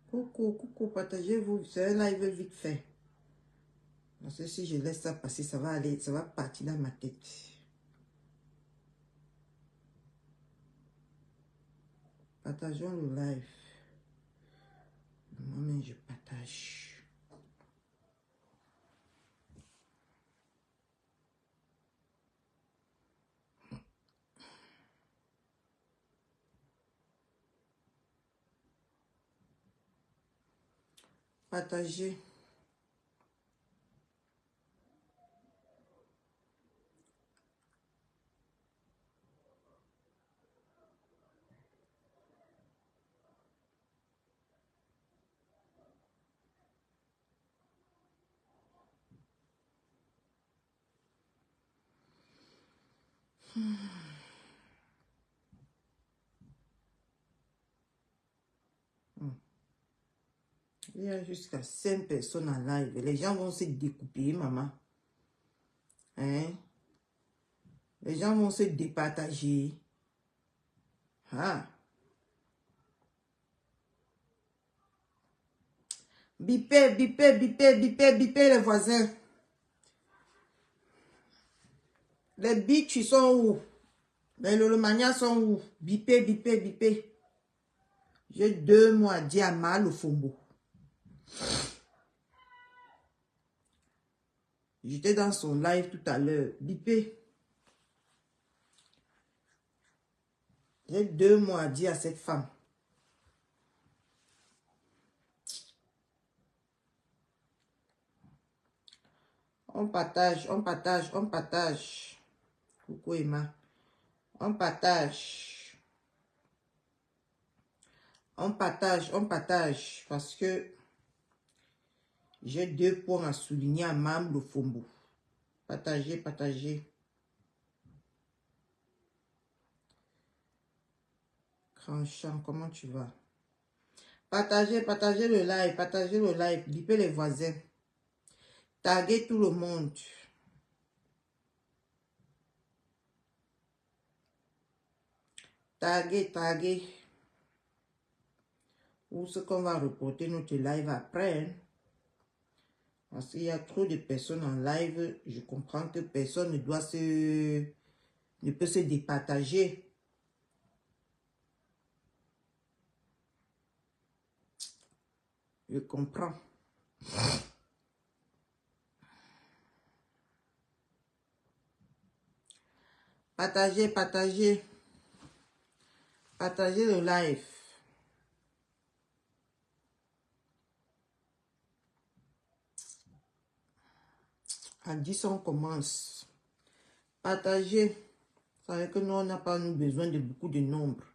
Coucou, coucou, partagez-vous. C'est un live vite fait. Parce que si je laisse ça passer, ça va aller, ça va partir dans ma tête. Partageons le live. Moi-même, je partage. Partagez. Il y a jusqu'à 5 personnes en live. Les gens vont se découper, maman. Hein? Les gens vont se départager. Ah. Bipez, bipez, bipez, bipez, bipez les voisins. Les bitches, ils sont où? Les lolomanias sont où? Bipez, bipez, bipez. J'ai 2 mots à dire à Mal au Fombo. J'étais dans son live tout à l'heure. Bipé. J'ai 2 mots à dire à cette femme. On partage, on partage, on partage. Coucou Emma. On partage. On partage, on partage. Parce que j'ai 2 points à souligner à Mam le Fombo. Partagez, partagez. Cranchamp, comment tu vas? Partagez, partagez le live, partagez le live. Bipez les voisins. Taguez tout le monde. Taguez, taguez. Ou ce qu'on va reporter notre live après. Hein. Parce qu'il y a trop de personnes en live. Je comprends que personne ne doit ne peut se départager. Je comprends. Partagez, partagez. Partagez le live. À 10, on commence. Partagez. Vous savez que nous, on n'a pas besoin de beaucoup de nombres.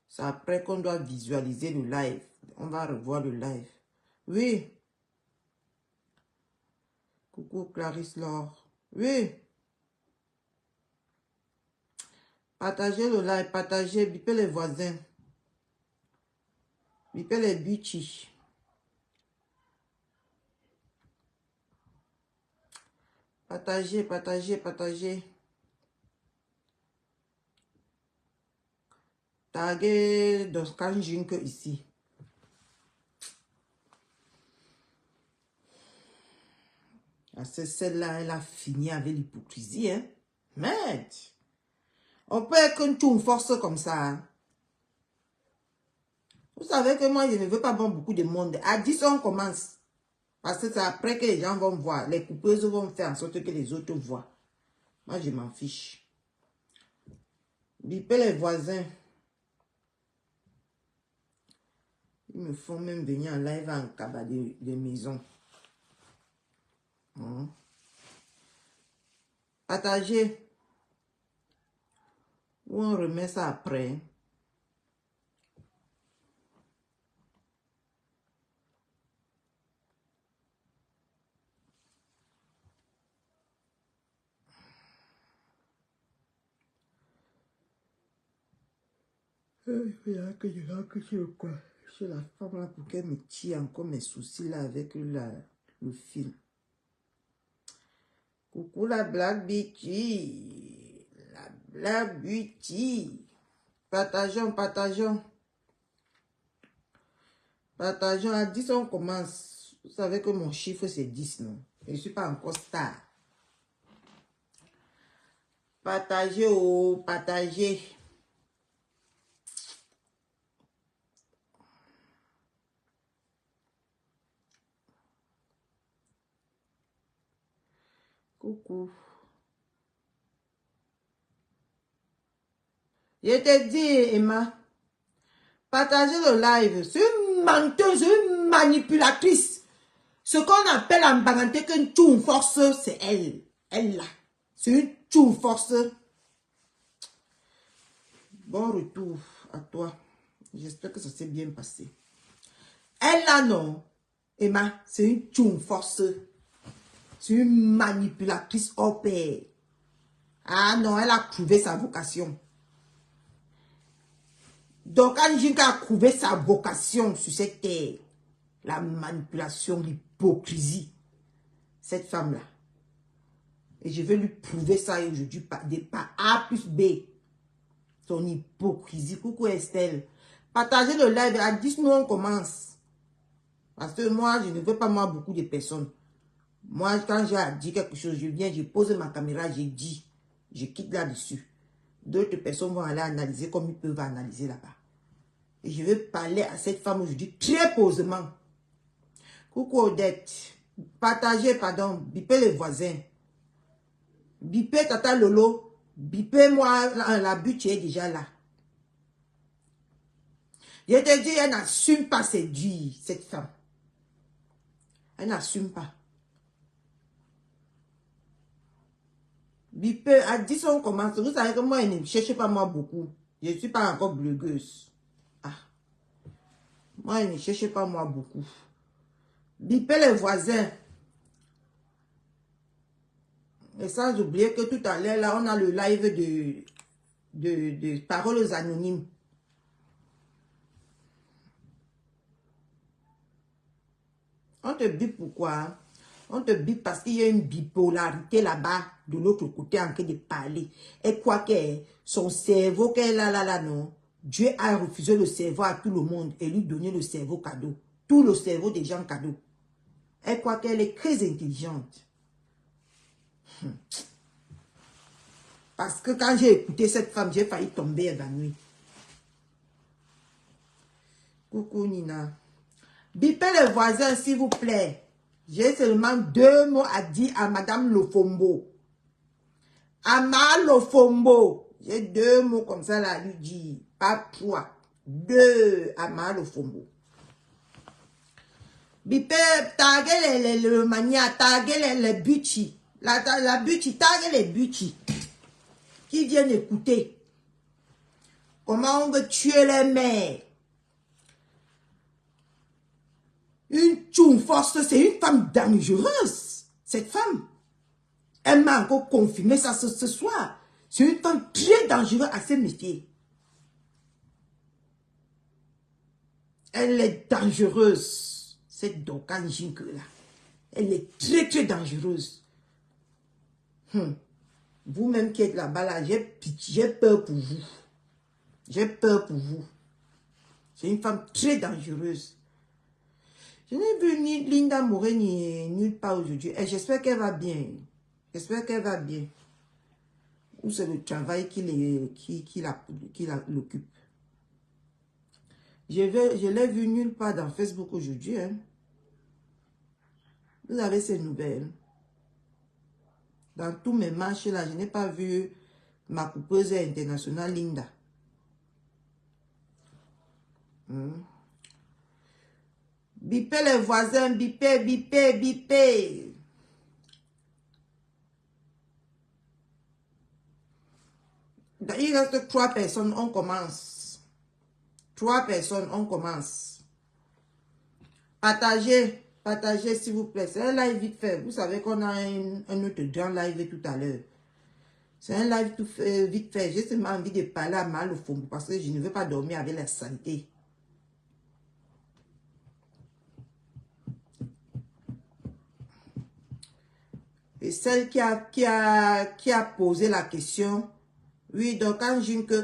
C'est après qu'on doit visualiser le live. On va revoir le live. Oui. Coucou Clarisse Laure. Oui. Partagez le live. Partagez. Bipez les voisins. Bipez les bitches. Partagez, partagez, partagez. Taguez dans Kanjink ici. Celle-là, elle a fini avec l'hypocrisie. Hein? Merde. On peut être une force comme ça. Hein? Vous savez que moi, je ne veux pas voir beaucoup de monde. À 10, on commence. Parce que c'est après que les gens vont voir. Les coupeuses vont faire en sorte que les autres voient. Moi, je m'en fiche. Bipez les voisins. Ils me font même venir en live en cabas de maison. Partagez. Ou on remet ça après. Il y que je rentre sur quoi? Sur la femme là pour qu'elle me tire encore mes soucis là avec le film. Coucou la Black Beauty. La Black Beauty. Partageons, partageons. Partageons à 10, on commence. Vous savez que mon chiffre, c'est 10, non? Je ne suis pas encore star. Partagez, oh, partagez. Coucou. Je te dis, Emma, partagez le live. C'est une menteuse, une manipulatrice. Ce qu'on appelle en baganté qu'une tchoum force, c'est elle. Elle là. C'est une tchoum force. Bon retour à toi. J'espère que ça s'est bien passé. Elle là, non. Emma, c'est une tchoum force. C'est une manipulatrice au pair. Ah non, elle a trouvé sa vocation. Donc, Anjinka a trouvé sa vocation sur cette terre. La manipulation, l'hypocrisie. Cette femme-là. Et je vais lui prouver ça aujourd'hui par A plus B. Son hypocrisie. Coucou Estelle. Partagez le live. À 10, nous on commence. Parce que moi, je ne veux pas moi beaucoup de personnes. Moi, quand j'ai dit quelque chose, je viens, je pose ma caméra, j'ai dit. Je quitte là-dessus. D'autres personnes vont aller analyser comme ils peuvent analyser là-bas. Et je vais parler à cette femme aujourd'hui très posément. Coucou Odette. Partagez, pardon. Bipez les voisins. Bipez Tata Lolo. Bipez moi, la butte est déjà là. Je te dis, elle n'assume pas séduire cette femme. Elle n'assume pas. Bipez, à 10 on commence. Vous savez que moi, elle ne cherche pas moi beaucoup. Je ne suis pas encore blogueuse. Ah. Moi, elle ne cherche pas moi beaucoup. Bipez les voisins. Et sans oublier que tout à l'heure, là, on a le live de paroles anonymes. On te bip pourquoi? On te bip parce qu'il y a une bipolarité là-bas, de l'autre côté, en train de parler. Et quoi que son cerveau qu'elle a là, non? Dieu a refusé le cerveau à tout le monde et lui donner le cerveau cadeau. Tout le cerveau des gens cadeau. Elle croit qu'elle est très intelligente. Parce que quand j'ai écouté cette femme, j'ai failli tomber évanouie. Coucou Nina. Bipez les voisins, s'il vous plaît. J'ai seulement 2 mots à dire à Madame Lofombo. Ama Lofombo. J'ai 2 mots comme ça là à lui dire. Pas 3. 2 Ama Lofombo. Bipez, taguez le mania, taguez les buchi. La buchi, taguez les buchi. Qui viennent écouter. Comment on veut tuer les mères. Une tchoum force, c'est une femme dangereuse. Cette femme. Elle m'a encore confirmé ça ce soir. C'est une femme très dangereuse à ses métiers. Elle est dangereuse. Cette Dokan Jinke là. Elle est très très dangereuse. Vous-même qui êtes là-bas là, j'ai peur pour vous. J'ai peur pour vous. C'est une femme très dangereuse. Je n'ai vu ni Linda Moré ni nulle part aujourd'hui. Et j'espère qu'elle va bien. J'espère qu'elle va bien. Ou c'est le travail qui l'occupe. Je l'ai vu nulle part dans Facebook aujourd'hui. Hein. Vous avez ces nouvelles. Dans tous mes marchés là, je n'ai pas vu ma coupeuse internationale Linda. Bipez les voisins, bipez, bipez, bipez. Il reste 3 personnes, on commence. 3 personnes, on commence. Partagez, partagez s'il vous plaît. C'est un live vite fait. Vous savez qu'on a un autre grand live tout à l'heure. C'est un live tout vite fait. J'ai seulement envie de parler à Mal au fond parce que je ne veux pas dormir avec la santé. Et celle qui a posé la question, oui, Dokan Jinke,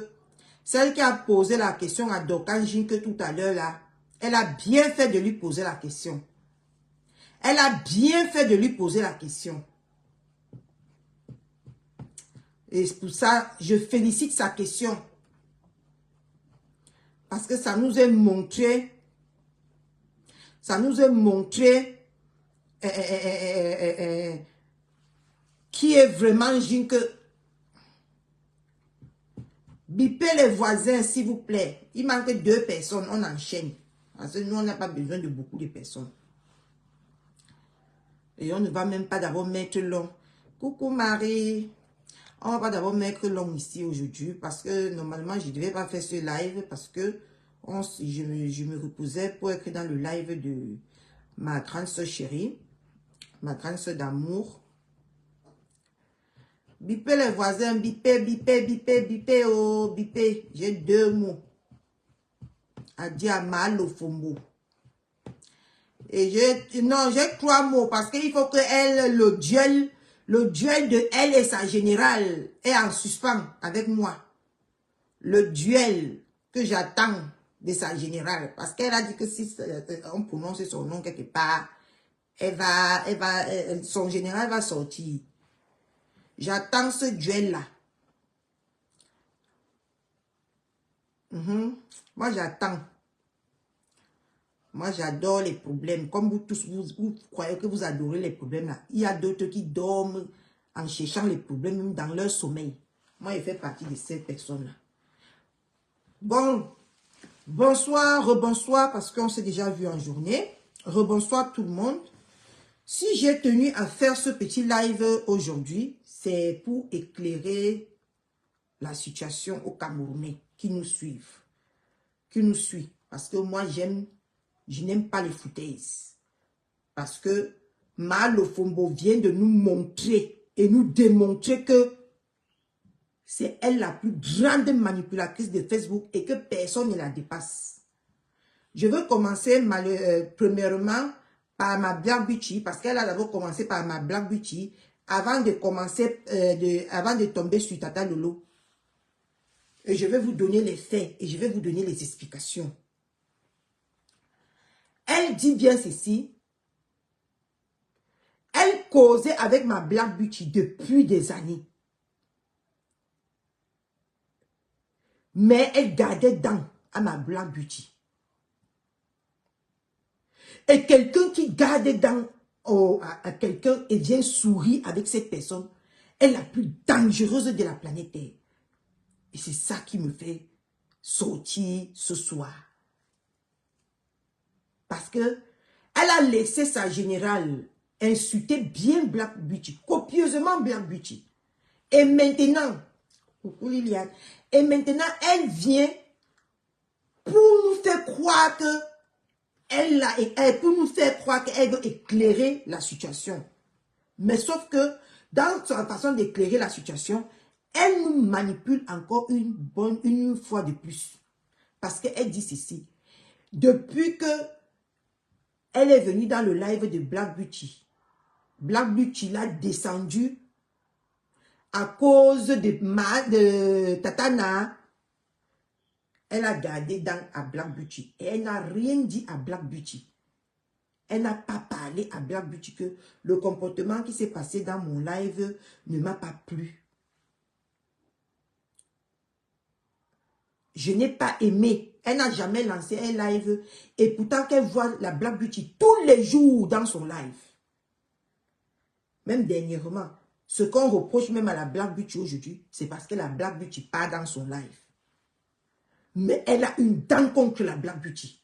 celle qui a posé la question à Dokan Jinke tout à l'heure là, Elle a bien fait de lui poser la question. Elle a bien fait de lui poser la question. Et pour ça, je félicite sa question. Parce que ça nous est montré, qui est vraiment Jean que bipez les voisins, s'il vous plaît. Il manque 2 personnes, on enchaîne. Parce que nous, on n'a pas besoin de beaucoup de personnes. Et on ne va même pas d'abord mettre long. Coucou Marie. On va pas d'abord mettre long ici aujourd'hui. Parce que normalement, je ne devais pas faire ce live. Parce que je me reposais pour être dans le live de ma grande soeur chérie. Ma grande soeur d'amour. Bipez les voisins. Bipez, bipez, bipez, bipez. Oh, bipez. J'ai 2 mots. À dire à mal au fombo. Et j'ai 3 mots parce qu'il faut que elle, le duel de elle et sa générale est en suspens avec moi. Le duel que j'attends de sa générale. Parce qu'elle a dit que si on prononce son nom quelque part, son général va sortir. J'attends ce duel-là. Moi, j'attends. Moi, j'adore les problèmes. Comme vous tous, vous croyez que vous adorez les problèmes là. Il y a d'autres qui dorment en cherchant les problèmes dans leur sommeil. Moi, je fais partie de ces personnes-là. Bon, bonsoir, rebonsoir, parce qu'on s'est déjà vu en journée. Rebonsoir tout le monde. Si j'ai tenu à faire ce petit live aujourd'hui, c'est pour éclairer la situation aux Camerounais qui nous suivent. Qui nous suivent. Parce que moi, je n'aime pas les foutaises. Parce que Malo Fombo vient de nous montrer et nous démontrer que c'est elle la plus grande manipulatrice de Facebook et que personne ne la dépasse. Je veux commencer premièrement par ma Black Beauty parce qu'elle a d'abord commencé par ma Black Beauty avant de commencer, avant de tomber sur Tata Lolo. Et je vais vous donner les faits et je vais vous donner les explications. Elle dit bien ceci. Elle causait avec ma Black Beauty depuis des années. Mais elle gardait dans à ma Black Beauty. Et quelqu'un qui garde dans à quelqu'un et vient sourire avec cette personne est la plus dangereuse de la planète Terre. Et c'est ça qui me fait sortir ce soir. Parce que elle a laissé sa générale insulter bien Black Beauty, copieusement Black Beauty. Et maintenant, coucou Liliane, et maintenant elle vient pour nous faire croire que pour nous faire croire qu'elle veut éclairer la situation. Mais sauf que dans sa façon d'éclairer la situation, elle nous manipule encore une fois de plus. Parce qu'elle dit ceci. Depuis que elle est venue dans le live de Black Beauty l'a descendu à cause de Tatana. Elle a gardé dans à Black Beauty. Et elle n'a rien dit à Black Beauty. Elle n'a pas parlé à Black Beauty que le comportement qui s'est passé dans mon live ne m'a pas plu. Je n'ai pas aimé. Elle n'a jamais lancé un live. Et pourtant qu'elle voit la Black Beauty tous les jours dans son live. Même dernièrement, ce qu'on reproche même à la Black Beauty aujourd'hui, c'est parce que la Black Beauty part dans son live. Mais elle a une dent contre la Black Beauty.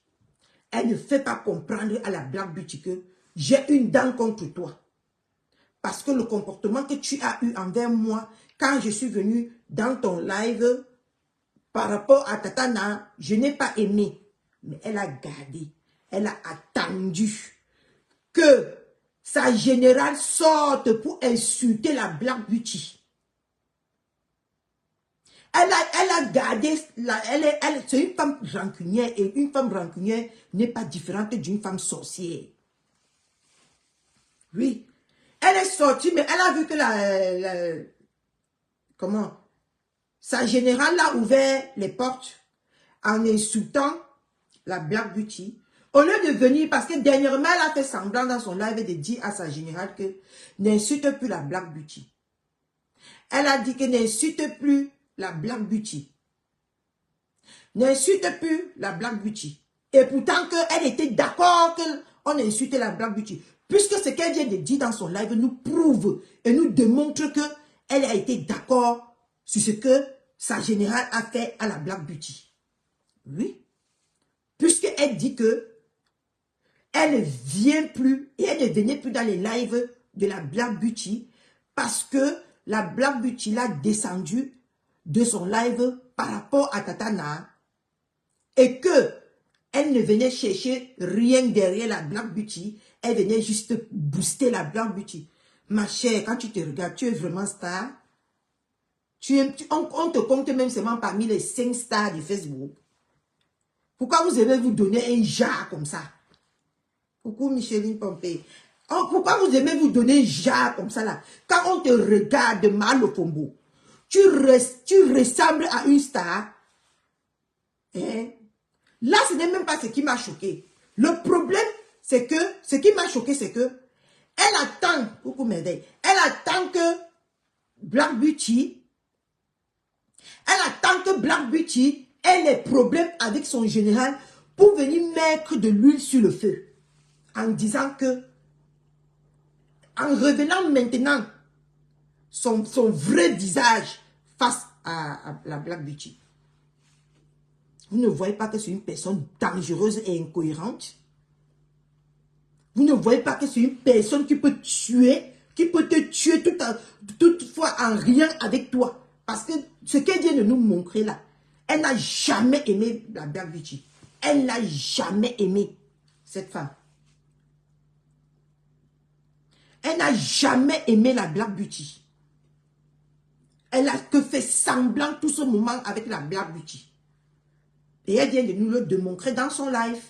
Elle ne fait pas comprendre à la Black Beauty que j'ai une dent contre toi. Parce que le comportement que tu as eu envers moi, quand je suis venue dans ton live, par rapport à Tatana, je n'ai pas aimé. Mais elle a gardé, elle a attendu que sa générale sorte pour insulter la Black Beauty. Elle a gardé, c'est une femme rancunière et une femme rancunière n'est pas différente d'une femme sorcière. Oui. Elle est sortie, mais elle a vu que sa générale a ouvert les portes en insultant la Black Beauty Au lieu de venir, parce que dernièrement, elle a fait semblant dans son live de dire à sa générale que n'insulte plus la Black Beauty. Elle a dit que n'insulte plus la Black Beauty. N'insulte plus la Black Beauty. Et pourtant qu'elle était d'accord qu'on insulte la Black Beauty. Puisque ce qu'elle vient de dire dans son live nous prouve et nous démontre qu'elle a été d'accord sur ce que sa générale a fait à la Black Beauty. Oui. Puisqu'elle dit que elle ne vient plus et elle ne venait plus dans les lives de la Black Beauty parce que la Black Beauty l'a descendu de son live par rapport à Tatana et que elle ne venait chercher rien derrière la Black Beauty, elle venait juste booster la Black Beauty. Ma chère, quand tu te regardes, tu es vraiment star. On te compte même seulement parmi les 5 stars de Facebook. Pourquoi vous aimez vous donner un jar comme ça? Coucou Micheline Pompey. Oh, pourquoi vous aimez vous donner un jar comme ça là? Quand on te regarde mal au Pombo, tu ressembles à une star. Hein? Là, ce n'est même pas ce qui m'a choqué. Le problème, c'est que, ce qui m'a choqué, c'est que, elle attend, coucou Médée, elle attend que Black Beauty ait les problèmes avec son général pour venir mettre de l'huile sur le feu. En disant que, en revenant maintenant son vrai visage face à la Black Beauty. Vous ne voyez pas que c'est une personne dangereuse et incohérente? Vous ne voyez pas que c'est une personne qui peut tuer, qui peut te tuer toutefois en rien avec toi? Parce que ce qu'elle vient de nous montrer là, elle n'a jamais aimé la Black Beauty. Elle n'a jamais aimé cette femme. Elle n'a jamais aimé la Black Beauty. Elle a que fait semblant tout ce moment avec la Black Beauty. Et elle vient de nous le démontrer dans son live.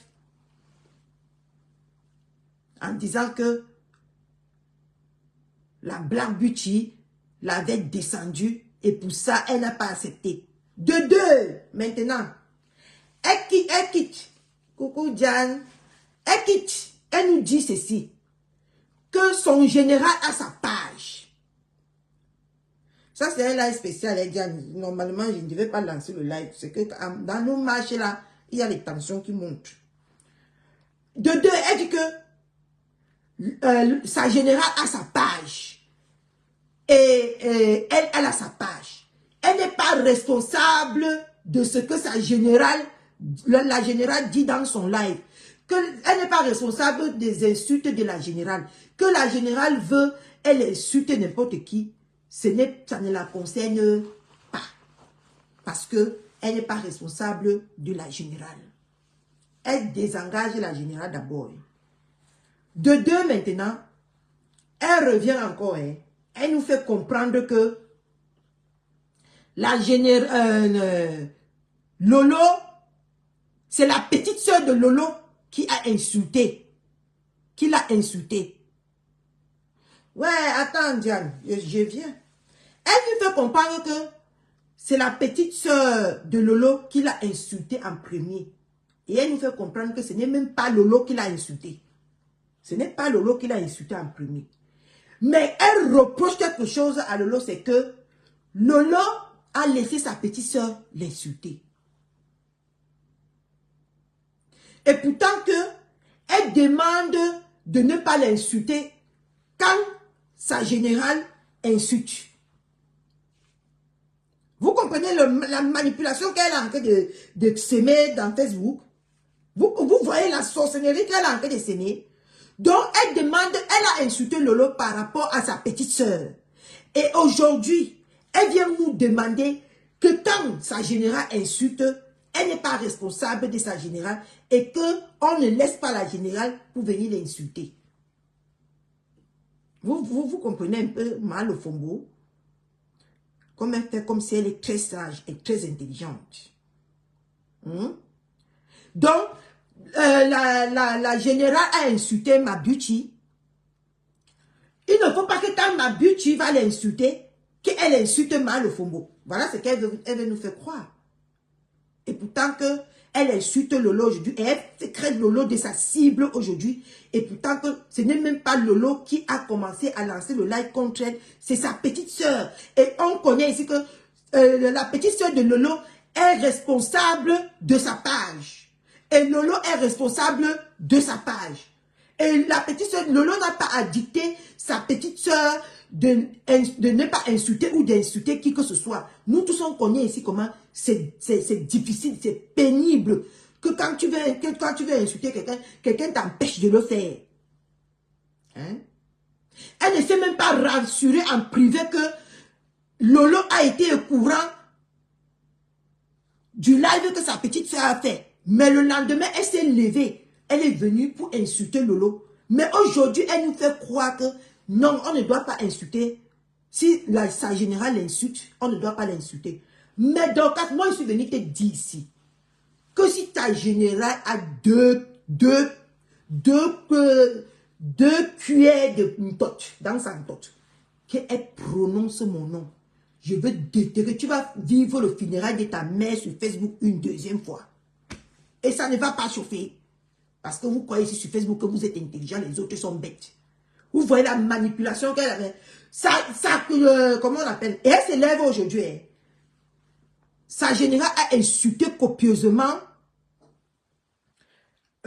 En disant que la Black Beauty l'avait descendue et pour ça, elle n'a pas accepté. De deux, maintenant, elle quitte. Coucou Diane. Elle quitte. Elle nous dit ceci. Que son général a sa page. Ça, c'est un live spécial. Elle dit, normalement, je ne devais pas lancer le live. C'est que dans nos marches là, il y a les tensions qui montent. De deux, elle dit que sa générale a sa page. Et elle a sa page. Elle n'est pas responsable de ce que sa générale, la générale dit dans son live. Elle n'est pas responsable des insultes de la générale. Que la générale veut, elle insulte n'importe qui. Ça ne la concerne pas. Parce qu'elle n'est pas responsable de la générale. Elle désengage la générale d'abord. De deux maintenant, elle revient encore. Elle nous fait comprendre que la générale Lolo, c'est la petite soeur de Lolo qui a insulté. Qui l'a insulté. Ouais, attends Diane, je viens. Elle nous fait comprendre que c'est la petite soeur de Lolo qui l'a insulté en premier. Et elle nous fait comprendre que ce n'est même pas Lolo qui l'a insulté. Ce n'est pas Lolo qui l'a insulté en premier. Mais elle reproche quelque chose à Lolo, c'est que Lolo a laissé sa petite soeur l'insulter. Et pourtant elle demande de ne pas l'insulter quand sa générale insulte. Vous comprenez la manipulation qu'elle est en train de s'aimer dans Facebook? Vous voyez la sorcellerie qu'elle est en train de s'aimer? Donc, elle demande, elle a insulté Lolo par rapport à sa petite sœur. Et aujourd'hui, elle vient nous demander que quand sa générale insulte, elle n'est pas responsable de sa générale et qu'on ne laisse pas la générale pour venir l'insulter. Vous comprenez un peu mal au Fombo? Comme elle fait comme si elle est très sage et très intelligente. Donc, la générale a insulté ma Beauty. Il ne faut pas que quand ma Beauty va l'insulter, qu'elle insulte mal au Fombo. Voilà ce qu'elle veut nous faire croire. Et pourtant elle insulte Lolo aujourd'hui. Et elle fait créer Lolo de sa cible aujourd'hui. Et pourtant, que ce n'est même pas Lolo qui a commencé à lancer le live contre elle. C'est sa petite sœur. Et on connaît ici que la petite sœur de Lolo est responsable de sa page. Et Lolo est responsable de sa page. Et la petite sœur, Lolo n'a pas à dicter sa petite sœur de ne pas insulter ou d'insulter qui que ce soit. Nous tous on connaît ici comment c'est difficile, c'est pénible. Que quand tu veux insulter quelqu'un, quelqu'un t'empêche de le faire. Hein? Elle ne s'est même pas rassurée en privé que Lolo a été au courant du live que sa petite soeur a fait. Mais le lendemain, elle s'est levée. Elle est venue pour insulter Lolo. Mais aujourd'hui, elle nous fait croire que non, on ne doit pas insulter. Si sa générale l'insulte, on ne doit pas l'insulter. Mais donc, moi, je suis venue te dire ici que si ta générale a deux cuillères de tot dans sa tot, qu'elle prononce mon nom, je veux déterrer. Tu vas vivre le funérail de ta mère sur Facebook une deuxième fois. Et ça ne va pas chauffer. Parce que vous croyez ici sur Facebook que vous êtes intelligent, les autres sont bêtes. Vous voyez la manipulation qu'elle avait. Comment on appelle? Et elle s'élève aujourd'hui. Hein. Sa générale a insulté copieusement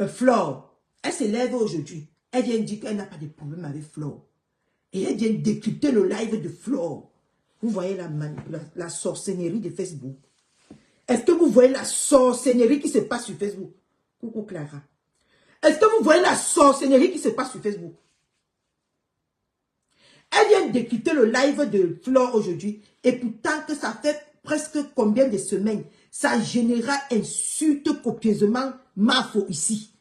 Flore. Elle s'élève aujourd'hui. Elle vient dire qu'elle n'a pas de problème avec Flore. Et elle vient décrypter le live de Flore. Vous voyez la sorcellerie de Facebook. Est-ce que vous voyez la sorcellerie qui se passe sur Facebook? Coucou Clara. Est-ce que vous voyez la sorcellerie qui se passe sur Facebook? Elle vient d'écouter le live de Flore aujourd'hui. Et pourtant que ça fait presque combien de semaines, sa générale insulte copieusement Mafo ici.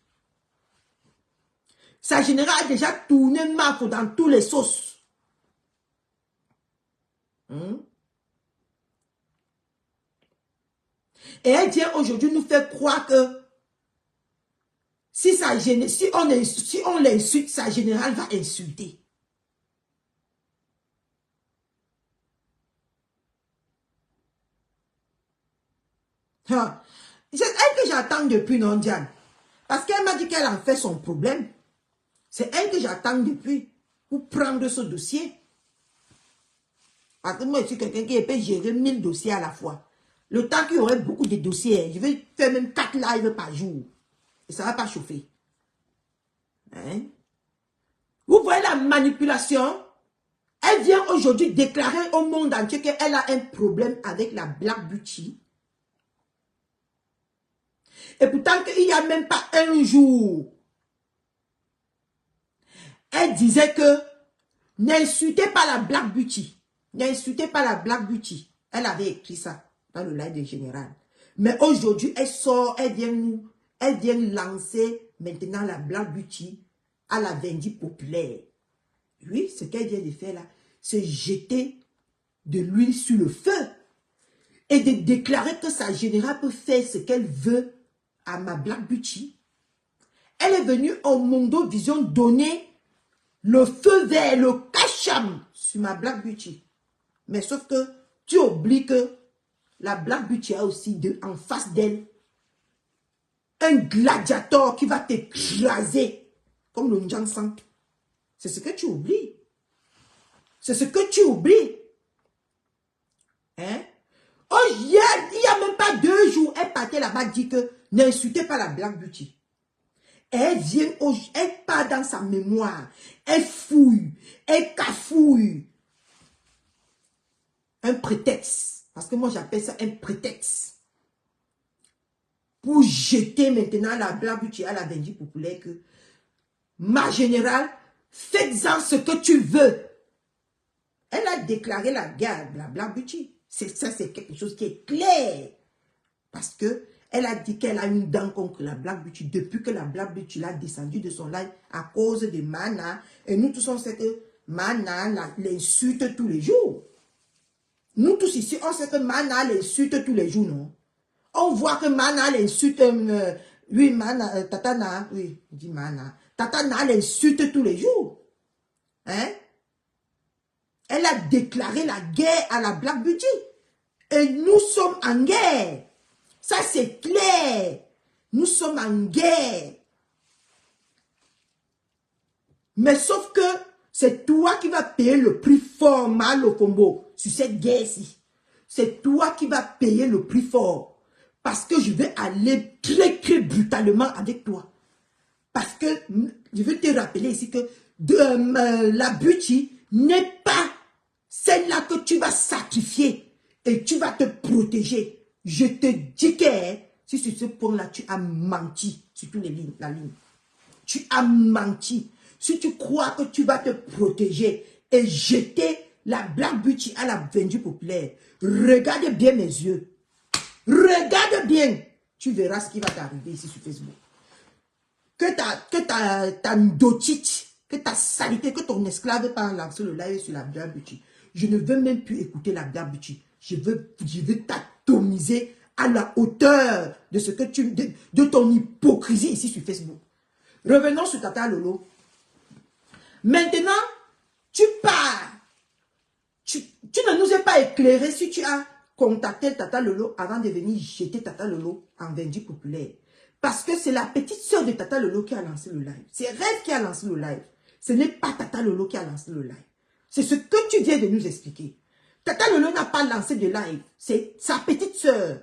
Sa générale a déjà tourné Mafo dans tous les sauces. Et elle vient aujourd'hui nous faire croire que si on l'insulte, sa générale va insulter. C'est elle que j'attends depuis, non, Diane? Parce qu'elle m'a dit qu'elle en fait son problème. C'est elle que j'attends depuis pour prendre ce dossier. Parce que moi, je suis quelqu'un qui peut gérer 1000 dossiers à la fois. Le temps qu'il y aurait beaucoup de dossiers, je vais faire même 4 lives par jour. Et ça ne va pas chauffer. Hein? Vous voyez la manipulation? Elle vient aujourd'hui déclarer au monde entier qu'elle a un problème avec la Black Beauty. Et pourtant qu'il n'y a même pas un jour, elle disait que n'insultez pas la Black Beauty. N'insultez pas la Black Beauty. Elle avait écrit ça dans le live de général. Mais aujourd'hui, elle sort, elle vient lancer maintenant la Black Beauty à la vendue populaire. Oui, ce qu'elle vient de faire là, c'est jeter de l'huile sur le feu et de déclarer que sa générale peut faire ce qu'elle veut à ma Black Beauty. Elle est venue au Mondo Vision donner le feu vert, le cacham sur ma Black Beauty. Mais sauf que tu oublies que la Black Beauty a aussi en face d'elle un gladiateur qui va t'écraser comme le Njansan. C'est ce que tu oublies. C'est ce que tu oublies. Hein? Oh, il n'y a même pas 2 jours, elle partait là-bas, dit que n'insultez pas la Black Beauty. Elle vient, elle part dans sa mémoire, elle fouille, elle cafouille. Un prétexte, parce que moi j'appelle ça un prétexte, pour jeter maintenant la Black Beauty à la vendue populaire que ma générale, faites-en ce que tu veux. Elle a déclaré la guerre de la Black Beauty. Ça, c'est quelque chose qui est clair. Parce que elle a dit qu'elle a une dent contre la Black Beauty depuis que la Black Beauty l'a descendu de son live à cause de Mana. Et nous tous, on sait que Mana l'insulte tous les jours. Nous tous ici, on sait que Mana l'insulte tous les jours, non? On voit que Mana l'insulte, oui, Mana, Tatana, oui, dit Mana. Tatana l'insulte tous les jours. Hein? Elle a déclaré la guerre à la Black Beauty. Et nous sommes en guerre. Ça, c'est clair. Nous sommes en guerre. Mais sauf que c'est toi qui vas payer le prix fort, mal au combo, sur cette guerre-ci. C'est toi qui vas payer le prix fort. Parce que je vais aller très, très brutalement avec toi. Parce que je veux te rappeler ici que la Beauty n'est pas celle-là que tu vas sacrifier et tu vas te protéger. Je te dis que si sur ce point-là, tu as menti sur toutes la ligne. Tu as menti. Si tu crois que tu vas te protéger et jeter la Black Beauty à la vendue populaire, regarde bien mes yeux. Regarde bien. Tu verras ce qui va t'arriver ici sur Facebook. Que ta ndotite, que ta saleté, que ton esclave pas lancé le live sur la Black Beauty. Je ne veux même plus écouter la Black Beauty. Je veux t'atomiser à la hauteur de ce que de ton hypocrisie ici sur Facebook. Revenons sur Tata Lolo. Maintenant, tu pars. Tu ne nous as pas éclairé si tu as contacté Tata Lolo avant de venir jeter Tata Lolo en vendue populaire. Parce que c'est la petite soeur de Tata Lolo qui a lancé le live. C'est Rêve qui a lancé le live. Ce n'est pas Tata Lolo qui a lancé le live. C'est ce que tu viens de nous expliquer. Tata Lolo n'a pas lancé de live. C'est sa petite soeur.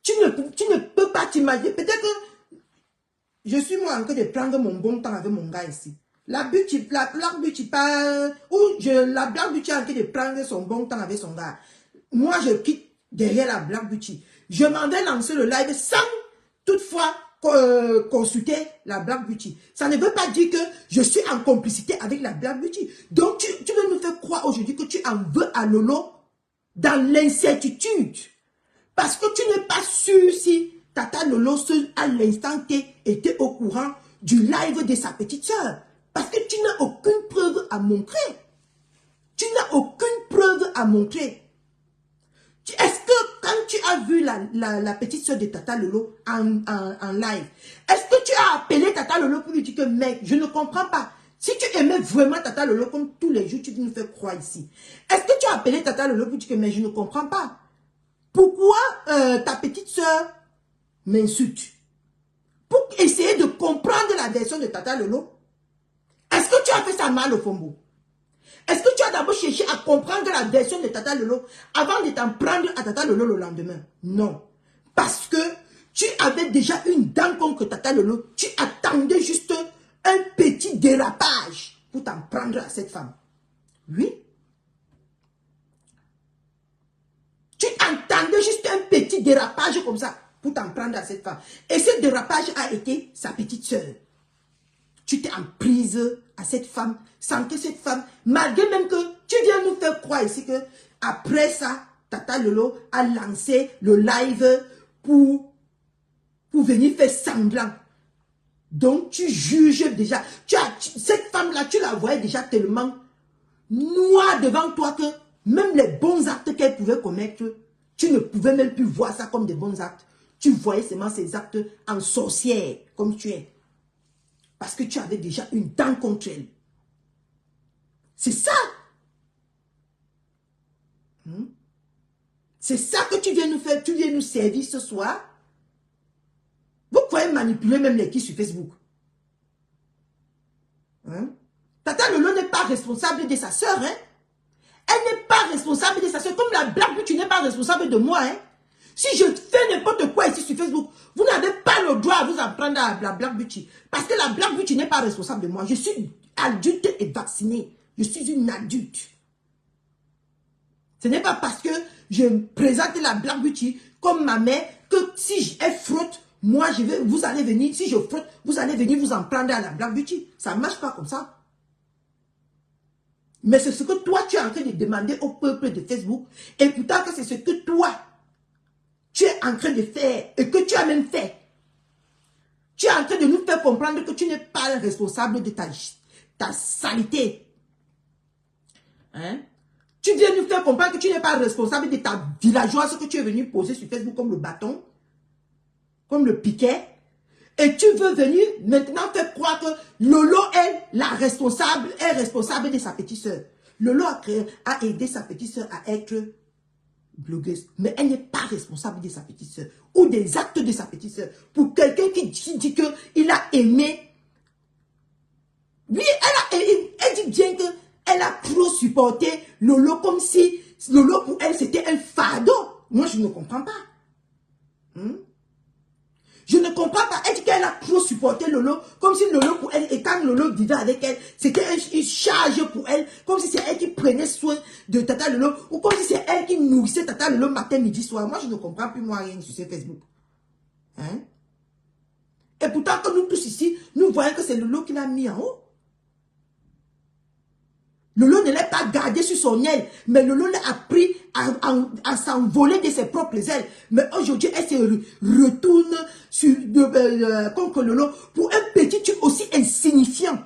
Tu ne peux pas t'imaginer. Peut-être que je suis moi en train de prendre mon bon temps avec mon gars ici. La Black Beauty pas... la Black Beauty est en train de prendre son bon temps avec son gars. Moi, je quitte derrière la Black Beauty. Je m'en vais lancer le live sans toutefois consulter la Black Beauty. Ça ne veut pas dire que je suis en complicité avec la Black Beauty. Donc, tu veux nous faire croire aujourd'hui que tu en veux à Lolo dans l'incertitude. Parce que tu n'es pas sûr si Tata Lolo seul à l'instant T était au courant du live de sa petite soeur. Parce que tu n'as aucune preuve à montrer. Tu n'as aucune preuve à montrer. Est-ce que quand tu as vu la petite soeur de Tata Lolo en live, est-ce que tu as appelé Tata Lolo pour lui dire que mec, je ne comprends pas. Si tu aimais vraiment Tata Lolo comme tous les jours, tu nous fais croire ici. Est-ce que tu as appelé Tata Lolo pour dire que mais je ne comprends pas. Pourquoi ta petite soeur m'insulte? Pour essayer de comprendre la version de Tata Lolo. Est-ce que tu as fait ça mal au fombo? Est-ce que tu as d'abord cherché à comprendre la version de Tata Lolo avant de t'en prendre à Tata Lolo le lendemain? Non. Parce que tu avais déjà une dent contre Tata Lolo. Tu attendais juste un petit dérapage pour t'en prendre à cette femme. Oui. Tu attendais juste un petit dérapage comme ça pour t'en prendre à cette femme. Et ce dérapage a été sa petite soeur. Tu t'es en prise à cette femme, sans que cette femme, malgré même que tu viens nous faire croire ici que après ça, Tata Lolo a lancé le live pour venir faire semblant. Donc tu juges déjà. Cette femme-là, tu la voyais déjà tellement noire devant toi que même les bons actes qu'elle pouvait commettre, tu ne pouvais même plus voir ça comme des bons actes. Tu voyais seulement ces actes en sorcière, comme tu es. Parce que tu avais déjà une dent contre elle. C'est ça. C'est ça que tu viens nous faire, tu viens nous servir ce soir. Vous pouvez manipuler même les qui sur Facebook. Tata Lolo n'est pas responsable de sa soeur. Elle n'est pas responsable de sa soeur. Comme la Black Beauty, tu n'es pas responsable de moi. Si je fais n'importe quoi ici sur Facebook, vous n'avez pas le droit à vous en prendre à la Black Beauty. Parce que la Black Beauty n'est pas responsable de moi. Je suis adulte et vaccinée. Je suis une adulte. Ce n'est pas parce que je présente la Black Beauty comme ma mère que si elle frotte, moi vous allez venir, si je frotte, vous allez venir vous en prendre à la Black Beauty. Ça ne marche pas comme ça. Mais c'est ce que toi tu es en train de demander au peuple de Facebook. Et pourtant que c'est ce que toi tu es en train de faire et que tu as même fait. Tu es en train de nous faire comprendre que tu n'es pas responsable de ta saleté. Tu viens nous faire comprendre que tu n'es pas responsable de ta villageoise que tu es venu poser sur Facebook comme le bâton, comme le piquet. Et tu veux venir maintenant faire croire que Lolo est responsable de sa petite soeur. Lolo a aidé sa petite soeur à être blogueuse, mais elle n'est pas responsable de sa petite soeur ou des actes de sa petite soeur. Pour quelqu'un qui dit qu'il a aimé, oui, elle dit bien qu'elle a trop supporté Lolo comme si Lolo pour elle c'était un fardeau. Moi je ne comprends pas. Je ne comprends pas. Elle dit qu'elle a trop supporté Lolo, comme si Lolo pour elle, et quand Lolo vivait avec elle, c'était une charge pour elle, comme si c'est elle qui prenait soin de Tata Lolo, ou comme si c'est elle qui nourrissait Tata Lolo matin, midi, soir. Moi, je ne comprends plus moi rien sur ce Facebook. Hein? Et pourtant, que nous tous ici, nous voyons que c'est Lolo qui l'a mis en haut. Lolo ne l'a pas gardé sur son aile, mais Lolo l'a appris à s'envoler de ses propres ailes. Mais aujourd'hui, elle se retourne contre Lolo pour un petit truc aussi insignifiant.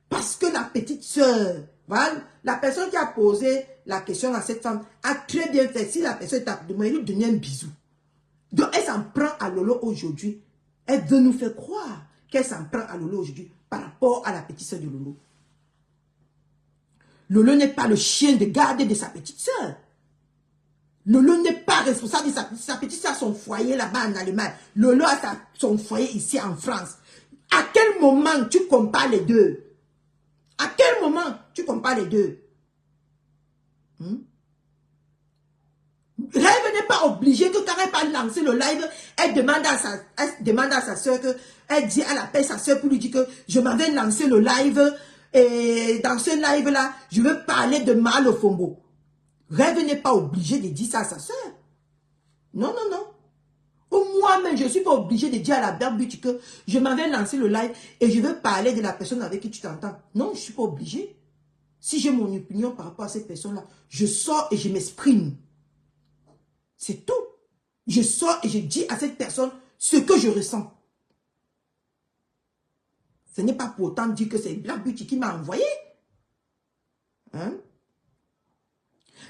Parce que la petite soeur, voilà, la personne qui a posé la question à cette femme a très bien fait. Si la personne t'a demandé de lui donner un bisou. Donc elle s'en prend à Lolo aujourd'hui. Elle veut nous faire croire qu'elle s'en prend à Lolo aujourd'hui par rapport à la petite soeur de Lolo. Lolo n'est pas le chien de garde de sa petite soeur. Lolo n'est pas responsable de sa petite soeur, son foyer là-bas en Allemagne. Lolo a son foyer ici en France. À quel moment tu compares les deux? À quel moment tu compares les deux? Rêve n'est pas obligé que quand elle va lancer le live, elle demande à sa soeur, elle dit, elle appelle sa soeur pour lui dire que je m'avais lancé le live et dans ce live-là, je veux parler de Mal au Fombo. Rêve n'est pas obligé de dire ça à sa soeur. Non, non, non. Ou moi-même, je ne suis pas obligé de dire à la Black Beauty que je m'avais lancé le live et je veux parler de la personne avec qui tu t'entends. Non, je ne suis pas obligé. Si j'ai mon opinion par rapport à cette personne-là, je sors et je m'exprime. C'est tout. Je sors et je dis à cette personne ce que je ressens. Ce n'est pas pour autant dire que c'est Black Beauty qui m'a envoyé. Hein?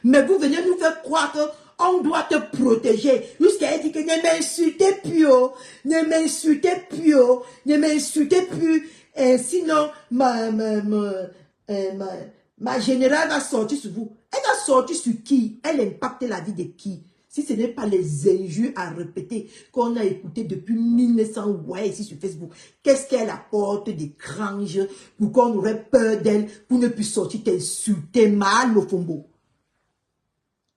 Mais vous venez nous faire croire qu'on doit te protéger. Jusqu'à elle dit que ne m'insultez plus, oh. Ne m'insultez plus, oh. Ne m'insultez plus. Sinon, ma générale va sortir sur vous. Elle va sortir sur qui? Elle impacte la vie de qui? Si ce n'est pas les injures à répéter qu'on a écouté depuis 1900, ouais, ici sur Facebook, qu'est-ce qu'elle apporte d'étrange pour qu'on aurait peur d'elle, pour ne plus sortir t'insulter mal au fombo?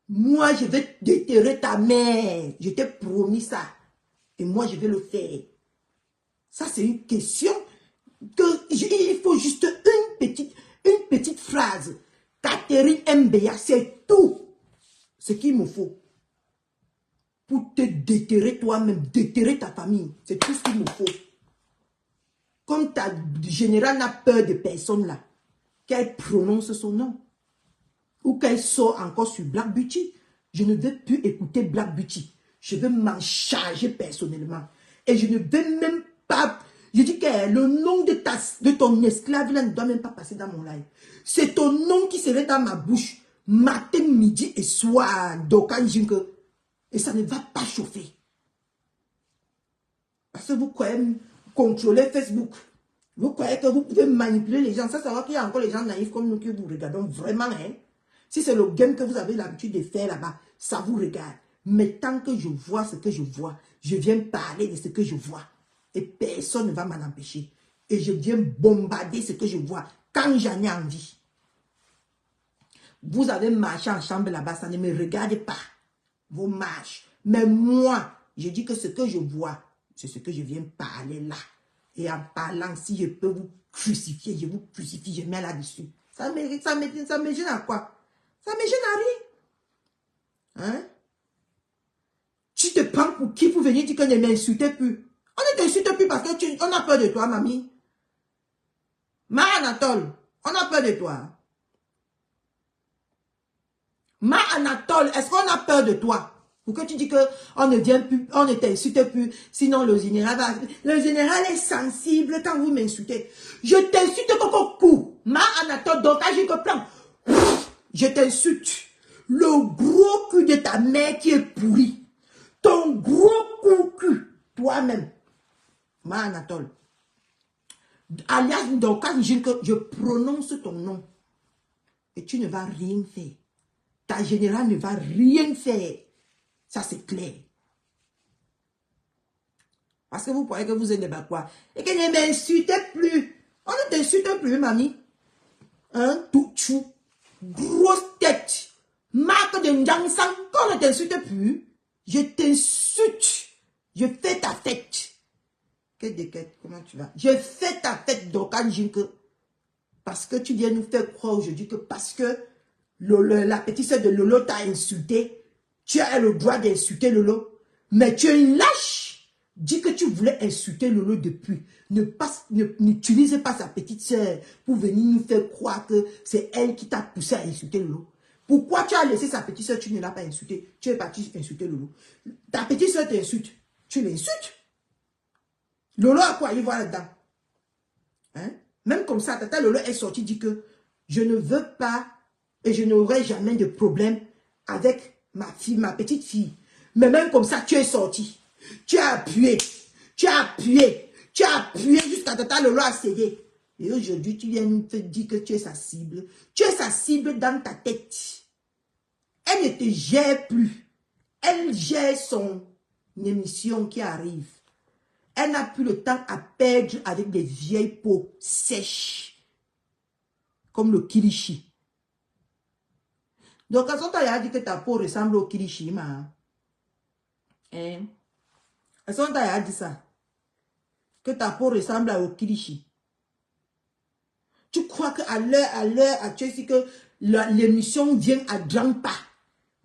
Moi, je vais déterrer ta mère. Je t'ai promis ça. Et moi, je vais le faire. Ça, c'est une question que il faut juste une petite phrase. Catherine Mbea, c'est tout ce qu'il me faut. Pour te déterrer toi-même, déterrer ta famille. C'est tout ce qu'il me faut. Comme ta générale n'a peur de personne là, qu'elle prononce son nom. Ou qu'elle sort encore sur Black Beauty. Je ne veux plus écouter Black Beauty. Je veux m'en charger personnellement. Et je ne veux même pas... Je dis que le nom de ton esclave là ne doit même pas passer dans mon live. C'est ton nom qui serait dans ma bouche. Matin, midi et soir. Et ça ne va pas chauffer. Parce que vous croyez contrôler Facebook. Vous croyez que vous pouvez manipuler les gens. Ça va qu'il y a encore les gens naïfs comme nous qui vous regardons vraiment. Hein? Si c'est le game que vous avez l'habitude de faire là-bas, ça vous regarde. Mais tant que je vois ce que je vois, je viens parler de ce que je vois. Et personne ne va m'en empêcher. Et je viens bombarder ce que je vois quand j'en ai envie. Vous avez marché en chambre là-bas, ça ne me regarde pas. Vos marches. Mais moi, je dis que ce que je vois, c'est ce que je viens parler là. Et en parlant, si je peux vous crucifier, je vous crucifie, je mets là-dessus. Ça me gêne à quoi? Ça me gêne à rien. Hein? Tu te prends pour qui pour venir dire que ne m'insultez plus? On ne t'insulte plus parce qu'on a peur de toi, mamie. Ma Anatole, on a peur de toi. Ma Anatole, est-ce qu'on a peur de toi? Pour que tu dis qu'on ne vient plus, on ne t'insulte plus, sinon le général va... Le général est sensible quand vous m'insultez. Je t'insulte comme un coup. Ma Anatole, donc quand je te prends, je t'insulte. Le gros cul de ta mère qui est pourri. Ton gros cul, toi-même. Ma Anatole. Alias, donc quand je prononce ton nom, et tu ne vas rien faire. ta générale ne va rien faire. Ça, c'est clair. Parce que vous croyez que vous êtes des Bakwa. Et que ne m'insultez plus. On ne t'insulte plus, mamie. Hein? Touchou. Grosse tête. Marque de Njangsang. Quand on ne t'insulte plus, je t'insulte. Je fais ta fête. Comment tu vas? Je fais ta fête, Dokan Jinke. Parce que tu viens nous faire croire aujourd'hui que parce que la petite soeur de Lolo t'a insulté, tu as le droit d'insulter Lolo. Mais tu es une lâche. Dis que tu voulais insulter Lolo depuis. N'utilise pas sa petite soeur pour venir nous faire croire que c'est elle qui t'a poussé à insulter Lolo. Pourquoi tu as laissé sa petite soeur, tu ne l'as pas insultée? Tu es parti insulter Lolo. Ta petite soeur t'insulte. Tu l'insultes. Lolo a quoi y voir là-dedans? Hein? Même comme ça, Tata Lolo est sorti, dit que je ne veux pas et je n'aurai jamais de problème avec ma fille, ma petite fille. Mais même comme ça, tu es sorti. Tu as appuyé. Tu as appuyé. Tu as appuyé jusqu'à Tata Lolo a cédé. Et aujourd'hui, tu viens nous dire que tu es sa cible. Tu es sa cible dans ta tête. Elle ne te gère plus. Elle gère son émission qui arrive. Elle n'a plus le temps à perdre avec des vieilles peaux sèches. Comme le kilichi. Donc, à son temps, il a dit que ta peau ressemble au kilichi, ma. Hein? À son temps, il a dit ça. Que ta peau ressemble au kilichi. Tu crois qu'à l'heure actuelle, si que l'émission vient à grands pas,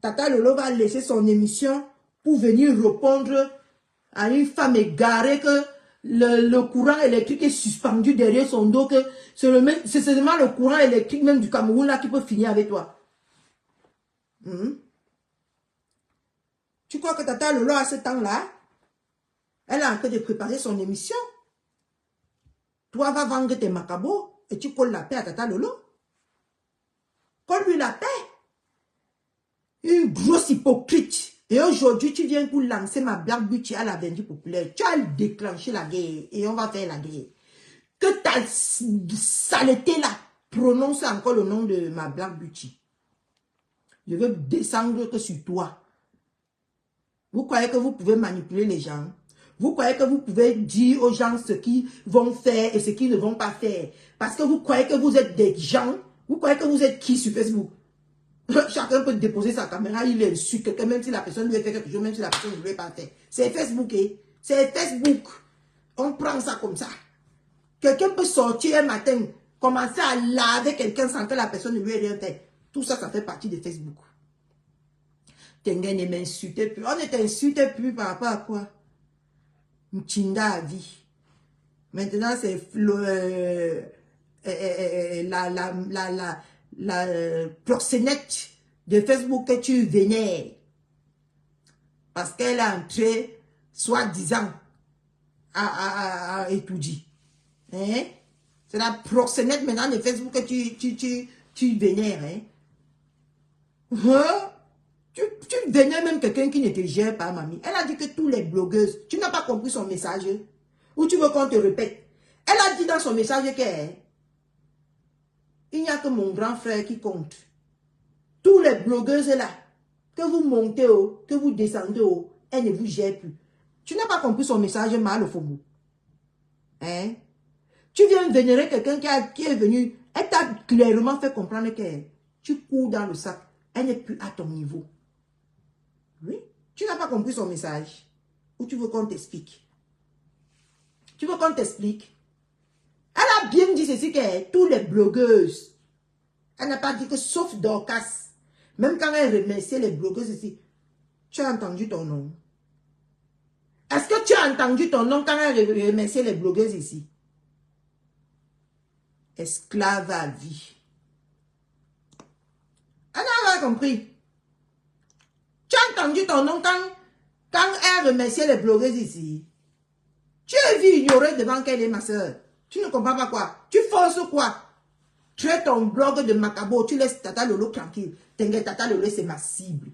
Tata Lolo va laisser son émission pour venir répondre à une femme égarée que le courant électrique est suspendu derrière son dos, que c'est seulement le courant électrique même du Cameroun là qui peut finir avec toi. Tu crois que Tata Lolo à ce temps-là, elle est en train de préparer son émission? Toi, va vendre tes macabos et tu colles la paix à Tata Lolo. Colle-lui la paix. Une grosse hypocrite. Et aujourd'hui, tu viens pour lancer ma Black Beauty à la vendue populaire. Tu as déclenché la guerre et on va faire la guerre. Que ta saleté là prononce encore le nom de ma Black Beauty. Je veux descendre que sur toi. Vous croyez que vous pouvez manipuler les gens? Vous croyez que vous pouvez dire aux gens ce qu'ils vont faire et ce qu'ils ne vont pas faire? Parce que vous croyez que vous êtes des gens? Vous croyez que vous êtes qui sur Facebook? Chacun peut déposer sa caméra, il insulte quelqu'un, même si la personne lui a fait quelque chose, même si la personne ne lui a pas fait. C'est Facebook, eh? C'est Facebook. On prend ça comme ça. Quelqu'un peut sortir un matin, commencer à laver quelqu'un sans que la personne ne lui ait rien fait. Tout ça, ça fait partie de Facebook. Tengen ne m'insultait plus. On ne t'insulte plus par rapport à quoi? Mchinda a dit. Maintenant, c'est la proxénète de Facebook que tu vénères. Parce qu'elle a entré, soi-disant, à étudier. Hein? C'est la proxénète maintenant de Facebook que tu vénères. Hein? Hein? Tu vénères même quelqu'un qui ne te gère pas, mamie. Elle a dit que tous les blogueuses, tu n'as pas compris son message. Ou tu veux qu'on te répète? Elle a dit dans son message que il n'y a que mon grand frère qui compte. Tous les blogueuses là, que vous montez haut, que vous descendez haut, elle ne vous gère plus. Tu n'as pas compris son message, mal au faux. Hein? Tu viens vénérer quelqu'un qui est venu, elle t'a clairement fait comprendre que tu cours dans le sac, elle n'est plus à ton niveau. Oui? Tu n'as pas compris son message. Ou tu veux qu'on t'explique? Tu veux qu'on t'explique? Elle a bien dit ceci que tous les blogueuses, elle n'a pas dit que sauf Dorcas, même quand elle remerciait les blogueuses ici, tu as entendu ton nom? Est-ce que tu as entendu ton nom quand elle remerciait les blogueuses ici? Esclave à vie. Elle n'a pas compris. Tu as entendu ton nom quand elle remerciait les blogueuses ici? Tu es vu ignorer devant qu'elle est ma soeur. Tu ne comprends pas quoi? Tu forces quoi? Tu es ton blog de Macabo, tu laisses Tata Lolo tranquille. T'inquiète, Tata Lolo, c'est ma cible.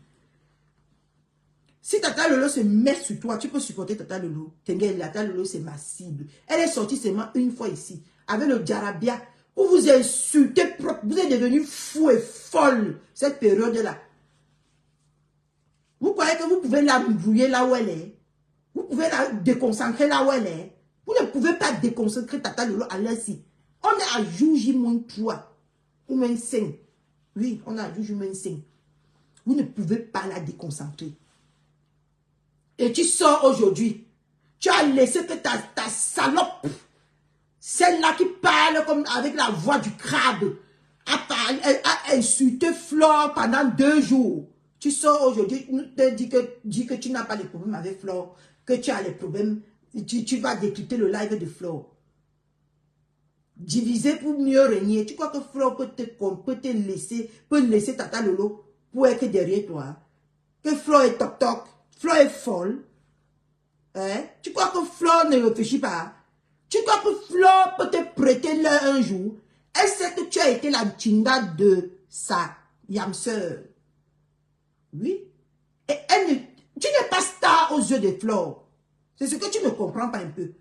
Si Tata Lolo se met sur toi, tu peux supporter Tata Lolo. T'inquiète, Tata Lolo, c'est ma cible. Elle est sortie seulement une fois ici, avec le Djarabia, où vous insultez propre. Vous êtes devenu fou et folle cette période-là. Vous croyez que vous pouvez la brouiller là où elle est? Vous pouvez la déconcentrer là où elle est? Vous ne pouvez pas déconcentrer Tata Lolo à l'heure ci. On est à jour J-3 ou même 5. Oui, on est à jour J-5. Vous ne pouvez pas la déconcentrer. Et tu sors aujourd'hui. Tu as laissé que ta salope, celle-là qui parle comme avec la voix du crabe, a insulté Flore pendant 2 jours. Tu sors aujourd'hui, te dis que tu n'as pas de problème avec Flore, que tu as les problèmes, tu vas décrypter le live de Flore. Diviser pour mieux régner. Tu crois que Flore peut laisser Tata Lolo pour être derrière toi? Que Flore est toc-toc, Flore est folle. Hein? Tu crois que Flore ne réfléchit pas? Tu crois que Flore peut te prêter l'heure un jour? Elle sait que tu as été la chinda de sa yam-sœur. Oui. Et tu n'es pas star aux yeux de Flore. C'est ce que tu ne comprends pas un peu.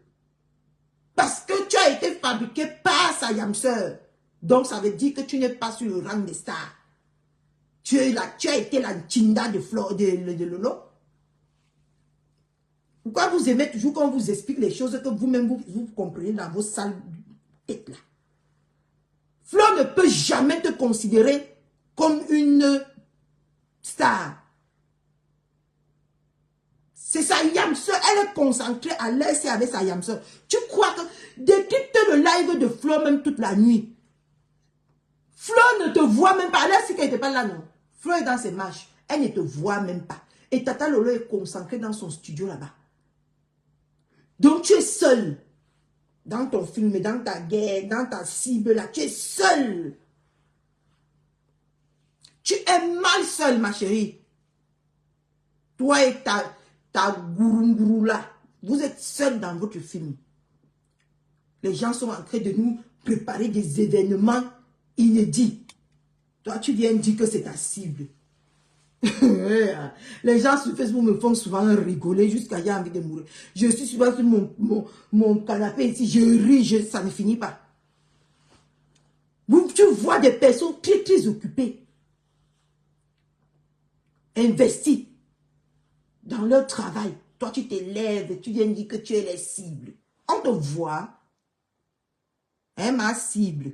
Parce que tu as été fabriqué par sa yam-sœur. Donc ça veut dire que tu n'es pas sur le rang des stars. Tu as été la chinda de Flore, de Lolo. Pourquoi vous aimez toujours qu'on vous explique les choses que vous-même vous comprenez dans vos sales têtes là? Flore ne peut jamais te considérer comme une star. C'est sa yam-sœur. Elle est concentrée à l'aise avec sa yam-sœur. Tu crois que décrypte le live de Flore même toute la nuit. Flore ne te voit même pas. Elle, c'est qu'elle n'était pas là, non. Flore est dans ses marches. Elle ne te voit même pas. Et Tata Lolo est concentrée dans son studio là-bas. Donc tu es seul. Dans ton film, dans ta guerre, dans ta cible là. Tu es seul. Tu es mal seul, ma chérie. Toi et ta gourou là. Vous êtes seul dans votre film. Les gens sont en train de nous préparer des événements inédits. Toi, tu viens dire que c'est ta cible. Les gens sur Facebook me font souvent rigoler jusqu'à j'ai envie de mourir. Je suis souvent sur mon canapé ici, je ris, ça ne finit pas. Tu vois des personnes très très occupées, investies dans leur travail. Toi, tu te lèves, tu viens dire que tu es les cibles. On te voit. Hein, ma cible.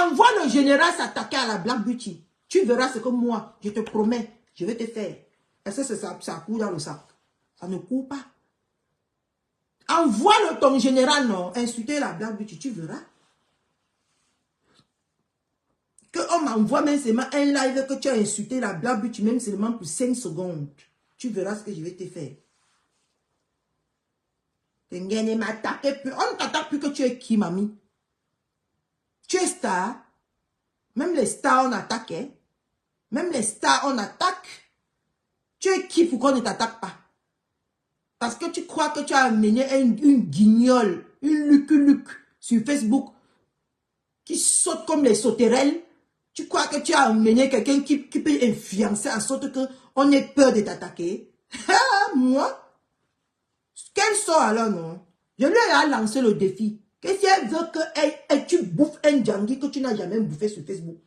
Envoie le général s'attaquer à la Black Beauty. Tu verras ce que moi, je te promets, je vais te faire. Est-ce que ça court dans le sac? Ça ne court pas. Envoie ton général, non, insulter la Black Beauty, tu verras. Qu'on m'envoie même seulement un live que tu as insulté la Black Beauty, même seulement pour 5 secondes. Tu verras ce que je vais te faire. On ne t'attaque plus que tu es qui, mamie? Tu es star. Même les stars, on attaque. Hein? Même les stars, on attaque. Tu es qui pour qu'on ne t'attaque pas? Parce que tu crois que tu as amené une guignole, une luc sur Facebook qui saute comme les sauterelles. Tu crois que tu as amené quelqu'un qui peut influencer en sorte qu'on ait peur de t'attaquer? Moi? Qu'elle sort alors, non? Je lui ai lancé le défi. Que si elle veut que tu bouffes un djangui que tu n'as jamais bouffé sur Facebook,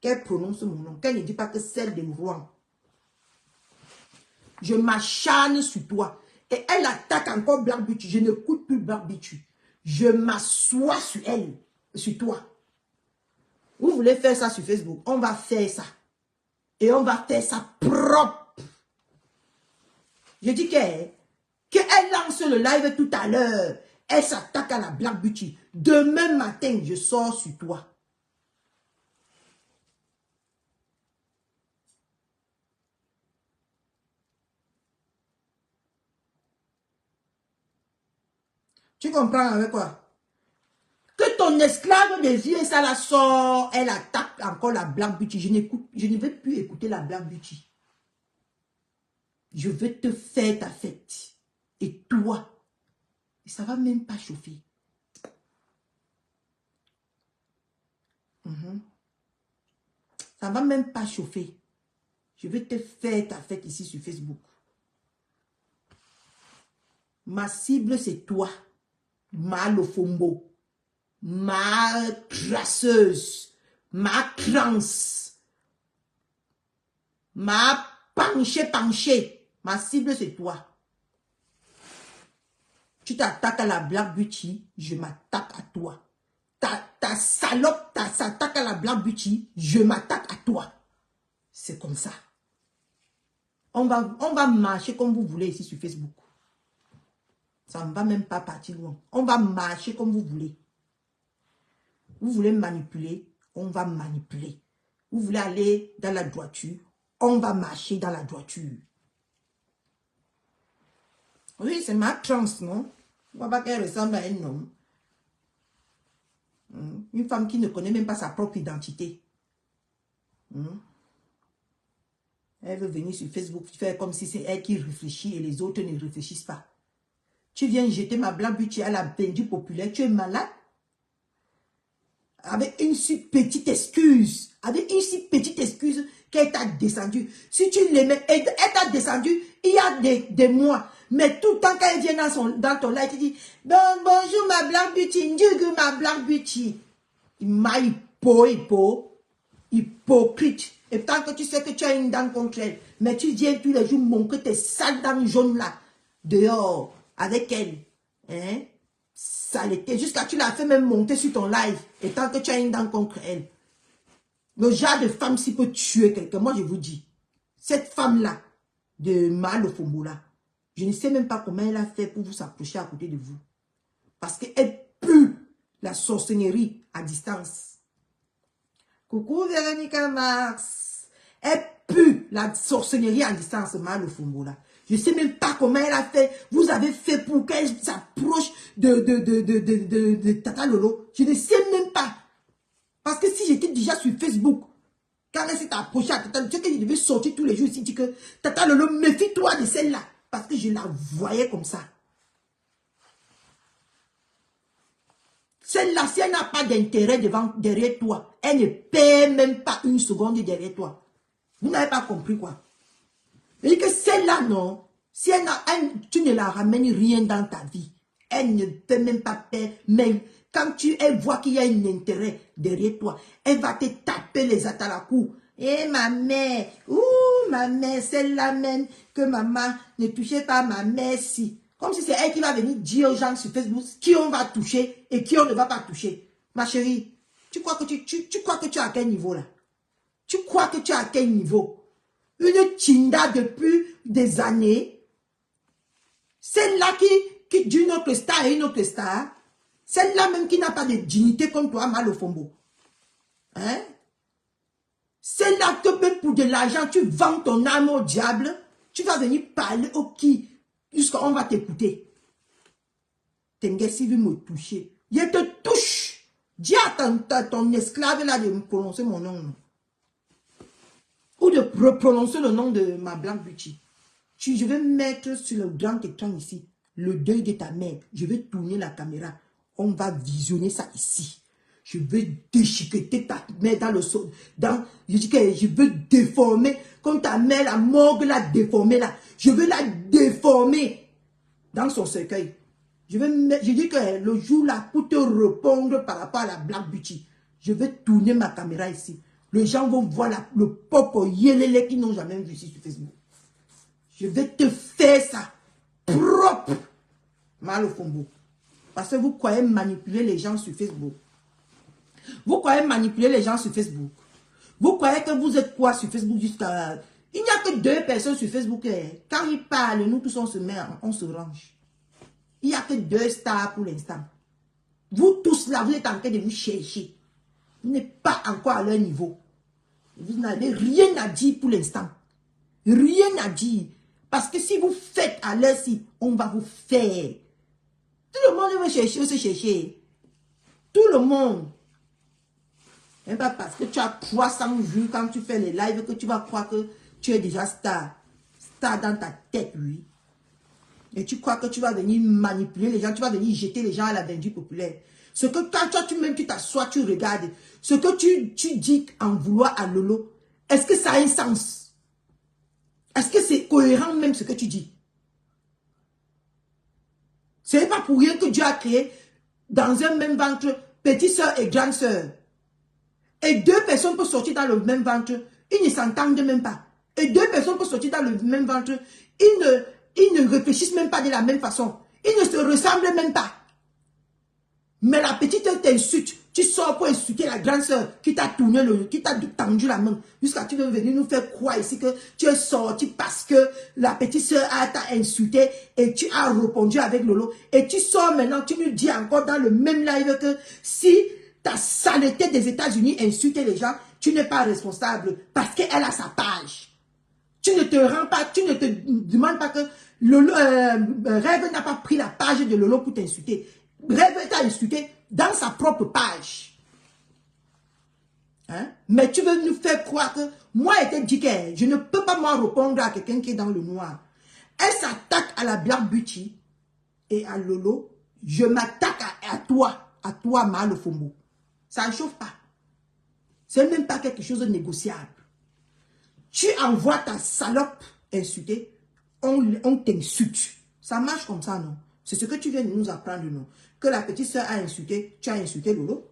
qu'elle prononce mon nom, qu'elle ne dit pas que celle de Rouen. Je m'acharne sur toi. Et elle attaque encore Black Beauty. Je n'écoute plus Black Beauty. Je m'assois sur elle, sur toi. Vous voulez faire ça sur Facebook? On va faire ça. Et on va faire ça propre. Je dis qu'elle lance le live tout à l'heure. Elle s'attaque à la Black Beauty. Demain matin, je sors sur toi. Tu comprends avec quoi? Que ton esclave des yeux, ça la sort, elle attaque encore la Black Beauty. Je ne vais plus écouter la Black Beauty. Je vais te faire ta fête. Et toi, et ça va même pas chauffer. Ça va même pas chauffer. Je vais te faire ta fête ici sur Facebook. Ma cible, c'est toi. Ma lofombo. Ma crasseuse. Ma crance. m'a penché. Ma cible, c'est toi. Tu t'attaques à la Black Beauty, je m'attaque à toi. Ta salope, s'attaque à la Black Beauty, je m'attaque à toi. C'est comme ça. On va marcher comme vous voulez ici sur Facebook. Ça ne va même pas partir loin. On va marcher comme vous voulez. Vous voulez manipuler, on va manipuler. Vous voulez aller dans la droiture, on va marcher dans la droiture. Oui, c'est ma trans, non? On va pas qu'elle ressemble à un homme. Une femme qui ne connaît même pas sa propre identité. Elle veut venir sur Facebook faire comme si c'est elle qui réfléchit et les autres ne réfléchissent pas. Tu viens jeter ma Black Beauty à la vendue populaire, tu es malade? Avec une si petite excuse, qu'elle t'a descendu. Si tu l'aimais, elle t'a descendu il y a des mois. Mais tout le temps qu'elle vient dans ton live, tu dis, bonjour ma Black Beauty, ndigu ma Black Beauty. Il m'a hypocrite. Et tant que tu sais que tu as une dent contre elle, mais tu viens tous les jours montrer tes sales dents jaunes là, dehors, avec elle. Hein? Saleté, jusqu'à tu l'as fait même monter sur ton live, et tant que tu as une dent contre elle. Le genre de femme si peut tuer quelqu'un, moi je vous dis, cette femme-là, de Malofombo là, je ne sais même pas comment elle a fait pour vous s'approcher à côté de vous. Parce qu'elle pue la sorcellerie à distance. Coucou Véronica Marx. Elle pue la sorcellerie à distance, Malofombo là. Je ne sais même pas comment elle a fait. Vous avez fait pour qu'elle s'approche de Tata Lolo. Je ne sais même pas. Parce que si j'étais déjà sur Facebook, quand elle s'est approchée à Tata Lolo, tu sais que je devais sortir tous les jours ici, dit que Tata Lolo, méfie-toi de celle-là. Parce que je la voyais comme ça. Celle-là, si elle n'a pas d'intérêt derrière toi, elle ne perd même pas une seconde derrière toi. Vous n'avez pas compris quoi? Et que celle-là, non, si tu ne la ramènes rien dans ta vie, elle ne peut même pas perdre. Mais quand elle voit qu'il y a un intérêt derrière toi, elle va te taper les atalakou. Eh ma mère, celle-là même, que maman ne touchait pas ma mère si. Comme si c'est elle qui va venir dire aux gens sur Facebook qui on va toucher et qui on ne va pas toucher. Ma chérie, tu crois que tu crois que tu es à quel niveau là? Tu crois que tu es à quel niveau? Une Tinda depuis des années. Celle-là qui d'une autre star et une autre star. Celle-là même qui n'a pas de dignité comme toi, Malofombo. Hein? Celle-là que même pour de l'argent, tu vends ton âme au diable. Tu vas venir parler au qui? Jusqu'à on va t'écouter. Tengessi veut me toucher. Je te touche. Dis à ton esclave là de me prononcer mon nom. Ou de prononcer le nom de ma Black Beauty. Je vais mettre sur le grand écran ici le deuil de ta mère. Je vais tourner la caméra. On va visionner ça ici. Je vais déchiqueter ta mère dans le sol. Je dis que je veux déformer. Comme ta mère, la morgue l'a déformée là. Je veux la déformer dans son cercueil. Je dis que le jour là, pour te répondre par rapport à la Black Beauty, je vais tourner ma caméra ici. Les gens vont voir le pop yélélé qu'ils n'ont jamais vu ici sur Facebook. Je vais te faire ça propre, Malofombo. Parce que vous croyez manipuler les gens sur Facebook. Vous croyez manipuler les gens sur Facebook. Vous croyez que vous êtes quoi sur Facebook jusqu'à... Il n'y a que 2 personnes sur Facebook. Quand ils parlent, nous tous on se met, on se range. Il n'y a que 2 stars pour l'instant. Vous tous là, vous êtes en train de vous chercher. Vous n'êtes pas encore à leur niveau. Vous n'avez rien à dire pour l'instant. Rien à dire. Parce que si vous faites à l'heure ci, on va vous faire. Tout le monde veut chercher, se chercher. Tout le monde. Et pas parce que tu as 300 vues quand tu fais les lives que tu vas croire que tu es déjà star. Star dans ta tête, oui. Et tu crois que tu vas venir manipuler les gens, tu vas venir jeter les gens à la vendue populaire. Ce que quand toi, tu t'assois, tu regardes. Ce que tu dis en vouloir à Lolo, est-ce que ça a un sens? Est-ce que c'est cohérent même ce que tu dis? Ce n'est pas pour rien que Dieu a créé dans un même ventre petite soeur et grande soeur. Et 2 personnes peuvent sortir dans le même ventre, ils ne s'entendent même pas. Et deux personnes peuvent sortir dans le même ventre. Ils ne réfléchissent même pas de la même façon. Ils ne se ressemblent même pas. Mais la petite t'insulte. Tu sors pour insulter la grande soeur qui t'a tourné qui t'a tendu la main. Jusqu'à tu veux venir nous faire croire ici que tu es sorti parce que la petite soeur t'a insulté et tu as répondu avec Lolo. Et tu sors maintenant, tu nous dis encore dans le même live que si ta saleté des États-Unis insulte les gens, tu n'es pas responsable parce qu'elle a sa page. Tu ne te rends pas, tu ne te demandes pas que Lolo, Rêve n'a pas pris la page de Lolo pour t'insulter. Rêve t'a insulté dans sa propre page. Hein? Mais tu veux nous faire croire que moi, elle te dit que je ne peux pas moi répondre à quelqu'un qui est dans le noir. Elle s'attaque à la Black Beauty et à Lolo. Je m'attaque à toi, Mal Fombo. Ça ne chauffe pas. C'est même pas quelque chose de négociable. Tu envoies ta salope insulter, on t'insulte. Ça marche comme ça, non? C'est ce que tu viens de nous apprendre, non? Que la petite soeur a insulté, tu as insulté Lolo.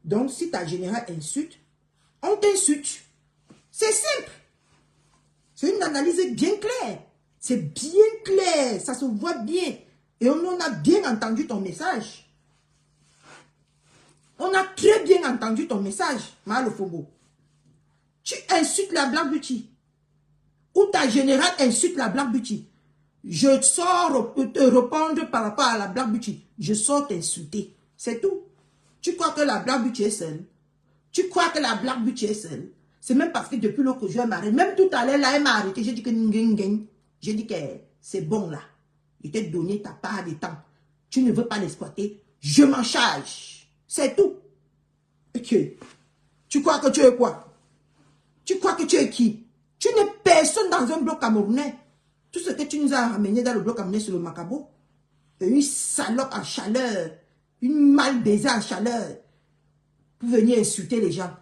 Donc, si ta générale insulte, on t'insulte. C'est simple. C'est une analyse bien claire. C'est bien clair. Ça se voit bien. Et on a bien entendu ton message. On a très bien entendu ton message, Mal Fombo. Tu insultes la Black Beauty. Ou ta générale insulte la Black Beauty. Je sors te répondre par rapport à la Black Beauty. Je sors t'insulter. C'est tout. Tu crois que la Black Beauty est seule? Tu crois que la Black Beauty est seule? C'est même parce que depuis le que je m'arrête. Même tout à l'heure, là, elle m'a arrêté. J'ai dit que j'ai dit que c'est bon là. Je t'ai donné ta part de temps. Tu ne veux pas l'exploiter. Je m'en charge. C'est tout. Ok. Tu crois que tu es quoi? Tu crois que tu es qui? Tu n'es personne dans un bloc camerounais. Tout ce que tu nous as ramené dans le bloc camerounais sur le Macabo, une salope en chaleur, une mal baisée en chaleur, pour venir insulter les gens.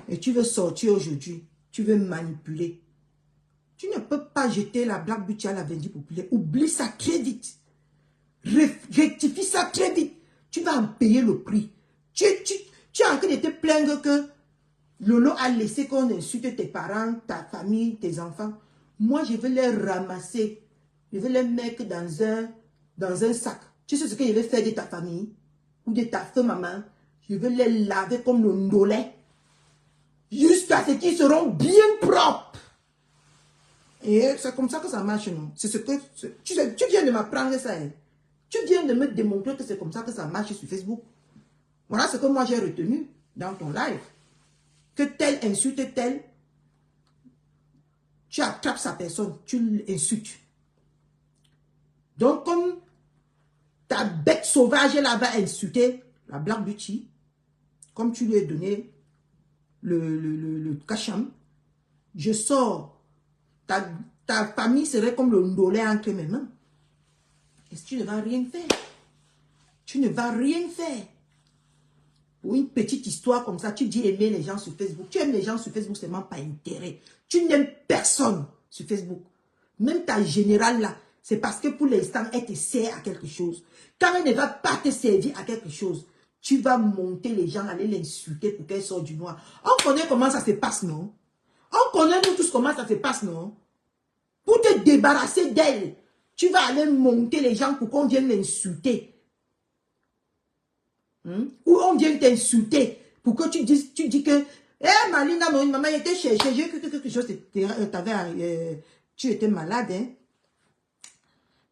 Et tu veux sortir aujourd'hui, tu veux manipuler. Tu ne peux pas jeter la Black Beauty à la vendue populaire. Oublie ça très vite. Rectifie ça très vite. Tu vas en payer le prix. Tu es en train de te plaindre que Lolo a laissé qu'on insulte tes parents, ta famille, tes enfants. Moi, je vais les ramasser. Je vais les mettre dans un sac. Tu sais ce que je vais faire de ta famille ou de ta femme, maman? Je vais les laver comme le ndolé. Jusqu'à ce qu'ils seront bien propres. Et c'est comme ça que ça marche, non? C'est ce que tu viens de m'apprendre ça. Hein? Tu viens de me démontrer que c'est comme ça que ça marche sur Facebook. Voilà ce que moi j'ai retenu dans ton live. Que tel insulte tel, tu attrapes sa personne, tu l'insultes. Donc, comme ta bête sauvage, elle va insulter la Black Beauty, comme tu lui as donné le cacham, je sors. Ta famille serait comme le ndolé entre mes mains. Et tu ne vas rien faire. Tu ne vas rien faire. Pour une petite histoire comme ça, tu dis aimer les gens sur Facebook. Tu aimes les gens sur Facebook, c'est même pas intérêt. Tu n'aimes personne sur Facebook. Même ta générale là, c'est parce que pour l'instant, elle te sert à quelque chose. Quand elle ne va pas te servir à quelque chose, tu vas monter les gens, aller l'insulter pour qu'elle sorte du noir. On connaît comment ça se passe, non? On connaît nous tous comment ça se passe, non? Pour te débarrasser d'elle, tu vas aller monter les gens pour qu'on vienne l'insulter. Ou on vient t'insulter pour que tu dis que Malinda, maman était cherchée, j'ai cru que quelque chose tu étais malade. Hein?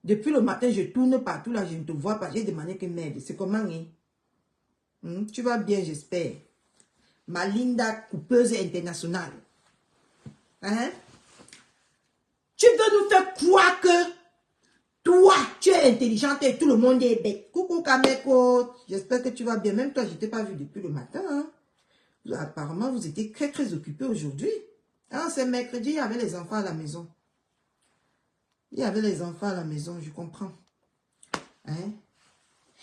Depuis le matin, je tourne partout là, je ne te vois pas. J'ai demandé que m'aide. C'est comment? Hein? Tu vas bien, j'espère. Malinda, coupeuse internationale. Hein? Tu veux nous faire croire que toi, tu es intelligente et tout le monde est bête. Coucou Kameko, j'espère que tu vas bien. Même toi, je ne t'ai pas vu depuis le matin. Hein? Apparemment, vous étiez très très occupés aujourd'hui. Hein, c'est mercredi, il y avait les enfants à la maison. Il y avait les enfants à la maison, je comprends. Hein?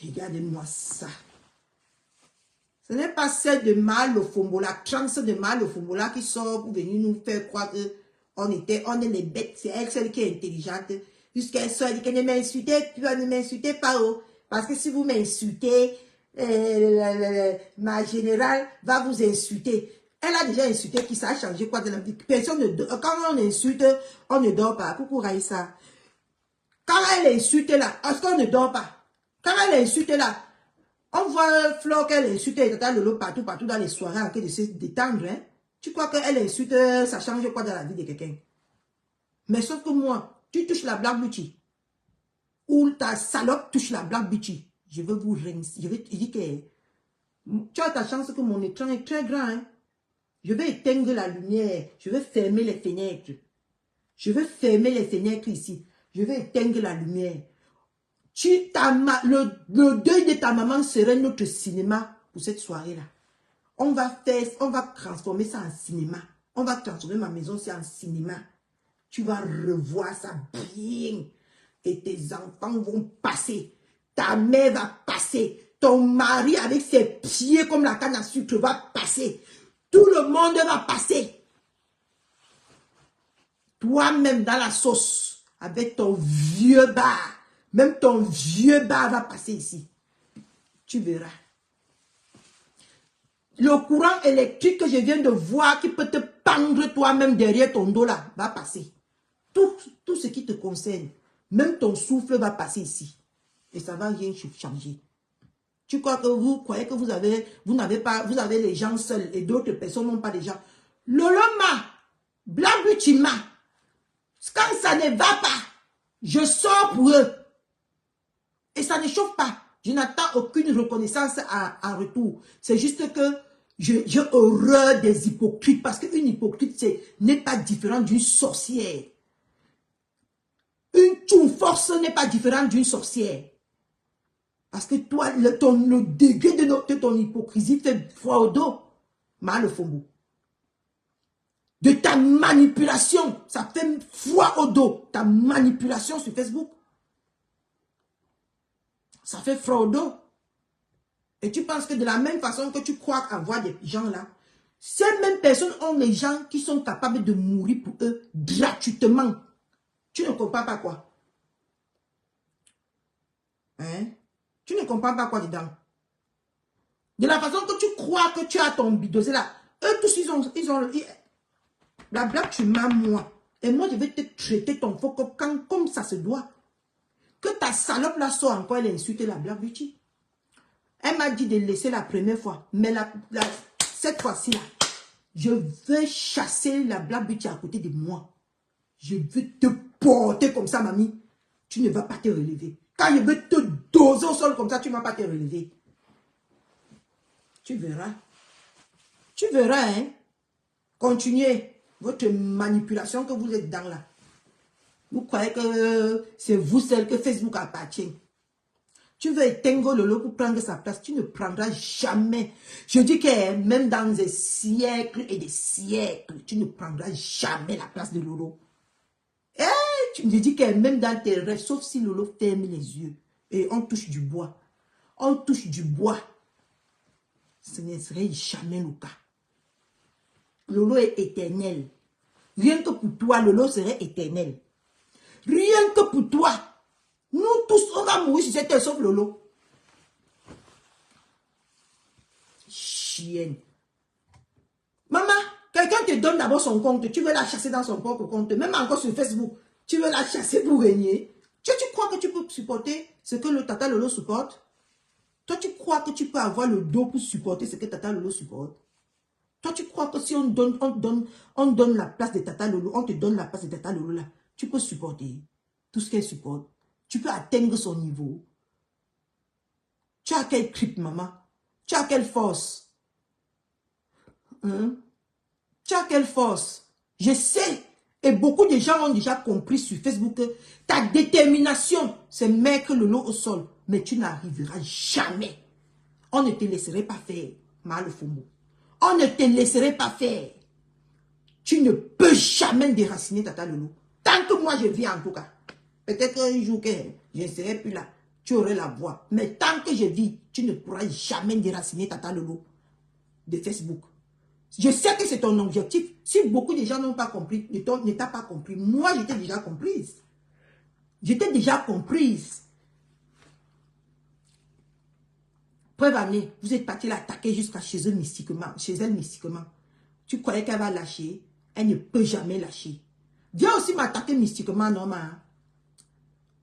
Regardez-moi ça. Ce n'est pas celle de Mal Fombo, la chance de Mal Fombo qui sort pour venir nous faire croire qu'on est les bêtes. C'est elle, celle qui est intelligente. Jusqu'elle soit dit qu'elle ne m'insultez, tu ne m'insultez pas. Oh. Parce que si vous m'insultez, ma générale va vous insulter. Elle a déjà insulté qui, ça a changé quoi de la vie? Personne ne dort. Quand on insulte, on ne dort pas. Coucou Raïssa. Quand elle insulte là, est-ce qu'on ne dort pas? Quand elle insulte là, on voit Flo qu'elle insulte et Tata Lolo partout dans les soirées en train de se détendre. Hein? Tu crois qu'elle insulte, ça change quoi dans la vie de quelqu'un? Mais sauf que moi, tu touches la Black Beauty. Ou ta salope touche la Black Beauty. Je veux vous rincer. Je dis que tu as ta chance que mon écran est très grand. Hein? Je vais éteindre la lumière. Je vais fermer les fenêtres. Je vais fermer les fenêtres ici. Je vais éteindre la lumière. Le deuil de ta maman serait notre cinéma pour cette soirée-là. On va transformer ça en cinéma. On va transformer ma maison en cinéma. Tu vas revoir ça bien. Et tes enfants vont passer. Ta mère va passer. Ton mari avec ses pieds comme la canne à sucre va passer. Tout le monde va passer. Toi-même dans la sauce, avec ton vieux bar. Même ton vieux bar va passer ici. Tu verras. Le courant électrique que je viens de voir qui peut te pendre toi-même derrière ton dos là, va passer. Tout ce qui te concerne, même ton souffle va passer ici. Et ça va rien changer. Tu crois que vous croyez que vous avez les gens seuls et d'autres personnes n'ont pas de gens. Loloma, Black Beauty ma, quand ça ne va pas, je sors pour eux. Et ça ne chauffe pas. Je n'attends aucune reconnaissance en retour. C'est juste que j'ai horreur des hypocrites. Parce qu'une hypocrite n'est pas différente d'une sorcière. Une toune-force n'est pas différente d'une sorcière. Parce que toi, le degré de ton hypocrisie fait froid au dos. Mal le fombo. De ta manipulation, ça fait froid au dos. Ta manipulation sur Facebook. Ça fait froid au dos. Et tu penses que de la même façon que tu crois avoir des gens là, ces mêmes personnes ont des gens qui sont capables de mourir pour eux gratuitement. Tu ne comprends pas quoi? Hein? Tu ne comprends pas quoi dedans? De la façon que tu crois que tu as ton bidosé là, eux tous ils ont la blague tu m'as moi. Et moi je vais te traiter ton faux comme ça se doit. Que ta salope là soit encore, elle a insulté la Black Beauty. Elle m'a dit de laisser la première fois. Mais cette fois-ci là, je vais chasser la Black Beauty à côté de moi. Je vais te porter comme ça, mamie. Tu ne vas pas te relever. Quand je vais te doser au sol comme ça, tu ne vas pas te relever. Tu verras. Tu verras, hein. Continuez votre manipulation que vous êtes dans là. Vous croyez que c'est vous seul que Facebook appartient. Tu veux éteindre Lolo pour prendre sa place. Tu ne prendras jamais. Je dis que même dans des siècles et des siècles, tu ne prendras jamais la place de Lolo. Je dis que même dans tes rêves, sauf si Lolo ferme les yeux et on touche du bois. On touche du bois. Ce ne serait jamais le cas. Lolo est éternel. Rien que pour toi, Lolo serait éternel. Rien que pour toi. Nous tous, on va mourir sur cette terre, sauf Lolo. Chienne. Maman, quelqu'un te donne d'abord son compte. Tu veux la chasser dans son propre compte. Même encore sur Facebook. Tu veux la chasser pour régner. Tu crois que tu peux supporter ce que le Tata Lolo supporte? Toi, tu crois que tu peux avoir le dos pour supporter ce que Tata Lolo supporte? Toi, tu crois que si on donne la place de Tata Lolo, on te donne la place de Tata Lolo là, tu peux supporter tout ce qu'elle supporte. Tu peux atteindre son niveau. Tu as quel crypte, maman? Tu as quelle force? Hein? Tu as quelle force? Je sais, et beaucoup de gens ont déjà compris sur Facebook que ta détermination, c'est mettre le lot au sol. Mais tu n'arriveras jamais. On ne te laisserait pas faire, mal le fombo. On ne te laisserait pas faire. Tu ne peux jamais déraciner Tata Lolo. Tant que moi je vis en tout cas. Peut-être qu'un jour que je ne serai plus là, tu aurais la voix. Mais tant que je vis, tu ne pourras jamais déraciner Tata Lolo de Facebook. Je sais que c'est ton objectif. Si beaucoup de gens n'ont pas compris, ne t'ont pas compris. Moi, j'étais déjà comprise. J'étais déjà comprise. Preuve année, vous êtes parti l'attaquer jusqu'à chez eux mystiquement. Chez elle mystiquement. Tu croyais qu'elle va lâcher? Elle ne peut jamais lâcher. Viens aussi m'attaquer mystiquement, non, ma.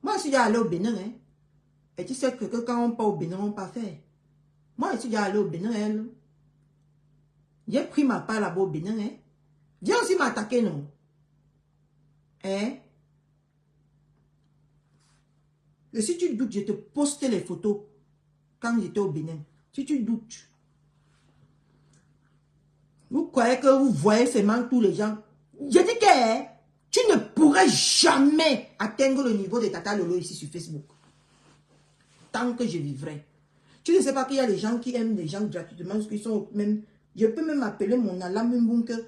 Moi, je suis déjà allé au Bénin, hein. Et tu sais que quand on part au Bénin, on pas faire. Moi, je suis déjà allé au Bénin, elle. J'ai pris ma part là-bas au Bénin, hein. Viens aussi m'attaquer, non? Hein? Et si tu doutes, je te poste les photos quand j'étais au Bénin. Si tu doutes. Vous croyez que vous voyez seulement tous les gens. Je dis que tu ne pourrais jamais atteindre le niveau de Tata Lolo ici sur Facebook. Tant que je vivrai. Tu ne sais pas qu'il y a des gens qui aiment les gens gratuitement, parce qu'ils sont même. Je peux même appeler mon Alamimboum que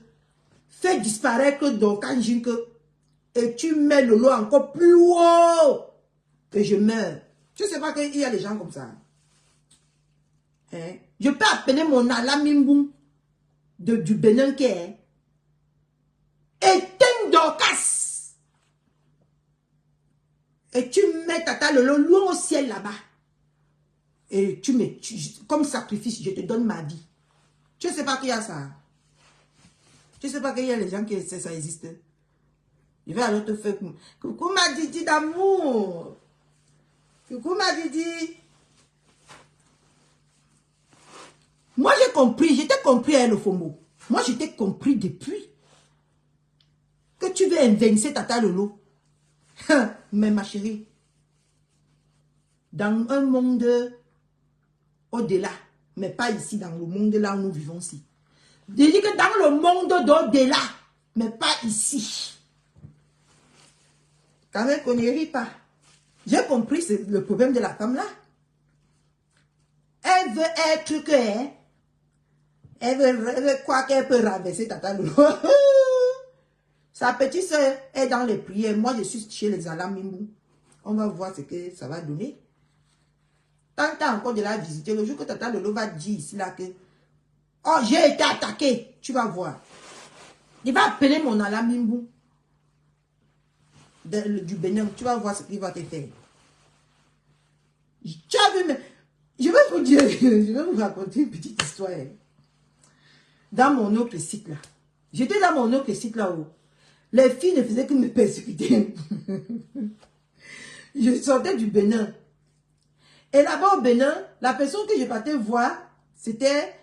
fais disparaître Donkanjin et tu mets le lot encore plus haut et je meurs. Tu ne sais pas qu'il y a des gens comme ça. Hein? Je peux appeler mon Alamimboum du Bénin qui est éteins Dorcas. Et tu mets Tata Lolo loin au ciel là-bas. Et tu mets, comme sacrifice, je te donne ma vie. Tu ne sais pas qu'il y a ça. Tu ne sais pas qu'il y a les gens qui essaient, ça existe. Je vais alors te faire coucou ma Didi d'amour. Coucou ma Didi. Moi j'ai compris, je t'ai compris le FOMO. Moi je t'ai compris depuis que tu veux invincer Tata Lolo. Mais ma chérie, dans un monde au-delà, mais pas ici dans le monde là où nous vivons ici. Je dis que dans le monde d'au-delà, mais pas ici. Quand même qu'on n'y rit pas. J'ai compris le problème de la femme là. Elle veut être que... Elle veut croire qu'elle peut renverser Tata Lolo. Sa petite soeur est dans les prières. Moi, je suis chez les Alamimou. On va voir ce que ça va donner. Tant que tu as encore de la visiter, le jour que Tata Lolo va dire ici là que oh, j'ai été attaqué, tu vas voir. Il va appeler mon Alamimou du Bénin. Tu vas voir ce qu'il va te faire. Tu as vu, mais je vais vous dire, je vais vous raconter une petite histoire. Dans mon autre site là. J'étais dans mon autre site là-haut. Les filles ne faisaient que me persécuter. Je sortais du Bénin. Et là-bas au Bénin, la personne que je partais voir, c'était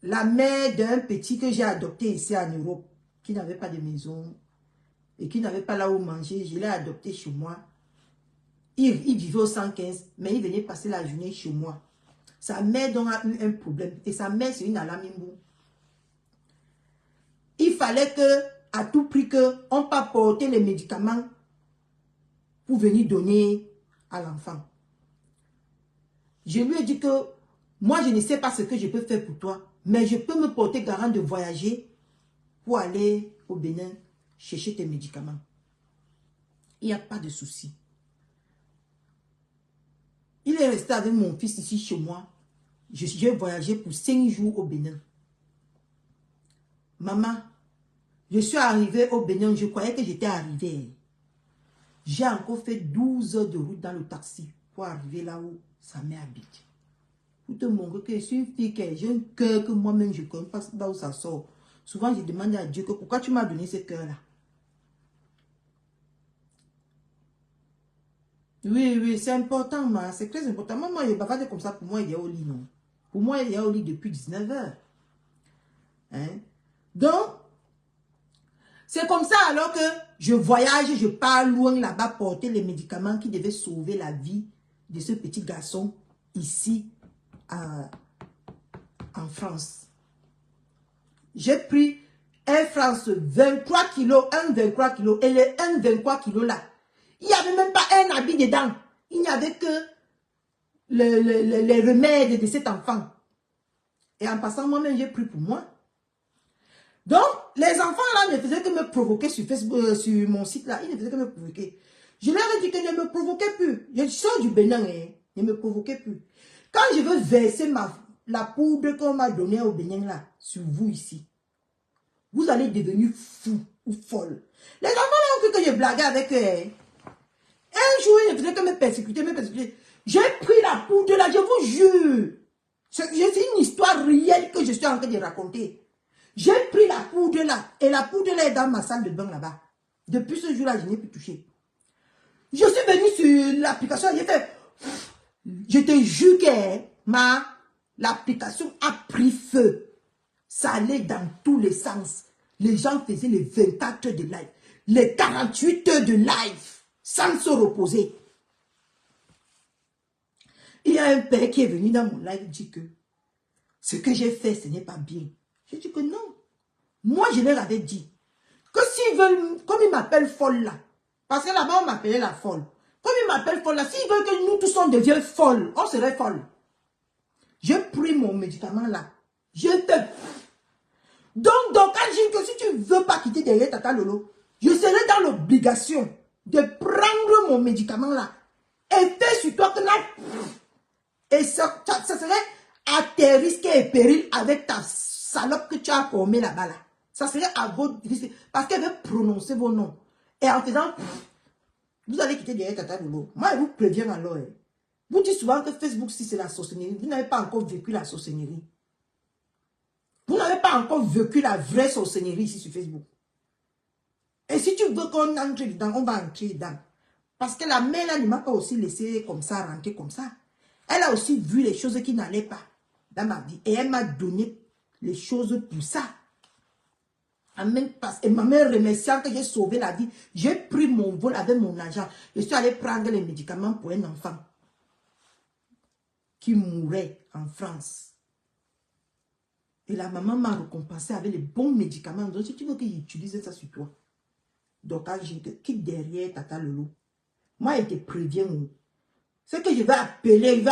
la mère d'un petit que j'ai adopté ici en Europe, qui n'avait pas de maison et qui n'avait pas là où manger. Je l'ai adopté chez moi. Il vivait au 115, mais il venait passer la journée chez moi. Sa mère donc a eu un problème. Et sa mère, c'est une Alamimbo. Il fallait que, à tout prix, qu'on pas porter les médicaments pour venir donner à l'enfant. Je lui ai dit que moi, je ne sais pas ce que je peux faire pour toi, mais je peux me porter garant de voyager pour aller au Bénin chercher tes médicaments. Il n'y a pas de souci. Il est resté avec mon fils ici chez moi. J'ai voyagé pour 5 jours au Bénin. Maman, je suis arrivée au Bénin, je croyais que j'étais arrivée. J'ai encore fait 12 heures de route dans le taxi pour arriver là où sa mère habite. Pour te montrer que je suis une fille, que j'ai un cœur que moi-même je ne connais pas là où ça sort. Souvent, je demande à Dieu que pourquoi tu m'as donné ce cœur-là. Oui, oui, c'est important, c'est très important. Moi, je ne vais pas dire comme ça, pour moi, il est au lit, non. Pour moi, il est au lit depuis 19 heures. Hein? Donc, c'est comme ça alors que je voyage, je pars loin là-bas porter les médicaments qui devaient sauver la vie de ce petit garçon ici en France. J'ai pris Air France 23 kilos, un 23 kilos, et les 1 23 kilos là, il n'y avait même pas un habit dedans. Il n'y avait que les remèdes de cet enfant. Et en passant, moi-même, j'ai pris pour moi. Donc, les enfants là ne faisaient que me provoquer sur Facebook, sur mon site là. Ils ne faisaient que me provoquer. Je leur ai dit que ne me provoquez plus. Je sors du Bénin, hein. Ne me provoquez plus. Quand je veux verser la poudre qu'on m'a donnée au Bénin là, sur vous ici, vous allez devenir fou ou folle. Les enfants là ont cru que je blaguais avec eux. Hein. Un jour, ils ne faisaient que me persécuter, me persécuter. J'ai pris la poudre là, je vous jure. C'est une histoire réelle que je suis en train de raconter. J'ai pris la poudre là, et la poudre là est dans ma salle de bain là-bas. Depuis ce jour-là, je n'ai plus touché. Je suis venu sur l'application, j'ai fait... Je te jure que l'application a pris feu. Ça allait dans tous les sens. Les gens faisaient les 24 heures de live, les 48 heures de live, sans se reposer. Il y a un père qui est venu dans mon live et dit que ce que j'ai fait, ce n'est pas bien. J'ai dit que non. Moi, je leur avais dit que s'ils veulent, comme ils m'appellent folle là, parce que là-bas, on m'appelait la folle. Comme ils m'appellent folle là, s'ils veulent que nous tous on devienne folle, on serait folle. J'ai pris mon médicament là. Je te... Donc, quand je dis que si tu ne veux pas quitter derrière Tata Lolo, je serai dans l'obligation de prendre mon médicament là et faire sur toi que là, et ça serait à tes risques et périls avec ta salope que tu as formée là-bas là. Ça serait à votre risque, parce qu'elle veut prononcer vos noms. Et en faisant, vous allez quitter derrière Tata Lolo. Moi, je vous préviens alors. Vous dites souvent que Facebook, si c'est la sorcellerie, vous n'avez pas encore vécu la sorcellerie. Vous n'avez pas encore vécu la vraie sorcellerie ici sur Facebook. Et si tu veux qu'on entre dedans, on va entrer dedans. Parce que la mère là ne m'a pas aussi laissé comme ça, rentrer comme ça. Elle a aussi vu les choses qui n'allaient pas dans ma vie. Et elle m'a donné les choses pour ça. Et ma mère remerciant que j'ai sauvé la vie, j'ai pris mon vol avec mon argent. Je suis allé prendre les médicaments pour un enfant qui mourait en France. Et la maman m'a récompensé avec les bons médicaments. Donc, si tu veux qu'il utilise ça sur toi, donc quand je quitte derrière Tata Lolo, moi, je te préviens. C'est que je vais appeler,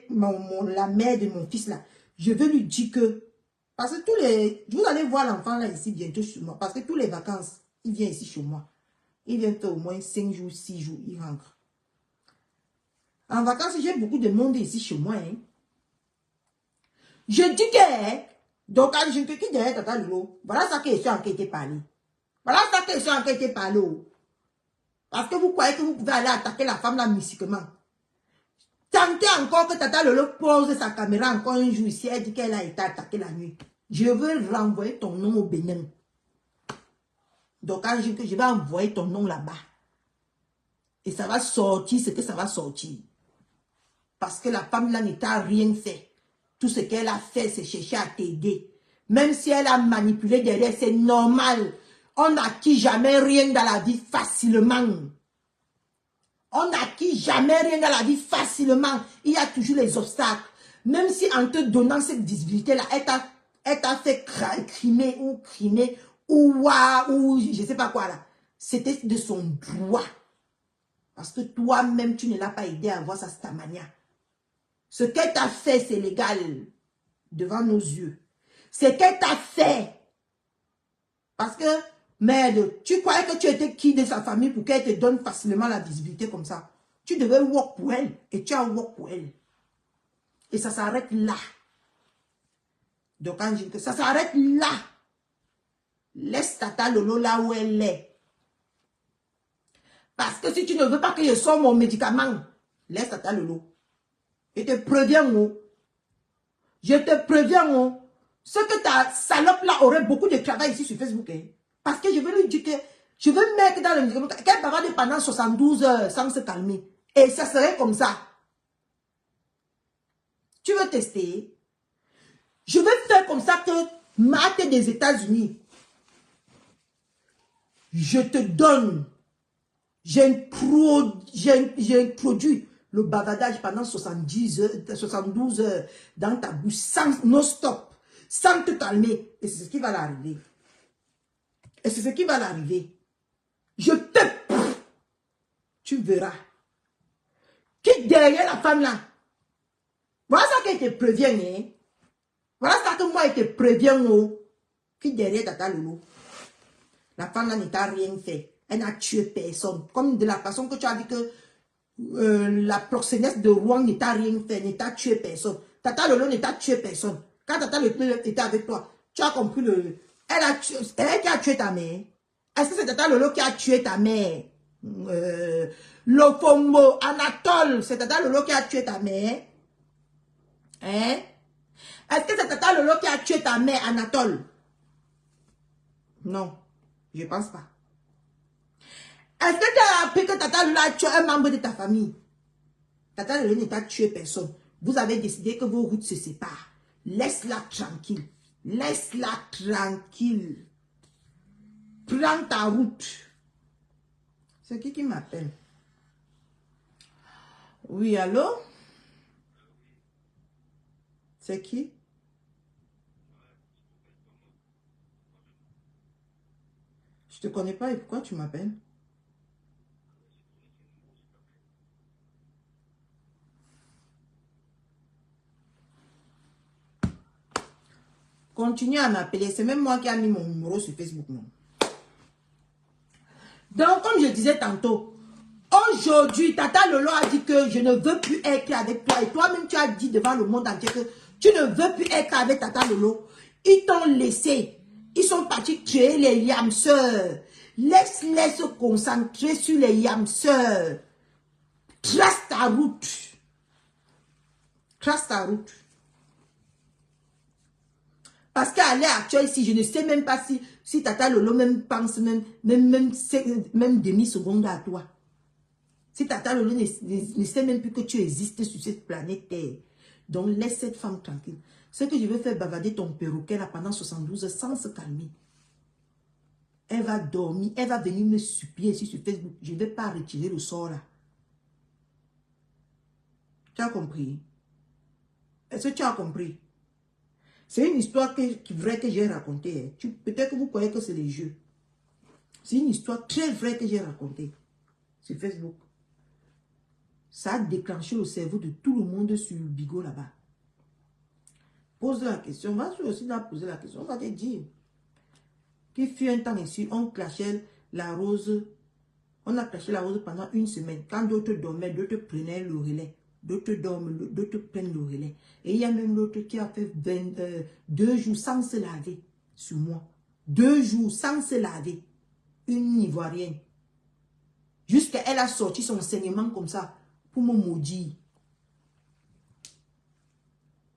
la mère de mon fils là. Je vais lui dire que, parce que vous allez voir l'enfant là ici bientôt chez moi, parce que tous les vacances, il vient ici chez moi. Il vient faire au moins 5 jours, 6 jours, il rentre. En vacances, j'ai beaucoup de monde ici chez moi. Hein. Je dis que, donc quand je quitte derrière Tata Lolo, voilà ça que je suis en train de parler. Voilà ça que je suis en train de parler. Parce que vous croyez que vous pouvez aller attaquer la femme là mystiquement. Tentez encore que Tata Lolo pose sa caméra encore un jour ici, elle dit qu'elle a été attaquée la nuit. Je veux renvoyer ton nom au Bénin. Donc quand je dis que je vais envoyer ton nom là-bas. Et ça va sortir ce que ça va sortir. Parce que la femme là ne t'a rien fait. Tout ce qu'elle a fait, c'est chercher à t'aider. Même si elle a manipulé derrière, c'est normal. On n'acquit jamais rien dans la vie facilement. On n'acquit jamais rien dans la vie facilement. Il y a toujours les obstacles. Même si en te donnant cette visibilité-là, elle t'a fait crimer ou je ne sais pas quoi là. C'était de son droit. Parce que toi-même, tu ne l'as pas aidé à voir ça, c'est ta manière. Ce qu'elle t'a fait, c'est légal devant nos yeux. Ce qu'elle t'a fait. Parce que, merde, tu croyais que tu étais qui de sa famille pour qu'elle te donne facilement la visibilité comme ça. Tu devais work pour elle et tu as work pour elle. Et ça s'arrête là. Donc, quand je dis que ça s'arrête là. Laisse Tata Lolo là où elle est. Parce que si tu ne veux pas que je sorte mon médicament, laisse Tata Lolo. Je te préviens, moi. Je te préviens, moi. Ce que ta salope là aurait beaucoup de travail ici sur Facebook. Hein. Parce que je vais lui dire que je vais mettre dans le médicament qu'elle bavarde pendant 72 heures sans se calmer. Et ça serait comme ça. Tu veux tester? Je vais faire comme ça que Marthe des États-Unis. Je te donne. J'ai introduit le bavardage pendant 72 heures dans ta bouche, sans non-stop, sans te calmer. Et c'est ce qui va l'arriver. Et c'est ce qui va l'arriver. Tu verras. Qui derrière la femme là? Voilà ça qu'elle te prévient. Hein? Voilà ça que moi, elle te prévient. Oh. Qui derrière Tata Lolo? La femme là ne t'a rien fait. Elle n'a tué personne. Comme de la façon que tu as dit que la proxénète de Rouen ne t'a rien fait, ne t'a tué personne. Tata Lolo ne t'a tué personne. Quand Tata Lolo était avec toi, tu as compris le... Elle qui a tué ta mère. Est-ce que c'est Tata Lolo qui a tué ta mère? Lofomo, Anatole, c'est Tata Lolo qui a tué ta mère. Hein? Est-ce que c'est Tata Lolo qui a tué ta mère, Anatole? Non, je ne pense pas. Est-ce que tu as appris que Tata Lolo a tué un membre de ta famille? Tata Lolo n'a pas tué personne. Vous avez décidé que vos routes se séparent. Laisse-la tranquille. Laisse-la tranquille. Prends ta route. C'est qui m'appelle? Oui, allô? C'est qui? Je te connais pas et pourquoi tu m'appelles? Continue à m'appeler. C'est même moi qui ai mis mon numéro sur Facebook. Non? Donc, comme je disais tantôt, aujourd'hui, Tata Lolo a dit que je ne veux plus être avec toi. Et toi-même, tu as dit devant le monde entier que tu ne veux plus être avec Tata Lolo. Ils t'ont laissé. Ils sont partis créer les yamseurs. Laisse-les se concentrer sur les yamseurs. Trace ta route. Trace ta route. Parce qu'à l'heure actuelle, ici, je ne sais même pas si Tata Lolo même pense même demi-seconde à toi. Si Tata Lolo ne sait même plus que tu existes sur cette planète Terre. Donc, laisse cette femme tranquille. Ce que je vais faire bavader ton perroquet là pendant 72 heures sans se calmer. Elle va dormir, elle va venir me supplier ici sur Facebook. Je ne vais pas retirer le sort là. Tu as compris? Est-ce que tu as compris? C'est une histoire vraie que j'ai racontée. Peut-être que vous croyez que c'est des jeux. C'est une histoire très vraie que j'ai racontée sur Facebook. Ça a déclenché le cerveau de tout le monde sur le bigot là-bas. Pose la question. Va aussi là poser la question. On va te dire. Qu'il fut un temps ici, on clashait la rose. On a clashé la rose pendant une semaine. Quand d'autres dormaient, d'autres prenaient le relais. D'autres dorment, d'autres prennent le relais. Et il y a même l'autre qui a fait 2 jours sans se laver sur moi. 2 jours sans se laver. Une Ivoirienne. Jusqu'à elle a sorti son saignement comme ça pour me maudire.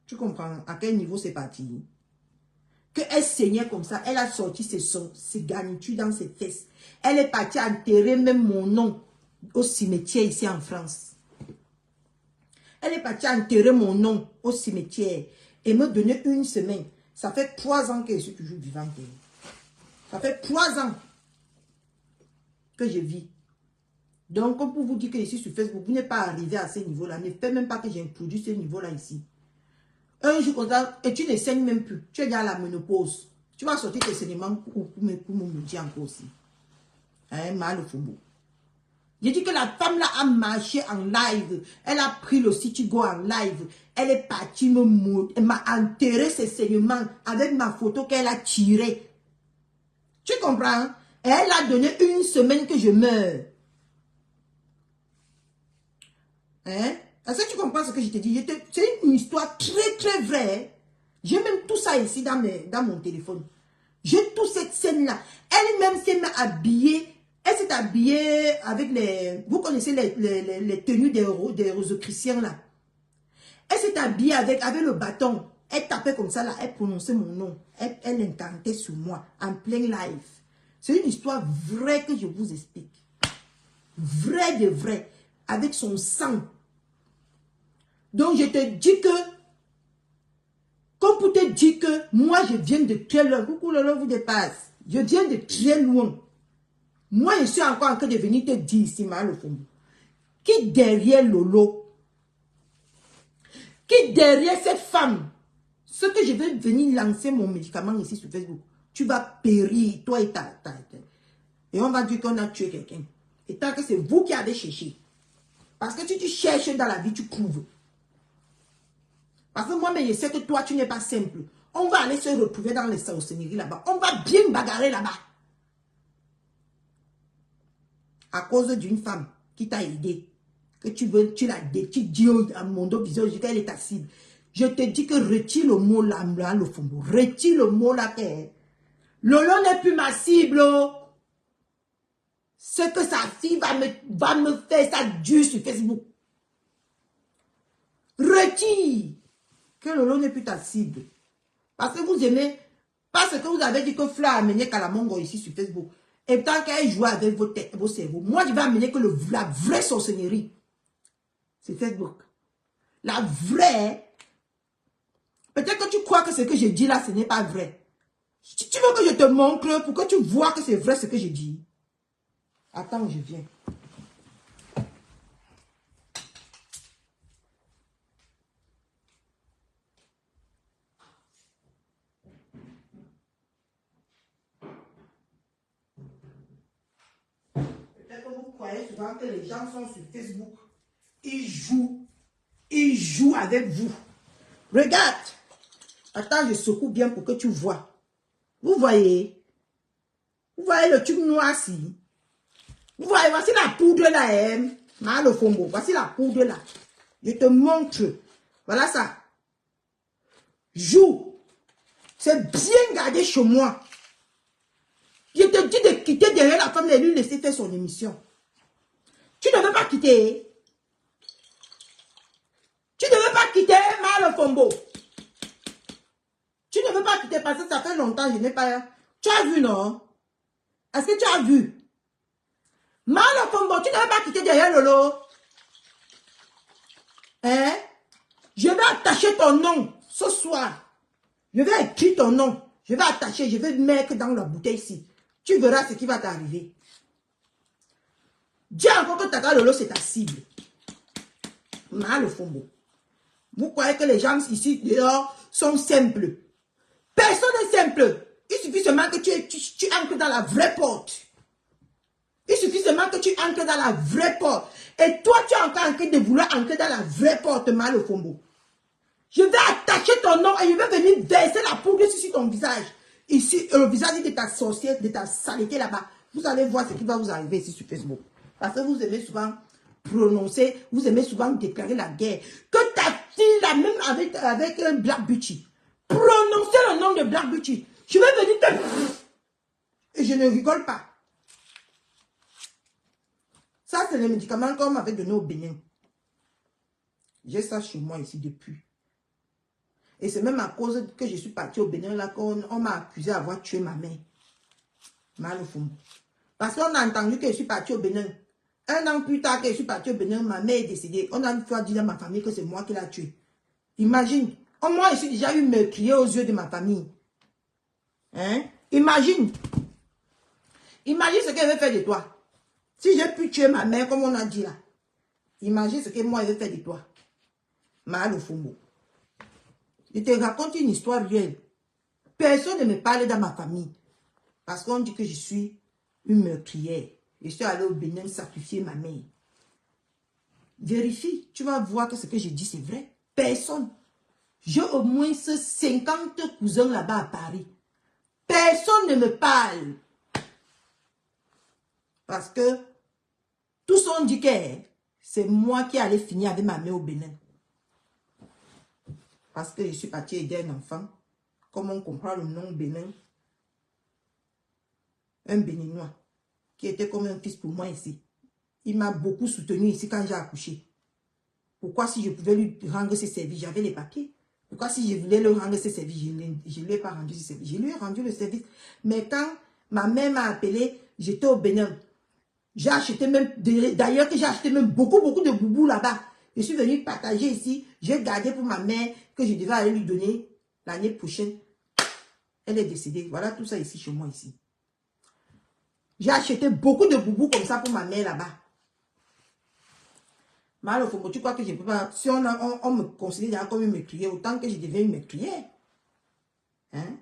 Tu comprends à quel niveau c'est parti? Que elle saignait comme ça. Elle a sorti ses garnitures dans ses fesses. Elle est partie enterrer même mon nom au cimetière ici en France. Elle est partie enterrer mon nom au cimetière et me donner une semaine. Ça fait 3 ans que je suis toujours vivante. Ça fait 3 ans que je vis. Donc, comme pour vous dire que ici sur Facebook, vous n'êtes pas arrivé à ce niveau-là. Ne faites même pas que j'introduise ce niveau-là ici. Un jour comme ça, et tu ne saignes même plus. Tu es déjà à la ménopause. Tu vas sortir tes saignements pour me dire encore aussi. Hein, mal au faubourg. J'ai dit que la femme là a marché en live. Elle a pris le Citigo en live. Elle est partie me mourir. Elle m'a enterré ses saignements avec ma photo qu'elle a tirée. Tu comprends? Et elle a donné une semaine que je meurs. Hein? Est-ce que tu comprends ce que je te dis? C'est une histoire très très vraie. J'ai même tout ça ici dans mon téléphone. J'ai toute cette scène-là. Elle-même s'est habillée. Elle s'est habillée avec les... Vous connaissez les tenues des Rosicruciens là. Elle s'est habillée avec le bâton. Elle tapait comme ça là. Elle prononçait mon nom. Elle incantait sur moi en plein live. C'est une histoire vraie que je vous explique. Vraie de vrai. Avec son sang. Donc je te dis que, comme pour te dire que moi je viens de très loin. Coucou Lolo vous dépasse. Je viens de très loin. Moi je suis encore en train de venir te dire ici, mal au fond. Qui derrière Lolo? Qui derrière cette femme? Ce que je vais venir lancer mon médicament ici sur Facebook. Tu vas périr, toi et ta. Et on va dire qu'on a tué quelqu'un. Et tant que c'est vous qui avez cherché. Parce que si tu cherches dans la vie, tu trouves. Parce que moi-même, je sais que toi, tu n'es pas simple. On va aller se retrouver dans les sorcelleries là-bas. On va bien bagarrer là-bas. À cause d'une femme qui t'a aidé. Que tu dis à mon dos bizarre qu'elle est ta cible. Je te dis que retire le mot là, le fond. Retire le mot là. Lolo n'est plus ma cible. Ce que sa fille va me faire, ça dure sur Facebook. Retire. Que Lolo n'est plus ta cible. Parce que vous aimez, parce que vous avez dit que Fleur a amené Kalamongo ici sur Facebook. Et tant qu'elle joue avec vos cerveaux, moi je vais amener que la vraie sorcellerie, c'est Facebook. La vraie, peut-être que tu crois que ce que je dis là, ce n'est pas vrai. Si tu veux que je te montre pour que tu vois que c'est vrai ce que je dis. Attends, je viens. Peut-être que vous croyez souvent que les gens sont sur Facebook. Ils jouent avec vous. Regarde. Attends, je secoue bien pour que tu vois. Vous voyez? Vous voyez le tube noir-ci? Vous voyez, voici la poudre là, hein? Le fombo, voici la poudre là. Je te montre. Voilà ça. Joue. C'est bien gardé chez moi. Je te dis de quitter derrière la femme et lui laisser faire son émission. Tu ne veux pas quitter. Tu ne veux pas quitter, le fombo. Tu ne veux pas quitter parce que ça fait longtemps, je n'ai pas... Tu as vu, non? Est-ce que tu as vu? Le fombo, tu ne veux pas quitter derrière Lolo. Hein? Je vais attacher ton nom ce soir. Je vais écrire ton nom. Je vais attacher, je vais mettre dans la bouteille ici. Tu verras ce qui va t'arriver. Dis encore que Tata Lolo, c'est ta cible. Le fombo. Vous croyez que les gens ici dehors sont simples? Personne n'est simple. Il suffit seulement que tu entres dans la vraie porte. Il suffit seulement que tu entres dans la vraie porte. Et toi, tu es encore en train de vouloir entrer dans la vraie porte, le fombo. Je vais attacher ton nom et je vais venir verser la poudre sur ton visage. Ici, le visage de ta sorcière, de ta saleté là-bas. Vous allez voir ce qui va vous arriver ici sur Facebook. Parce que vous aimez souvent prononcer, vous aimez souvent déclarer la guerre. Que ta fille, là, même avec un Black Beauty, prononcez le nom de Black Beauty. Je vais venir te... Et je ne rigole pas. Ça, c'est le médicament qu'on m'avait donné au Bénin. J'ai ça chez moi ici depuis. Et c'est même à cause que je suis partie au Bénin là qu'on m'a accusé d'avoir tué ma mère. Mal au fond. Parce qu'on a entendu que je suis partie au Bénin. Un an plus tard que je suis partie au Bénin, ma mère est décédée. On a une fois dit à ma famille que c'est moi qui l'ai tuée. Imagine. Moi, je suis déjà eu meurtrier aux yeux de ma famille. Hein? Imagine. Imagine ce qu'elle veut faire de toi. Si j'ai pu tuer ma mère, comme on a dit là. Imagine ce que moi, elle veut faire de toi. Mal au fond. Je te raconte une histoire réelle. Personne ne me parle dans ma famille. Parce qu'on dit que je suis une meurtrière. Je suis allée au Bénin sacrifier ma mère. Vérifie, tu vas voir que ce que je dis c'est vrai. Personne. J'ai au moins 50 cousins là-bas à Paris. Personne ne me parle. Parce que tous ont dit que c'est moi qui allais finir avec ma mère au Bénin. Parce que je suis partie aider un enfant. Comme on comprend le nom Bénin. Un Béninois. Qui était comme un fils pour moi ici. Il m'a beaucoup soutenu ici quand j'ai accouché. Pourquoi si je pouvais lui rendre ses services, j'avais les papiers. Pourquoi si je voulais lui rendre ses services, je ne lui ai pas rendu ses services. Je lui ai rendu le service. Mais quand ma mère m'a appelé, j'étais au Bénin. J'ai acheté même, d'ailleurs que j'ai acheté même beaucoup de boubous là-bas. Je suis venue partager ici. J'ai gardé pour ma mère que je devais aller lui donner l'année prochaine. Elle est décédée. Voilà tout ça ici chez moi ici. J'ai acheté beaucoup de boubous comme ça pour ma mère là-bas. Mal au tu crois que je ne peux pas... Si on me considère comme une meurtrière, autant que je deviens une meurtrière. Hein?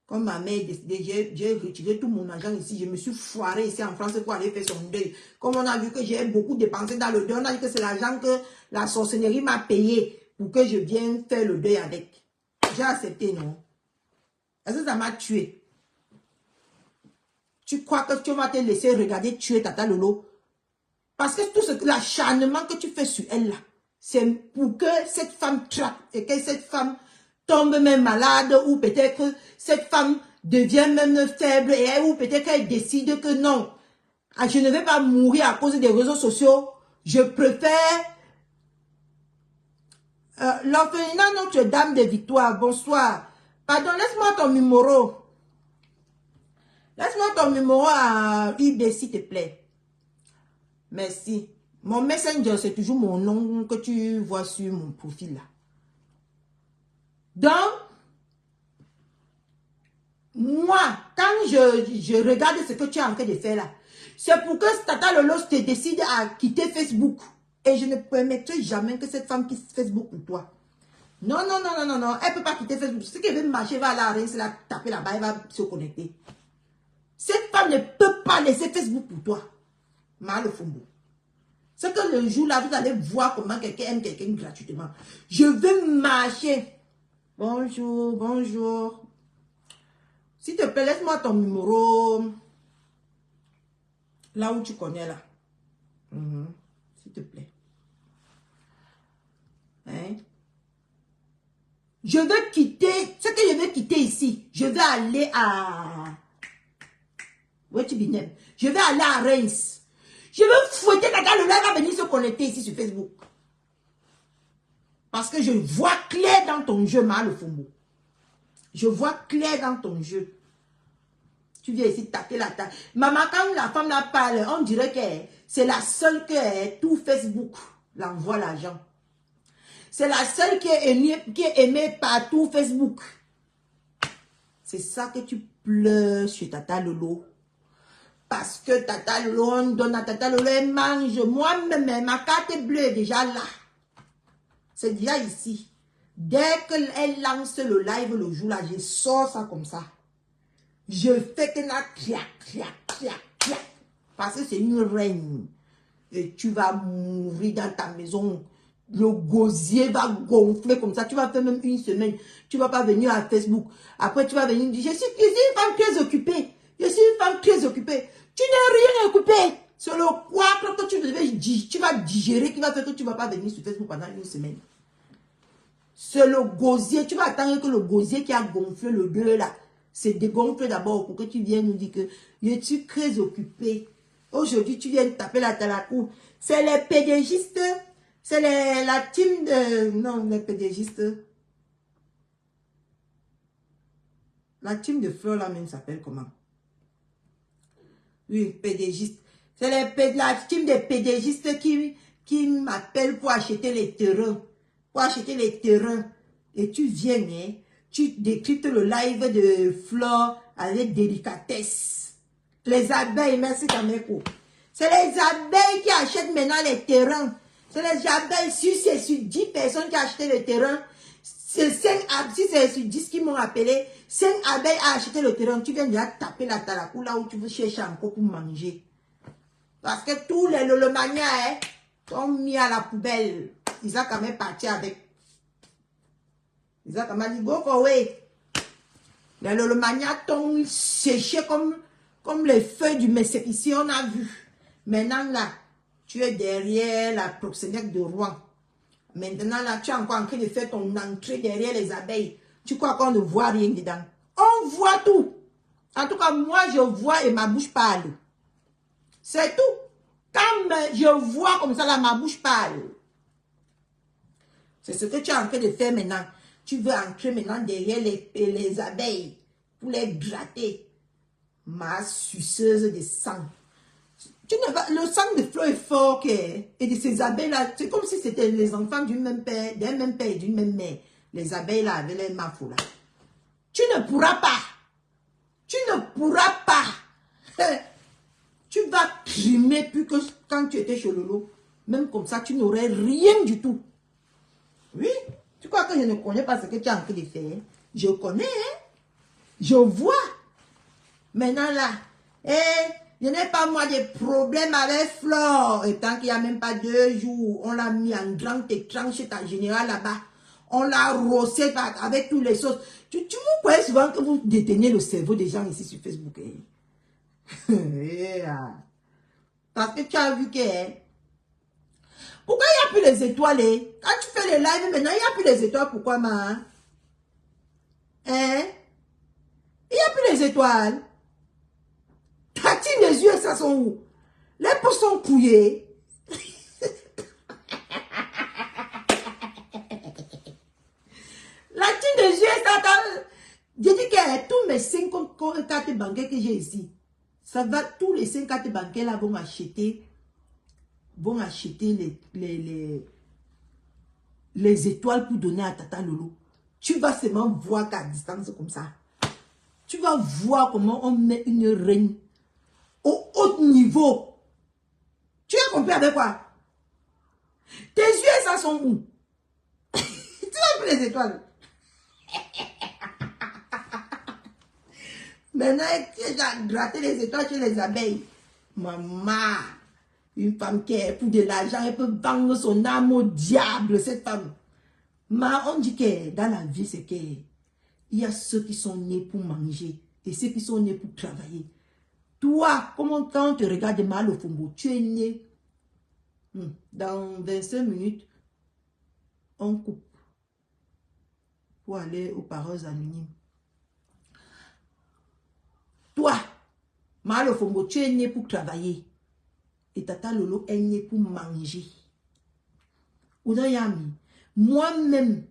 Comme ma mère est décédée, j'ai retiré tout mon argent ici. Je me suis foirée ici en France pour aller faire son deuil. Comme on a vu que j'ai beaucoup dépensé dans le deuil, on a dit que c'est l'argent que la sorcellerie m'a payé pour que je vienne faire le deuil avec. J'ai accepté, non? Est-ce que ça m'a tué? Tu crois que tu vas te laisser regarder tuer Tata Lolo? Parce que tout l'acharnement que tu fais sur elle là, c'est pour que cette femme trappe et que cette femme tombe même malade ou peut-être que cette femme devient même faible et ou peut-être qu'elle décide que non, je ne vais pas mourir à cause des réseaux sociaux. Je préfère L'orphelinat Notre-Dame de Victoire, bonsoir. Pardon, laisse-moi ton numéro. Laisse-moi ton numéro à eBay, s'il te plaît. Merci. Mon Messenger, c'est toujours mon nom que tu vois sur mon profil là. Donc, moi, quand je regarde ce que tu es en train de faire là, c'est pour que Tata Lolo te décide à quitter Facebook. Et je ne permettrai jamais que cette femme quitte Facebook pour toi. Non, non, non, non, non, non. Elle ne peut pas quitter Facebook. Ce qu'elle veut marcher, va à la reine, c'est la taper là-bas, elle va se connecter. Cette femme ne peut pas laisser Facebook pour toi. Mal Fumbo. C'est que le jour là, vous allez voir comment quelqu'un aime quelqu'un gratuitement. Je veux marcher. Bonjour, bonjour. S'il te plaît, laisse-moi ton numéro. Là où tu connais là. S'il te plaît. Hein? Je veux quitter. Ce que je veux quitter ici. Je veux aller à... Je vais aller à Reims. Je veux fouetter Tata Lolo, elle va venir se connecter ici sur Facebook. Parce que je vois clair dans ton jeu, Mal Fumbo. Je vois clair dans ton jeu. Tu viens ici taper la table. Maman, quand la femme la parle, on dirait que c'est la seule que tout Facebook l'envoie l'argent. C'est la seule qui est aimée par tout Facebook. C'est ça que tu pleures sur Tata Lolo. Parce que Tata Lolo, on donne à Tata Lolo, elle mange. Moi-même, ma carte bleue est déjà là. C'est déjà ici. Dès qu'elle lance le live le jour là, je sors ça comme ça. Je fais que la clac, clac, clac, clac. Parce que c'est une reine. Et tu vas mourir dans ta maison. Le gosier va gonfler comme ça. Tu vas faire même une semaine. Tu ne vas pas venir à Facebook. Après, tu vas venir dire, je suis une femme très occupée. Je suis une femme très occupée. Tu n'es rien occupé. C'est le quoi que tu vas digérer qui va faire que tu ne vas pas venir sur Facebook pendant une semaine. C'est le gosier. Tu vas attendre que le gosier qui a gonflé le bleu là, c'est dégonflé d'abord pour que tu viennes nous dire que je suis très occupée. Aujourd'hui, tu viens taper la talakou. C'est les pédégistes. C'est la team de... Non, les pédégistes. La team de Fleur là même s'appelle comment? Oui, pédégistes. C'est la team des pédégistes qui m'appellent pour acheter les terrains. Pour acheter les terrains. Et tu viens, hein, tu décryptes le live de Fleur avec délicatesse. Les abeilles, merci Kameko. C'est les abeilles qui achètent maintenant les terrains. C'est les abeilles, si c'est sur 10 personnes qui ont acheté le terrain, c'est 5 abeilles, si c'est sur 10 qui m'ont appelé, 5 abeilles ont acheté le terrain, tu viens déjà taper la talakou là où tu veux chercher encore pour manger. Parce que tous les lolomanias, hein, sont mis à la poubelle. Ils ont quand même parti avec. Ils ont quand même dit, go for way. Les lolomanias t'ont séché comme les feuilles du Messépissé, on a vu. Maintenant là, tu es derrière la proxénète de Rouen. Maintenant là, tu es encore en train de faire ton entrée derrière les abeilles. Tu crois qu'on ne voit rien dedans? On voit tout. En tout cas, moi je vois et ma bouche parle. C'est tout. Quand je vois comme ça là, ma bouche parle. C'est ce que tu es en train de faire maintenant. Tu veux entrer maintenant derrière les abeilles pour les gratter. Ma suceuse de sang. Le sang de Fleur est fort et de ces abeilles-là, c'est comme si c'était les enfants d'un même père et d'une même mère. Les abeilles-là avec les mafos là. Tu ne pourras pas. Tu ne pourras pas. Tu vas crimer plus que quand tu étais chez Lolo. Même comme ça, tu n'aurais rien du tout. Oui. Tu crois que je ne connais pas ce que tu as en train de faire? Je connais, hein? Je vois. Maintenant là, je n'ai pas moi de problème avec Flore. Et tant qu'il n'y a même pas 2 jours, on l'a mis en grand écran chez ta générale là-bas. On l'a rossé avec tous les sauces. Tu vous croyez souvent que vous détenez le cerveau des gens ici sur Facebook. Hein? Yeah. Parce que tu as vu que... Pourquoi il n'y a plus les étoiles? Hein? Quand tu fais les lives maintenant, il n'y a plus les étoiles. Pourquoi, ma? Hein? Il n'y a plus les étoiles. Tatine les yeux, ça sont où? Les peaux sont couillées. mes 5 cartes bancaires que j'ai ici, ça va, tous les 5 cartes bancaires là vont acheter les étoiles pour donner à Tata Lolo. Tu vas seulement voir qu'à distance comme ça. Tu vas voir comment on met une reine au haut niveau. Tu as compris avec quoi? Tes yeux, ça sont où? Tu as vu les étoiles? Maintenant, tu as gratté les étoiles chez les abeilles. Maman, une femme qui est pour de l'argent, elle peut vendre son âme au diable, cette femme. Mais on dit que dans la vie, c'est que il y a ceux qui sont nés pour manger et ceux qui sont nés pour travailler. Toi, comment quand on te regarde mal au Fombo, tu es né. Dans 25 minutes, on coupe pour aller aux paroles anonymes. Toi, mal au Fombo, tu es né pour travailler. Et Tata Lolo est né pour manger. Moi-même,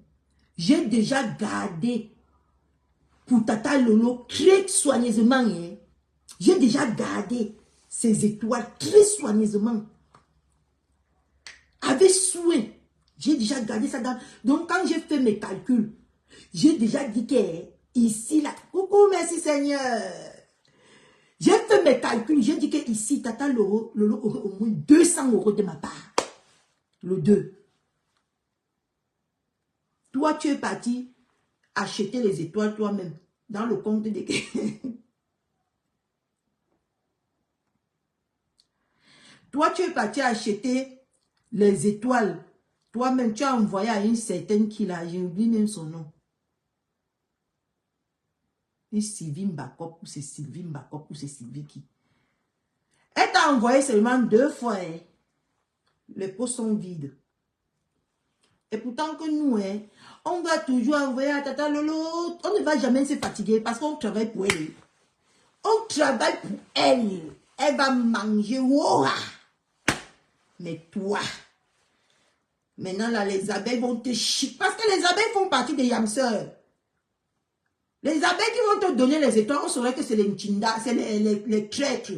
j'ai déjà gardé pour Tata Lolo très soigneusement. J'ai déjà gardé ces étoiles très soigneusement. Avec soin. J'ai déjà gardé ça dans... Donc, quand j'ai fait mes calculs, j'ai déjà dit que ici, là... Coucou, merci Seigneur. J'ai fait mes calculs. J'ai dit que ici, Tata Lolo aurait au moins 200 € de ma part. Le 2. Toi, tu es parti acheter les étoiles toi-même dans le compte de... Toi, tu es parti acheter les étoiles. Toi-même, tu as envoyé à une certaine qui là, j'ai oublié même son nom. Et Sylvie Mbakop, ou c'est Sylvie Mbakop, ou c'est Sylvie qui. Elle t'a envoyé seulement 2 fois. Les pots sont vides. Et pourtant que nous, on va toujours envoyer à Tata Lolo. On ne va jamais se fatiguer parce qu'on travaille pour elle. On travaille pour elle. Elle va manger. Wow. Mais toi, maintenant là, les abeilles vont te chier. Parce que les abeilles font partie des yamseurs. Les abeilles qui vont te donner les étoiles, on saurait que c'est les Nchinda, c'est les traîtres.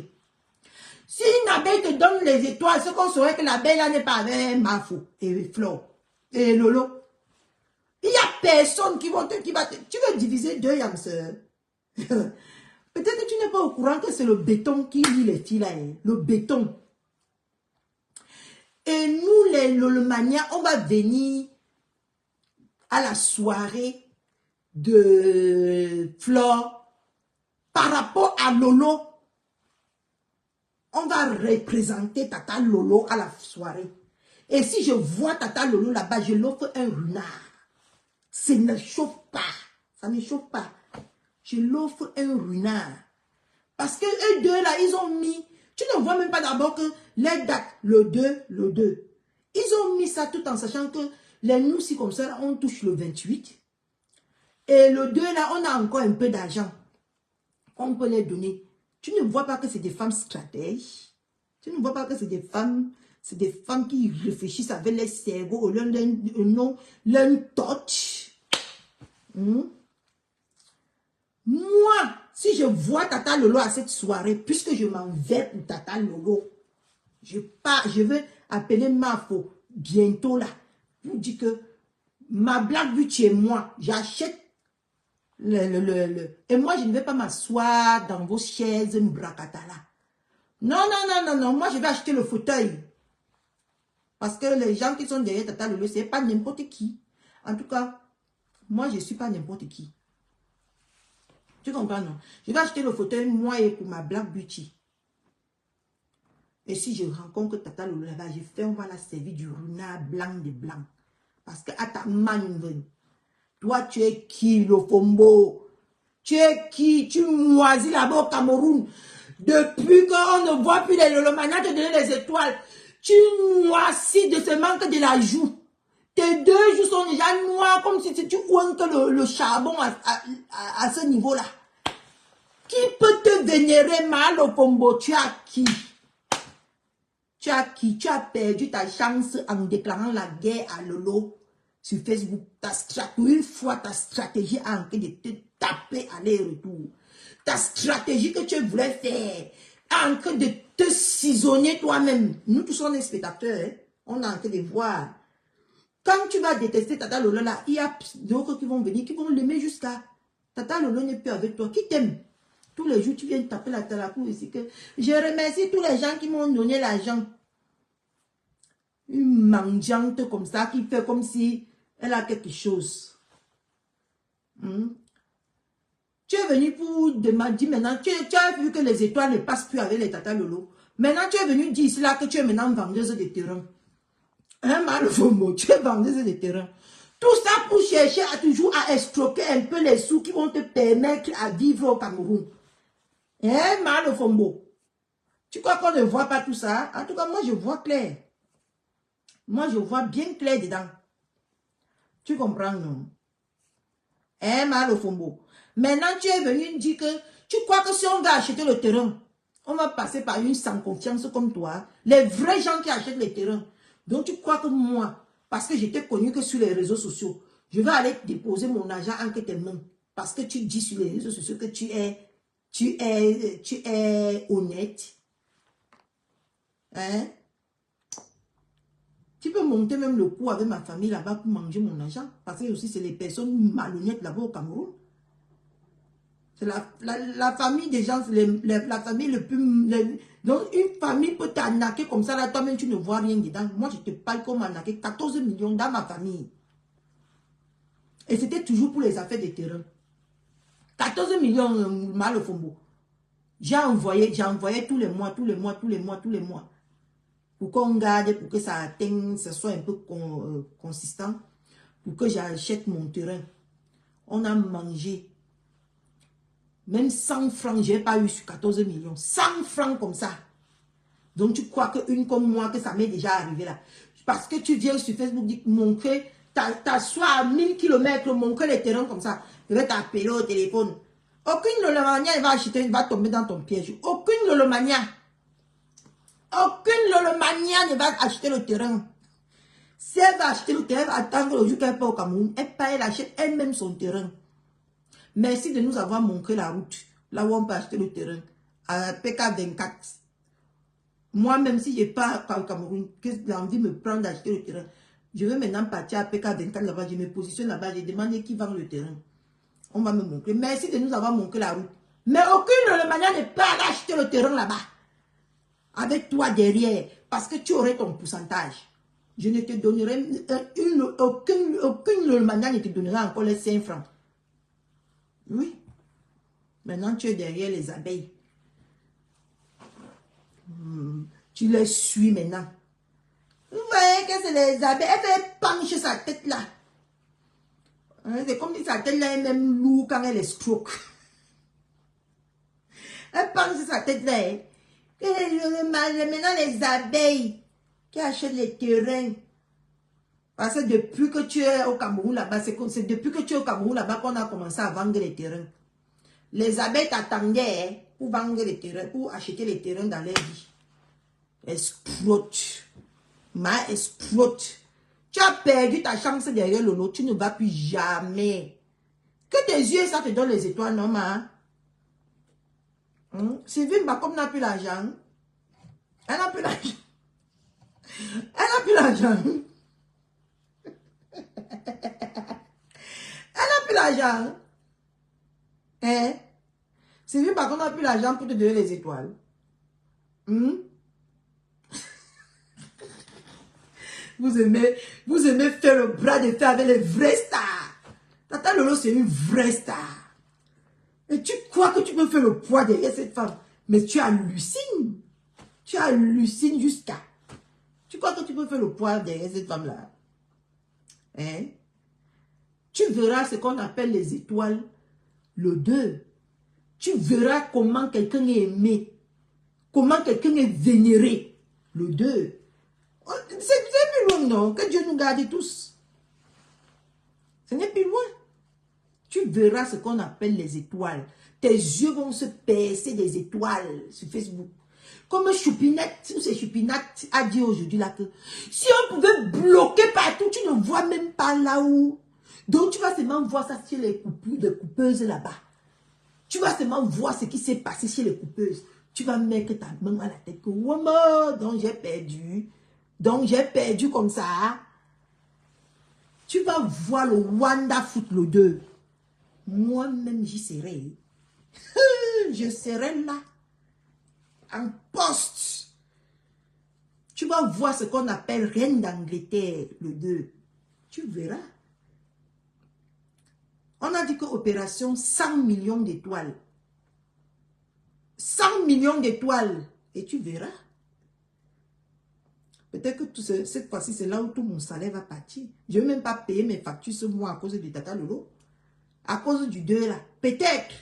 Si une abeille te donne les étoiles, c'est qu'on saurait que l'abeille là n'est pas avec Mafo et Flo et Lolo. Il n'y a personne qui va te... Tu veux diviser 2 yamseurs. Peut-être que tu n'es pas au courant que c'est le béton qui lie les filles là. Le béton. Et nous, les Lolomania, on va venir à la soirée de Flore par rapport à Lolo. On va représenter Tata Lolo à la soirée. Et si je vois Tata Lolo là-bas, je l'offre un renard. Ça ne chauffe pas. Ça ne chauffe pas. Je l'offre un renard. Parce que eux deux là, ils ont mis... Tu ne vois même pas d'abord que les dates, le 2. Ils ont mis ça tout en sachant que les nous, si comme ça, on touche le 28. Et le 2 là, on a encore un peu d'argent. On peut les donner. Tu ne vois pas que c'est des femmes stratèges. Tu ne vois pas que c'est des femmes qui réfléchissent avec les cerveaux au lieu d'un touch. Moi, si je vois Tata Lolo à cette soirée, puisque je m'en vais pour Tata Lolo, je vais appeler Mafo bientôt là, pour dire que ma blague vue chez moi, j'achète et moi je ne vais pas m'asseoir dans vos chaises bracatala. Non, moi je vais acheter le fauteuil. Parce que les gens qui sont derrière Tata Lolo, c'est pas n'importe qui. En tout cas, moi je ne suis pas n'importe qui. Tu comprends, non? Je vais acheter le fauteuil, moi, et pour ma Black Beauty. Et si je rencontre Tata Lolo là-bas, on va la servir du renard blanc de blanc. Parce que à ta manœuvre, toi, tu es qui, le Fombo? Tu es qui? Tu moisis là-bas au Cameroun. Depuis qu'on ne voit plus les Lolomania te donner les étoiles, tu moisis de ce manque de la joue. Tes 2 joues sont déjà noirs, comme si tu ouantes le charbon à ce niveau-là. Qui peut te vénérer mal au Fombo? Tu as qui? Tu as qui? Tu as perdu ta chance en déclarant la guerre à Lolo sur Facebook. Une fois ta stratégie a taper aller-retour. Ta stratégie que tu voulais faire, en train de te cisailler toi-même. Nous tous sommes des spectateurs, hein? On est en train de voir. Quand tu vas détester Tata Lolo là, il y a d'autres qui vont venir, qui vont l'aimer jusqu'à... Tata Lolo n'est plus avec toi. Qui t'aime? Tous les jours, tu viens taper la cour ici. Que je remercie tous les gens qui m'ont donné l'argent. Une mendiante comme ça, qui fait comme si elle a quelque chose. Tu es venu pour demander maintenant, tu as vu que les étoiles ne passent plus avec les Tata Lolo. Maintenant, tu es venu dire ici là que tu es maintenant vendeuse de terrain. Hein, Malofombo, tu es vendeuse de terrain. Tout ça pour chercher à toujours à escroquer un peu les sous qui vont te permettre à vivre au Cameroun. Hein, Malofombo. Tu crois qu'on ne voit pas tout ça? En tout cas, moi, je vois clair. Moi, je vois bien clair dedans. Tu comprends, non? Hein, Malofombo. Maintenant, tu es venu me dire que tu crois que si on va acheter le terrain, on va passer par une sans confiance comme toi. Les vrais gens qui achètent les terrains. Donc, tu crois que moi, parce que j'étais connu que sur les réseaux sociaux, je vais aller déposer mon argent entre tes mains. Parce que tu dis sur les réseaux sociaux que tu es honnête. Hein? Tu peux monter même le coup avec ma famille là-bas pour manger mon argent. Parce que aussi, c'est les personnes malhonnêtes là-bas au Cameroun. C'est la famille des gens, la famille le plus... donc, une famille peut t'arnaquer comme ça, là, toi-même, tu ne vois rien dedans. Moi, je te parle comme arnaquer 14 millions dans ma famille. Et c'était toujours pour les affaires de terrain. 14 millions, Malofombo. J'ai envoyé tous les mois. Pour qu'on garde, pour que ça atteigne, ça soit un peu consistant. Pour que j'achète mon terrain. On a mangé. Même 100 francs, je n'ai pas eu sur 14 millions. 100 francs comme ça. Donc, tu crois qu'une comme moi, que ça m'est déjà arrivé là. Parce que tu viens sur Facebook, montrer, t'assois à 1000 km, montrer les terrains comme ça. Je vais t'appeler au téléphone. Aucune Lolomania va acheter, va tomber dans ton piège. Aucune Lolomania. Aucune Lolomania ne va acheter le terrain. Si elle va acheter le terrain, elle va attendre le jour qu'elle part au Cameroun. Elle achète elle-même son terrain. Merci de nous avoir montré la route, là où on peut acheter le terrain, à PK24. Moi, même si je pars au Cameroun, que l'envie me prend d'acheter le terrain, je vais maintenant partir à PK24 là-bas, je me positionne là-bas, je demande qui vend le terrain. On va me montrer. Merci de nous avoir montré la route. Mais aucune manière ne peut aller acheter le terrain là-bas. Avec toi derrière, parce que tu aurais ton pourcentage. Je ne te donnerai aucune manière ne te donnera encore les 5 francs. Oui. Maintenant, tu es derrière les abeilles. Tu les suis maintenant. Vous voyez que c'est les abeilles. Elle fait pencher sa tête là. C'est comme si sa tête là est même lourde quand elle est stroke. Elle penche sa tête là. Maintenant, les abeilles qui achètent les terrains. Parce que depuis que tu es au Cameroun là-bas, c'est depuis que tu es au Cameroun là-bas qu'on a commencé à vendre les terrains. Les abeilles t'attendaient pour vendre les terrains, pour acheter les terrains dans leur vie. Escroute. Escroute. Tu as perdu ta chance derrière le lot, tu ne vas plus jamais. Que tes yeux, ça te donne les étoiles, non, ma? Sylvie Mbakom n'a plus l'argent. Elle n'a plus l'argent. Elle n'a plus l'argent. Elle n'a plus l'argent. Hein? Sylvie Mbakom n'a plus l'argent pour te donner les étoiles. Vous aimez faire le bras de fer avec les vrais stars. Tata Lolo, c'est une vraie star. Et tu crois que tu peux faire le poids derrière cette femme. Mais tu hallucines. Tu hallucines jusqu'à. Tu crois que tu peux faire le poids derrière cette femme-là. Hein? Tu verras ce qu'on appelle les étoiles. Le 2. Tu verras comment quelqu'un est aimé. Comment quelqu'un est vénéré. Le 2. C'est plus loin, non? Que Dieu nous garde tous. Ce n'est plus loin. Tu verras ce qu'on appelle les étoiles. Tes yeux vont se percer des étoiles sur Facebook. Comme Choupinette, c'est Choupinette a dit aujourd'hui là que si on pouvait bloquer partout, tu ne vois même pas là où Donc, tu vas seulement voir ça chez les coupeuses là-bas. Tu vas seulement voir ce qui s'est passé chez les coupeuses. Tu vas mettre ta main à la tête que, wow, donc j'ai perdu. Donc, j'ai perdu comme ça. Tu vas voir le Wanda Foot le 2. Moi-même, j'y serai. Je serai là. En poste. Tu vas voir ce qu'on appelle Reine d'Angleterre le 2. Tu verras. On a dit que opération 100 millions d'étoiles. 100 millions d'étoiles. Et tu verras. Peut-être que cette fois-ci, c'est là où tout mon salaire va partir. Je ne vais même pas payer mes factures ce mois à cause du Tata Lolo. À cause du 2 là. Peut-être.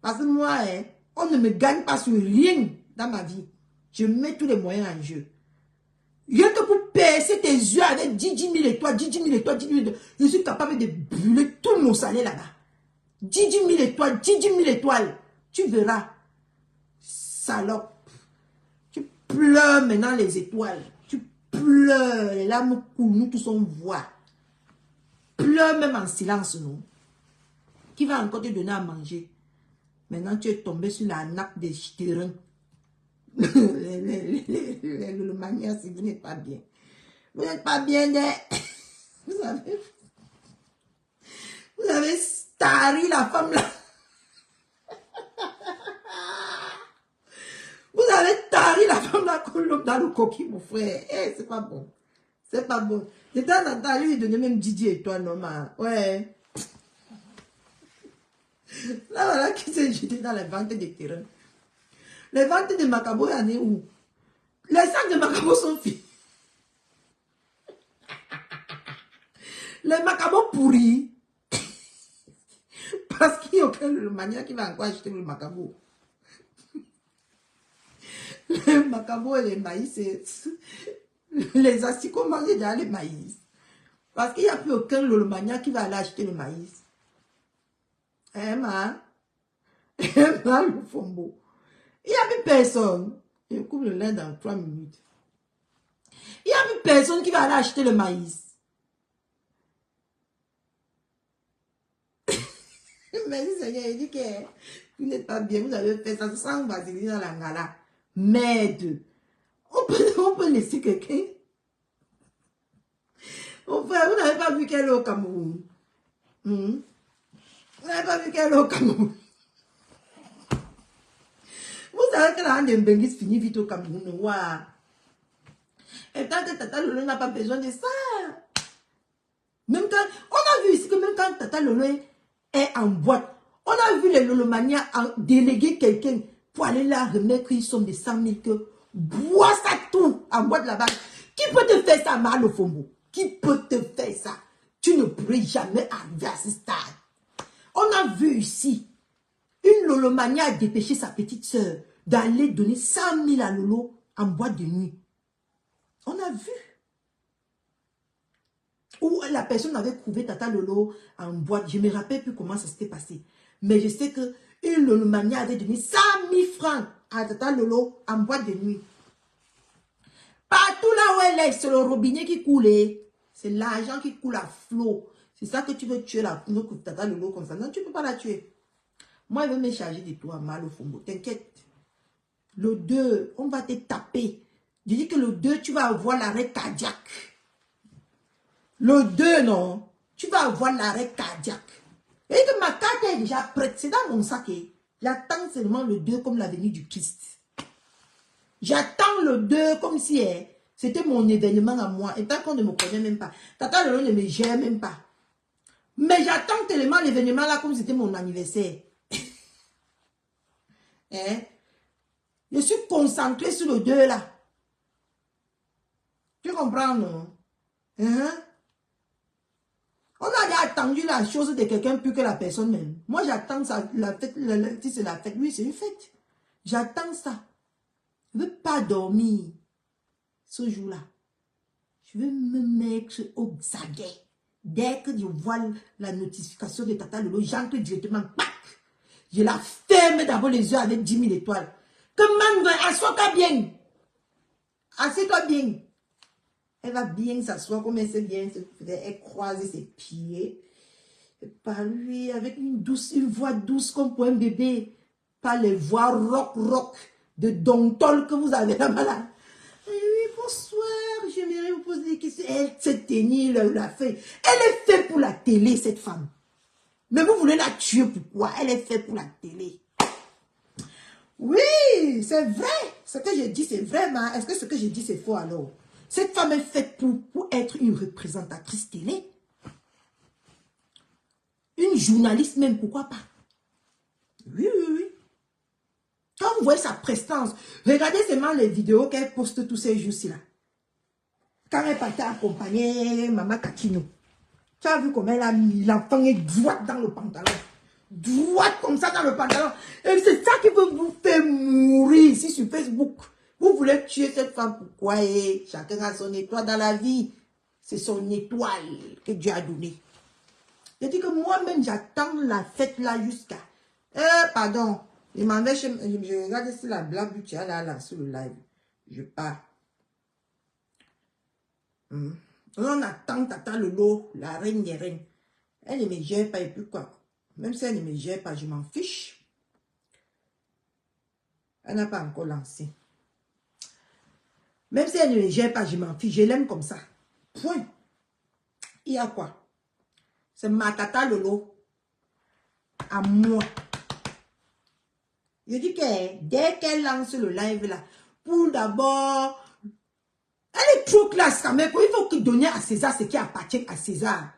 Parce que moi, on ne me gagne pas sur rien dans ma vie. Je mets tous les moyens en jeu. Rien que pour percer tes yeux avec 10 000 étoiles, 10 000 étoiles, 10 000 étoiles, je suis capable de brûler tout mon salaire là-bas. 10 000 étoiles, 10 000 étoiles. Tu verras. Salope. Tu pleures maintenant les étoiles. Tu pleures. Les larmes coulent, nous tous on voit. Pleure même en silence, non. Qui va encore te donner à manger? Maintenant, tu es tombé sur la nappe des terrains. Le manière, si vous n'êtes pas bien. Vous n'êtes pas bien, vous avez staré la femme là. Vous avez taré la femme là dans le coquille, mon frère. Eh, c'est pas bon. C'est pas bon. De temps en temps, lui, il donnait même Didier et toi, normal. Ouais. Là, voilà qui s'est jeté dans les ventes des terrains. Les ventes de Macabo, il y en a où? Les sacs de Macabo sont finis. Les Macabo pourris. Parce qu'il n'y a aucun manière qui va encore acheter le Macabo. Les Macabo et les maïs, les asticots mangent déjà les maïs. Parce qu'il n'y a plus aucun Lolomania qui va aller acheter le maïs. Emma, le fombo. Il n'y a plus personne. Je coupe le lait dans 3 minutes. Il n'y a plus personne qui va aller acheter le maïs. Merci Seigneur, il dit que vous n'êtes pas bien, vous avez fait ça sans vaseline dans la ngala. Merde. On peut laisser quelqu'un. Mon frère, vous n'avez pas vu qu'elle est au Cameroun. Vous n'avez pas vu qu'elle est au Cameroun. Vous savez que la Hande Mbengis finit vite au Cameroun. Wow. Et tant que Tata Lolo n'a pas besoin de ça. Même quand, on a vu ici que même quand Tata Lolo est en boîte, on a vu les Lolomania déléguer quelqu'un pour aller là remettre une somme de 100 000 que bois ça tout en boîte là-bas. Qui peut te faire ça, mal au Fombo? Qui peut te faire ça? Tu ne pourrais jamais arriver à ce stade. On a vu ici une Lolomania a dépêché sa petite soeur d'aller donner 100 000 à Lolo en boîte de nuit. On a vu. Où la personne avait trouvé Tata Lolo en boîte. Je ne me rappelle plus comment ça s'était passé. Mais je sais que une Lolomania avait donné 100 000 francs à Tata Lolo en boîte de nuit. Partout là où elle est, c'est le robinet qui coule. C'est l'argent qui coule à flot. C'est ça que tu veux tuer la Tata Lolo comme ça. Non, tu ne peux pas la tuer. Moi, je vais me charger de toi, mal au Fombo. T'inquiète. Le 2, on va te taper. Je dis que le 2, tu vas avoir l'arrêt cardiaque. Le 2, non. Tu vas avoir l'arrêt cardiaque. Et que ma carte est déjà prête. C'est dans mon sac. J'attends seulement le 2 comme la venue du Christ. J'attends le 2 comme si c'était mon événement à moi. Et tant qu'on ne me connaît même pas. Tata Lolo ne me gère même pas. Mais j'attends tellement l'événement là comme si c'était mon anniversaire. Je suis concentré sur le 2 là. Tu comprends, non? On a déjà attendu la chose de quelqu'un plus que la personne même. Moi, j'attends ça. La fête, si c'est la fête, oui, c'est une fête. J'attends ça. Je ne veux pas dormir ce jour-là. Je veux me mettre au zaguet. Dès que je vois la notification de Tata Lolo, j'entre directement. Pac! Je la ferme d'abord les yeux avec 10 000 étoiles. Que man, assois-toi bien. Assieds-toi bien. Elle va bien s'asseoir comme elle sait bien se faire. Elle croise ses pieds. Et par lui, avec une voix douce comme pour un bébé. Pas les voix rock de Dontol que vous avez là-bas là. Oui, bonsoir, j'aimerais vous poser des questions. Elle s'est tenue, la fait. Elle est faite pour la télé, cette femme. Mais vous voulez la tuer, pourquoi? Elle est faite pour la télé. Oui, c'est vrai. Ce que je dis, c'est vrai, mais est-ce que ce que je dis, c'est faux alors? Cette femme est faite pour être une représentatrice télé. Une journaliste même, pourquoi pas? Oui. Quand vous voyez sa prestance, regardez seulement les vidéos qu'elle poste tous ces jours-ci là. Quand elle partait accompagner Maman Kakino. Tu as vu comment elle a mis l'enfant droite dans le pantalon. Droite comme ça dans le pantalon. Et c'est ça qui veut vous faire mourir ici sur Facebook. Vous voulez tuer cette femme, pourquoi? Et chacun a son étoile dans la vie. C'est son étoile que Dieu a donnée. Je dis que moi-même, j'attends la fête là jusqu'à... pardon. Je regarde si la blague tu as là sur le live. Je pars. On attend Tata Lolo, la reine des reines. Elle ne me gère pas et puis quoi. Même si elle ne me gère pas, je m'en fiche. Elle n'a pas encore lancé. Même si elle ne me gère pas, je m'en fiche. Je l'aime comme ça. Point. Il y a quoi? C'est ma Tata Lolo. À moi. Je dis que dès qu'elle lance le live là, pour d'abord... Elle est trop classe quand même. Il faut qu'il donne à César ce qui appartient à César.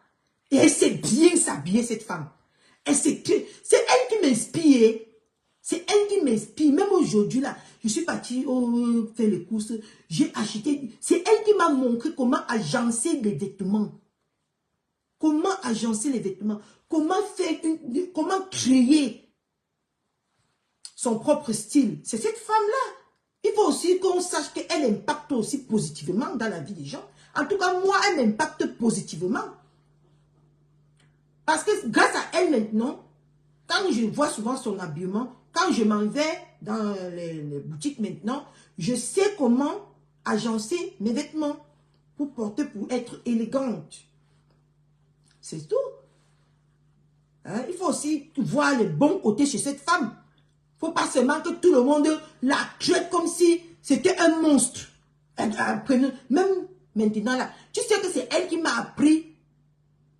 Et elle sait bien s'habiller, cette femme. C'est elle qui m'inspire. C'est elle qui m'inspire. Même aujourd'hui, là, je suis partie faire les courses. J'ai acheté. C'est elle qui m'a montré comment agencer les vêtements. Comment agencer les vêtements. Comment faire comment créer son propre style. C'est cette femme-là. Il faut aussi qu'on sache qu'elle impacte aussi positivement dans la vie des gens. En tout cas, moi, elle m'impacte positivement. Parce que grâce à elle maintenant, quand je vois souvent son habillement, quand je m'en vais dans les boutiques maintenant, je sais comment agencer mes vêtements pour porter, pour être élégante. C'est tout. Hein? Il faut aussi voir les bons côtés chez cette femme. Il ne faut pas seulement que tout le monde la traite comme si c'était un monstre. Même maintenant, là, tu sais que c'est elle qui m'a appris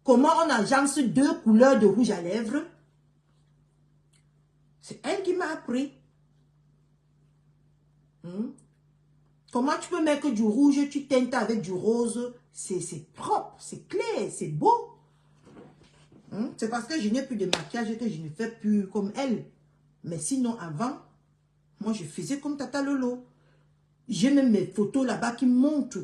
comment on agence 2 couleurs de rouge à lèvres. C'est elle qui m'a appris. Comment tu peux mettre du rouge, tu teintes avec du rose. C'est propre, c'est clair, c'est beau. C'est parce que je n'ai plus de maquillage que je ne fais plus comme elle. Mais sinon, avant, moi, je faisais comme Tata Lolo. J'ai même mes photos là-bas qui montrent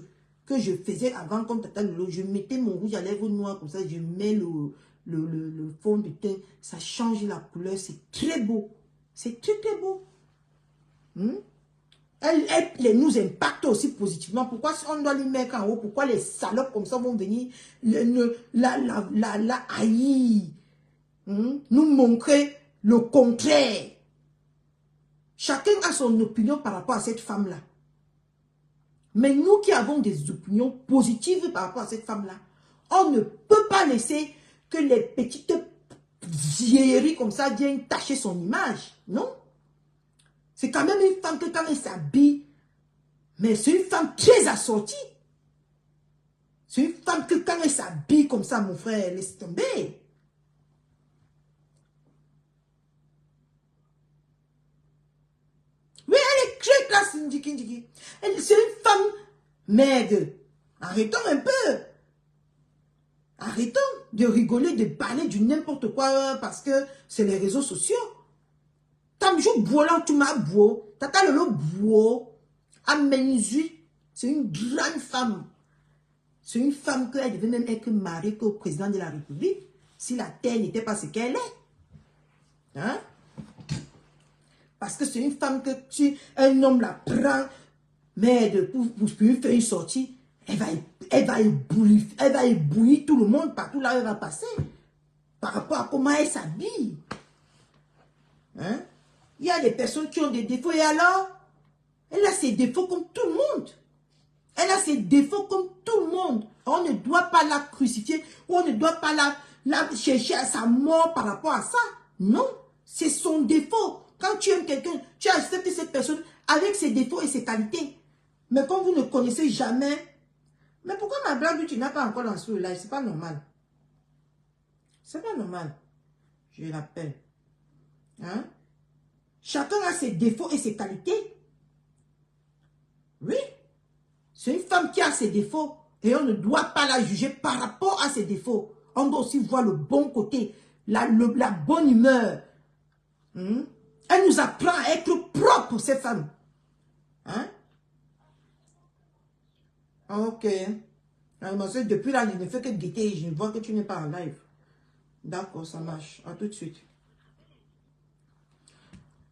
que je faisais avant comme Tata Lolo. Je mettais mon rouge à lèvres noir comme ça. Je mets le fond de teint. Ça change la couleur. C'est très beau. C'est très, très beau. Elle nous impacte aussi positivement. Pourquoi on doit lui mettre en haut? Pourquoi les salopes comme ça vont venir la haïr? Nous montrer le contraire. Chacun a son opinion par rapport à cette femme-là. Mais nous qui avons des opinions positives par rapport à cette femme-là, on ne peut pas laisser que les petites vieilleries comme ça viennent tacher son image. Non. C'est quand même une femme que quand elle s'habille, mais c'est une femme très assortie. C'est une femme que quand elle s'habille comme ça, mon frère, laisse tomber. Oui, elle est très classe, c'est une femme maigre. Arrêtons un peu. Arrêtons de rigoler, de parler du n'importe quoi parce que c'est les réseaux sociaux. Tamjou Bouola, tu m'as beau. Tata Lolo Bouo. Amenzui. C'est une grande femme. C'est une femme qu'elle devait même être mariée qu'au président de la République. Si la terre n'était pas ce qu'elle est. Hein? Parce que c'est une femme que un homme la prend, mais pour lui faire une sortie, elle va éblouir tout le monde partout là où elle va passer. Par rapport à comment elle s'habille. Hein? Il y a des personnes qui ont des défauts et alors, elle a ses défauts comme tout le monde. Elle a ses défauts comme tout le monde. On ne doit pas la crucifier, ou on ne doit pas la chercher à sa mort par rapport à ça. Non, c'est son défaut. Quand tu aimes quelqu'un, tu acceptes cette personne avec ses défauts et ses qualités. Mais quand vous ne connaissez jamais... Mais pourquoi ma blague, tu n'as pas encore lancé le live? C'est pas normal. C'est pas normal. Je l'appelle. Hein? Chacun a ses défauts et ses qualités. Oui. C'est une femme qui a ses défauts. Et on ne doit pas la juger par rapport à ses défauts. On doit aussi voir le bon côté. La bonne humeur. Elle nous apprend à être propre, cette femme. Hein? Ok. Depuis là, je ne fais que guetter. Je vois que tu n'es pas en live. D'accord, ça marche. À tout de suite.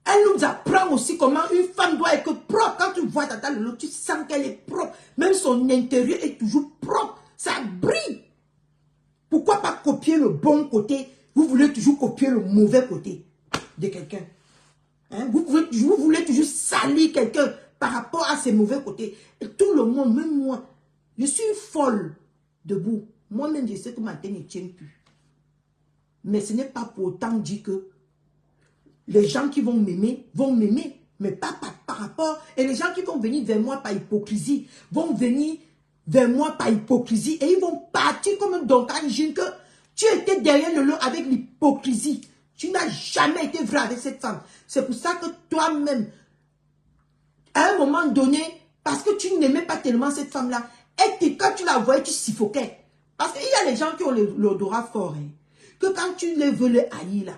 Elle nous apprend aussi comment une femme doit être propre. Quand tu vois Tata Lolo, tu sens qu'elle est propre. Même son intérieur est toujours propre. Ça brille. Pourquoi pas copier le bon côté? Vous voulez toujours copier le mauvais côté de quelqu'un. Hein? Vous voulez toujours salir quelqu'un par rapport à ses mauvais côtés. Et tout le monde, même moi, je suis folle debout. Moi-même, je sais que ma tête ne tient plus. Mais ce n'est pas pour autant dire que les gens qui vont m'aimer, mais pas par rapport. Et les gens qui vont venir vers moi par hypocrisie, vont venir vers moi par hypocrisie. Et ils vont partir comme un Duncan Jean que tu étais derrière le lot avec l'hypocrisie. Tu n'as jamais été vrai avec cette femme. C'est pour ça que toi-même, à un moment donné, parce que tu n'aimais pas tellement cette femme-là, et quand tu la voyais, tu suffoquais. Parce qu'il y a les gens qui ont l'odorat fort. Hein, que quand tu les veux le haïr là,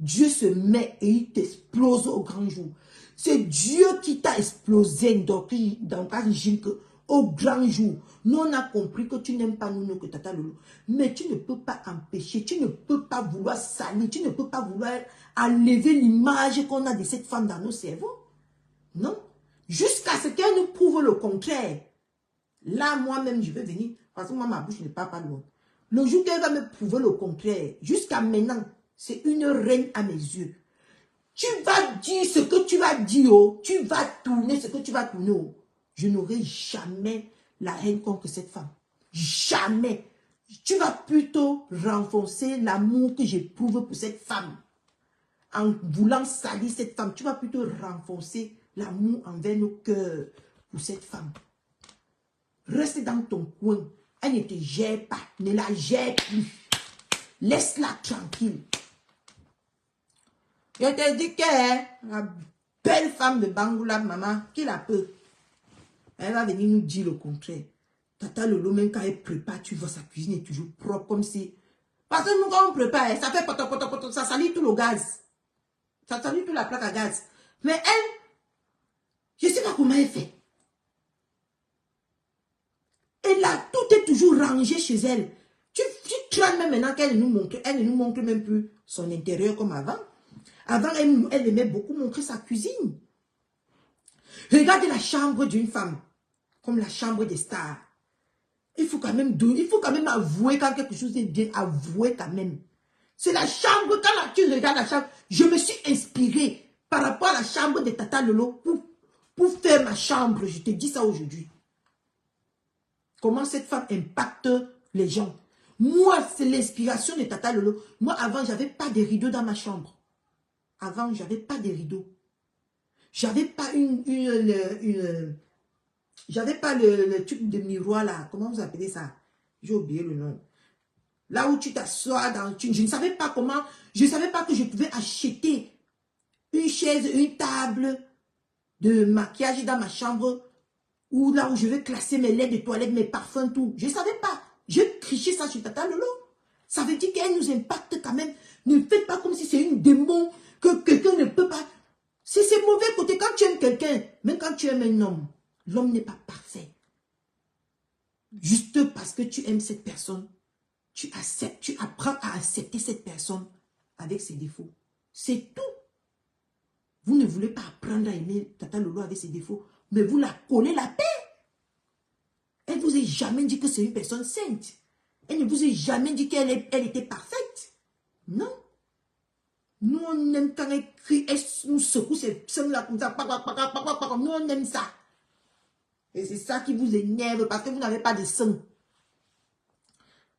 Dieu se met et il t'explose au grand jour. C'est Dieu qui t'a explosé dans au grand jour. Nous, on a compris que tu n'aimes pas nous que Tata Lolo. Mais tu ne peux pas empêcher, tu ne peux pas vouloir salir, tu ne peux pas vouloir enlever l'image qu'on a de cette femme dans nos cerveaux. Non. Jusqu'à ce qu'elle nous prouve le contraire. Là, moi-même, je vais venir. Parce que moi, ma bouche ne parle pas loin. Le jour qu'elle va me prouver le contraire, jusqu'à maintenant, c'est une reine à mes yeux. Tu vas dire ce que tu vas dire, oh. Tu vas tourner ce que tu vas tourner. Oh. Je n'aurai jamais la haine contre cette femme. Jamais. Tu vas plutôt renforcer l'amour que j'éprouve pour cette femme. En voulant salir cette femme, tu vas plutôt renforcer l'amour envers nos cœurs pour cette femme. Reste dans ton coin. Elle ne te gère pas. Ne la gère plus. Laisse-la tranquille. Je te dis que la belle femme de Bangoula, maman, qui la peut. Elle va venir nous dire le contraire. Tata Lolo, même quand elle prépare, tu vois, sa cuisine est toujours propre, comme si... Parce que nous, quand on prépare, ça fait poto, ça salit tout le gaz. Ça salit toute la plaque à gaz. Mais elle, je ne sais pas comment elle fait. Et là, tout est toujours rangé chez elle. Tu crains même maintenant qu'elle ne nous montre même plus son intérieur comme avant. Avant, elle aimait beaucoup montrer sa cuisine. Regardez la chambre d'une femme, comme la chambre des stars. Il faut quand même avouer quand quelque chose est bien, avouer quand même. C'est la chambre, quand tu regardes la chambre, je me suis inspirée par rapport à la chambre de Tata Lolo pour faire ma chambre. Je te dis ça aujourd'hui. Comment cette femme impacte les gens. Moi, c'est l'inspiration de Tata Lolo. Moi, avant, je n'avais pas de rideaux dans ma chambre. Avant, je n'avais pas de rideaux. J'avais pas j'avais pas le truc de miroir là. Comment vous appelez ça? J'ai oublié le nom. Là où tu t'assois dans... Je ne savais pas comment... Je ne savais pas que je pouvais acheter une chaise, une table de maquillage dans ma chambre. Ou là où je vais classer mes laits de toilette, mes parfums, tout. Je ne savais pas. J'ai criché ça sur Tata Lolo. Ça veut dire qu'elle nous impacte quand même. Ne faites pas comme si c'est une démon que quelqu'un ne peut pas... C'est ce mauvais côté. Quand tu aimes quelqu'un, même quand tu aimes un homme, l'homme n'est pas parfait. Juste parce que tu aimes cette personne, tu acceptes, tu apprends à accepter cette personne avec ses défauts. C'est tout. Vous ne voulez pas apprendre à aimer Tata Lolo avec ses défauts, mais vous la collez la paix. Elle ne vous a jamais dit que c'est une personne sainte. Elle ne vous a jamais dit qu'elle était parfaite. Non. Nous, on aime quand elle crie, elle nous secoue ses seins là comme ça. Nous, on aime ça. Et c'est ça qui vous énerve parce que vous n'avez pas de sang.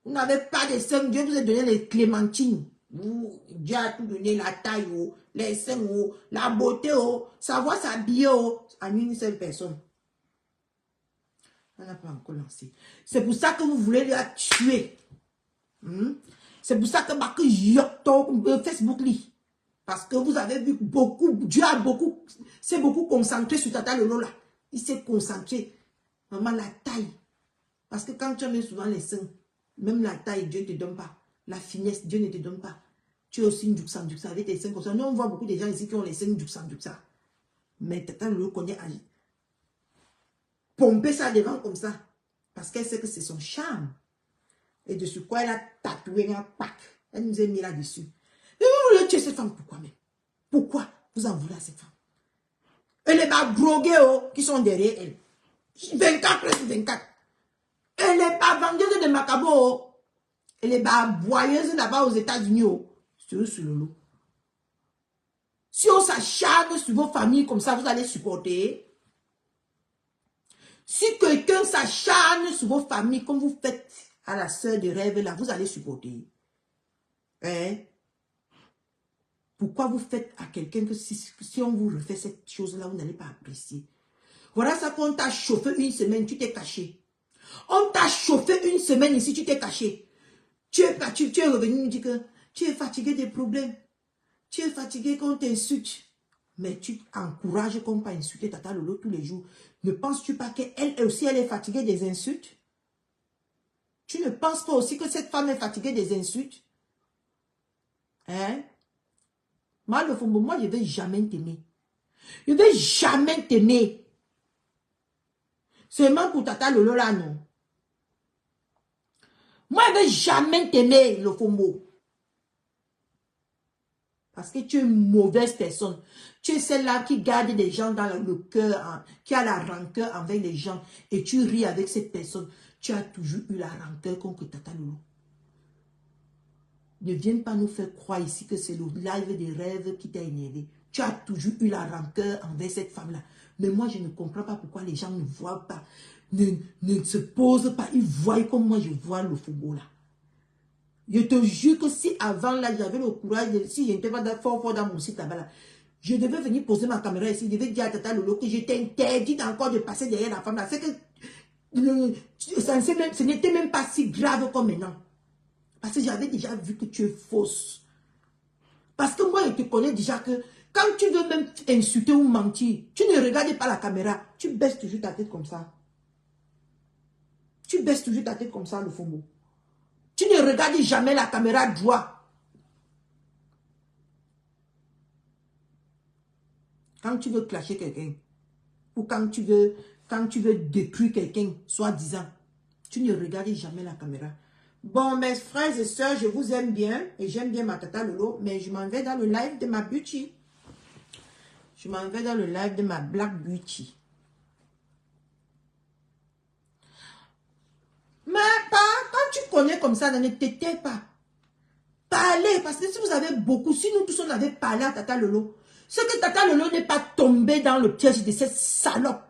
Vous n'avez pas de seins. Dieu vous a donné les clémentines. Dieu a tout donné, la taille, les seins, la beauté, savoir s'habiller en une seule personne. On n'a pas encore lancé. C'est pour ça que vous voulez la tuer. C'est pour ça que Facebook lit. Parce que vous avez vu beaucoup, Dieu a beaucoup, s'est beaucoup concentré sur Tata Lolo là. Il s'est concentré. Maman, la taille. Parce que quand tu as souvent les seins, même la taille, Dieu ne te donne pas. La finesse, Dieu ne te donne pas. Tu es aussi une Duxan avec tes seins comme ça. Nous, on voit beaucoup de gens ici qui ont les seins Duxan. Mais Tata Lolo connaît à pomper ça devant comme ça. Parce qu'elle sait que c'est son charme. Et de ce quoi elle a tatoué un pack. Elle nous a mis là-dessus. Et vous voulez tuer cette femme, pourquoi même? Pourquoi vous en voulez à cette femme? Elle est pas droguée, qui sont derrière elle. 24 sur 24. Elle n'est pas vendeuse de macabo. Elle est pas boyeuse là-bas aux États-Unis. Sur le lot. Si on s'acharne sur vos familles comme ça, vous allez supporter. Si quelqu'un s'acharne sur vos familles, comme vous faites à la sœur de rêve là, vous allez supporter. Hein? Pourquoi vous faites à quelqu'un que si on vous refait cette chose-là, vous n'allez pas apprécier? Voilà ça qu'on t'a chauffé une semaine, tu t'es caché. On t'a chauffé une semaine ici, tu t'es caché. Tu es revenu me dire que tu es fatigué des problèmes. Tu es fatigué qu'on t'insulte. Mais tu encourages qu'on pas insulter Tata Lolo tous les jours. Ne penses-tu pas qu'elle aussi, elle est fatiguée des insultes? Tu ne penses pas aussi que cette femme est fatiguée des insultes? Hein? Moi, le fond, moi, je ne vais jamais t'aimer. Je ne vais jamais t'aimer. Seulement pour Tata Lolo là, non. Moi, je ne vais jamais t'aimer, le fombo. Parce que tu es une mauvaise personne. Tu es celle-là qui garde des gens dans le cœur, qui a la rancœur envers les gens. Et tu ris avec cette personne. Tu as toujours eu la rancœur contre Tata Lolo. Ne viens pas nous faire croire ici que c'est le live des rêves qui t'a énervé. Tu as toujours eu la rancœur envers cette femme-là. Mais moi, je ne comprends pas pourquoi les gens ne voient pas, ne se posent pas. Ils voient comme moi, je vois le football là. Je te jure que si avant là, j'avais le courage, si je n'étais pas fort dans mon site là-bas, là, je devais venir poser ma caméra ici, je devais dire à Tata Lolo que j'étais interdite encore de passer derrière la femme là. C'est que ce n'était même pas si grave comme maintenant. Parce que j'avais déjà vu que tu es fausse. Parce que moi, je te connais déjà que quand tu veux même insulter ou mentir, tu ne regardes pas la caméra. Tu baisses toujours ta tête comme ça. Tu baisses toujours ta tête comme ça, le fombo. Tu ne regardes jamais la caméra droit. Quand tu veux clasher quelqu'un, ou quand tu veux détruire quelqu'un, soi-disant, tu ne regardes jamais la caméra. Bon, mes frères et sœurs, je vous aime bien. Et j'aime bien ma Tata Lolo. Mais je m'en vais dans le live de ma beauty. Je m'en vais dans le live de ma Black Beauty. Mais quand tu connais comme ça, ne t'étais pas. Parlez. Parce que si vous avez beaucoup, si nous tous on avait parlé à Tata Lolo, c'est que Tata Lolo n'est pas tombé dans le piège de cette salope.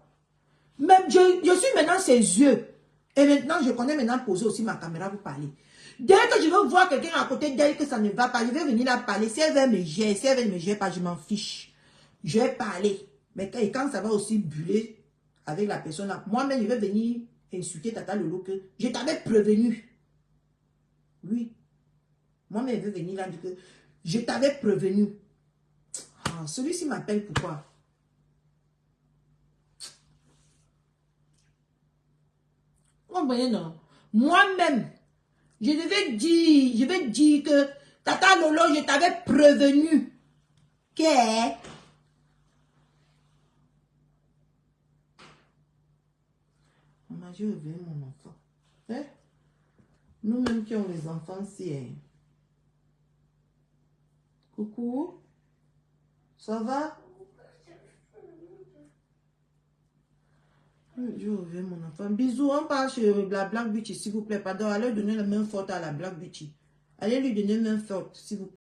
Même je suis maintenant ses yeux. Et maintenant, je connais maintenant poser aussi ma caméra pour parler. Dès que je veux voir quelqu'un à côté d'elle que ça ne va pas, je vais venir la parler. Si elle veut me gérer, si elle veut me gérer pas, je m'en fiche. Je vais parler. Mais quand ça va aussi buller avec la personne là, moi-même, je vais venir insulter Tata Lolo que je t'avais prévenu. Oui. Moi-même, je vais venir là dire que je t'avais prévenu. Ah, celui-ci m'appelle pourquoi? Non. Moi-même, je vais dire que Tata Lolo, je t'avais prévenu que maman, je reviens mon enfant. Hein? Nous-mêmes qui avons les enfants, c'est coucou, ça va? Je reviens mon enfant. Bisous, on part chez la Black Beauty, s'il vous plaît. Pardon, allez donner la main forte à la Black Beauty. Allez lui donner la main forte, s'il vous plaît.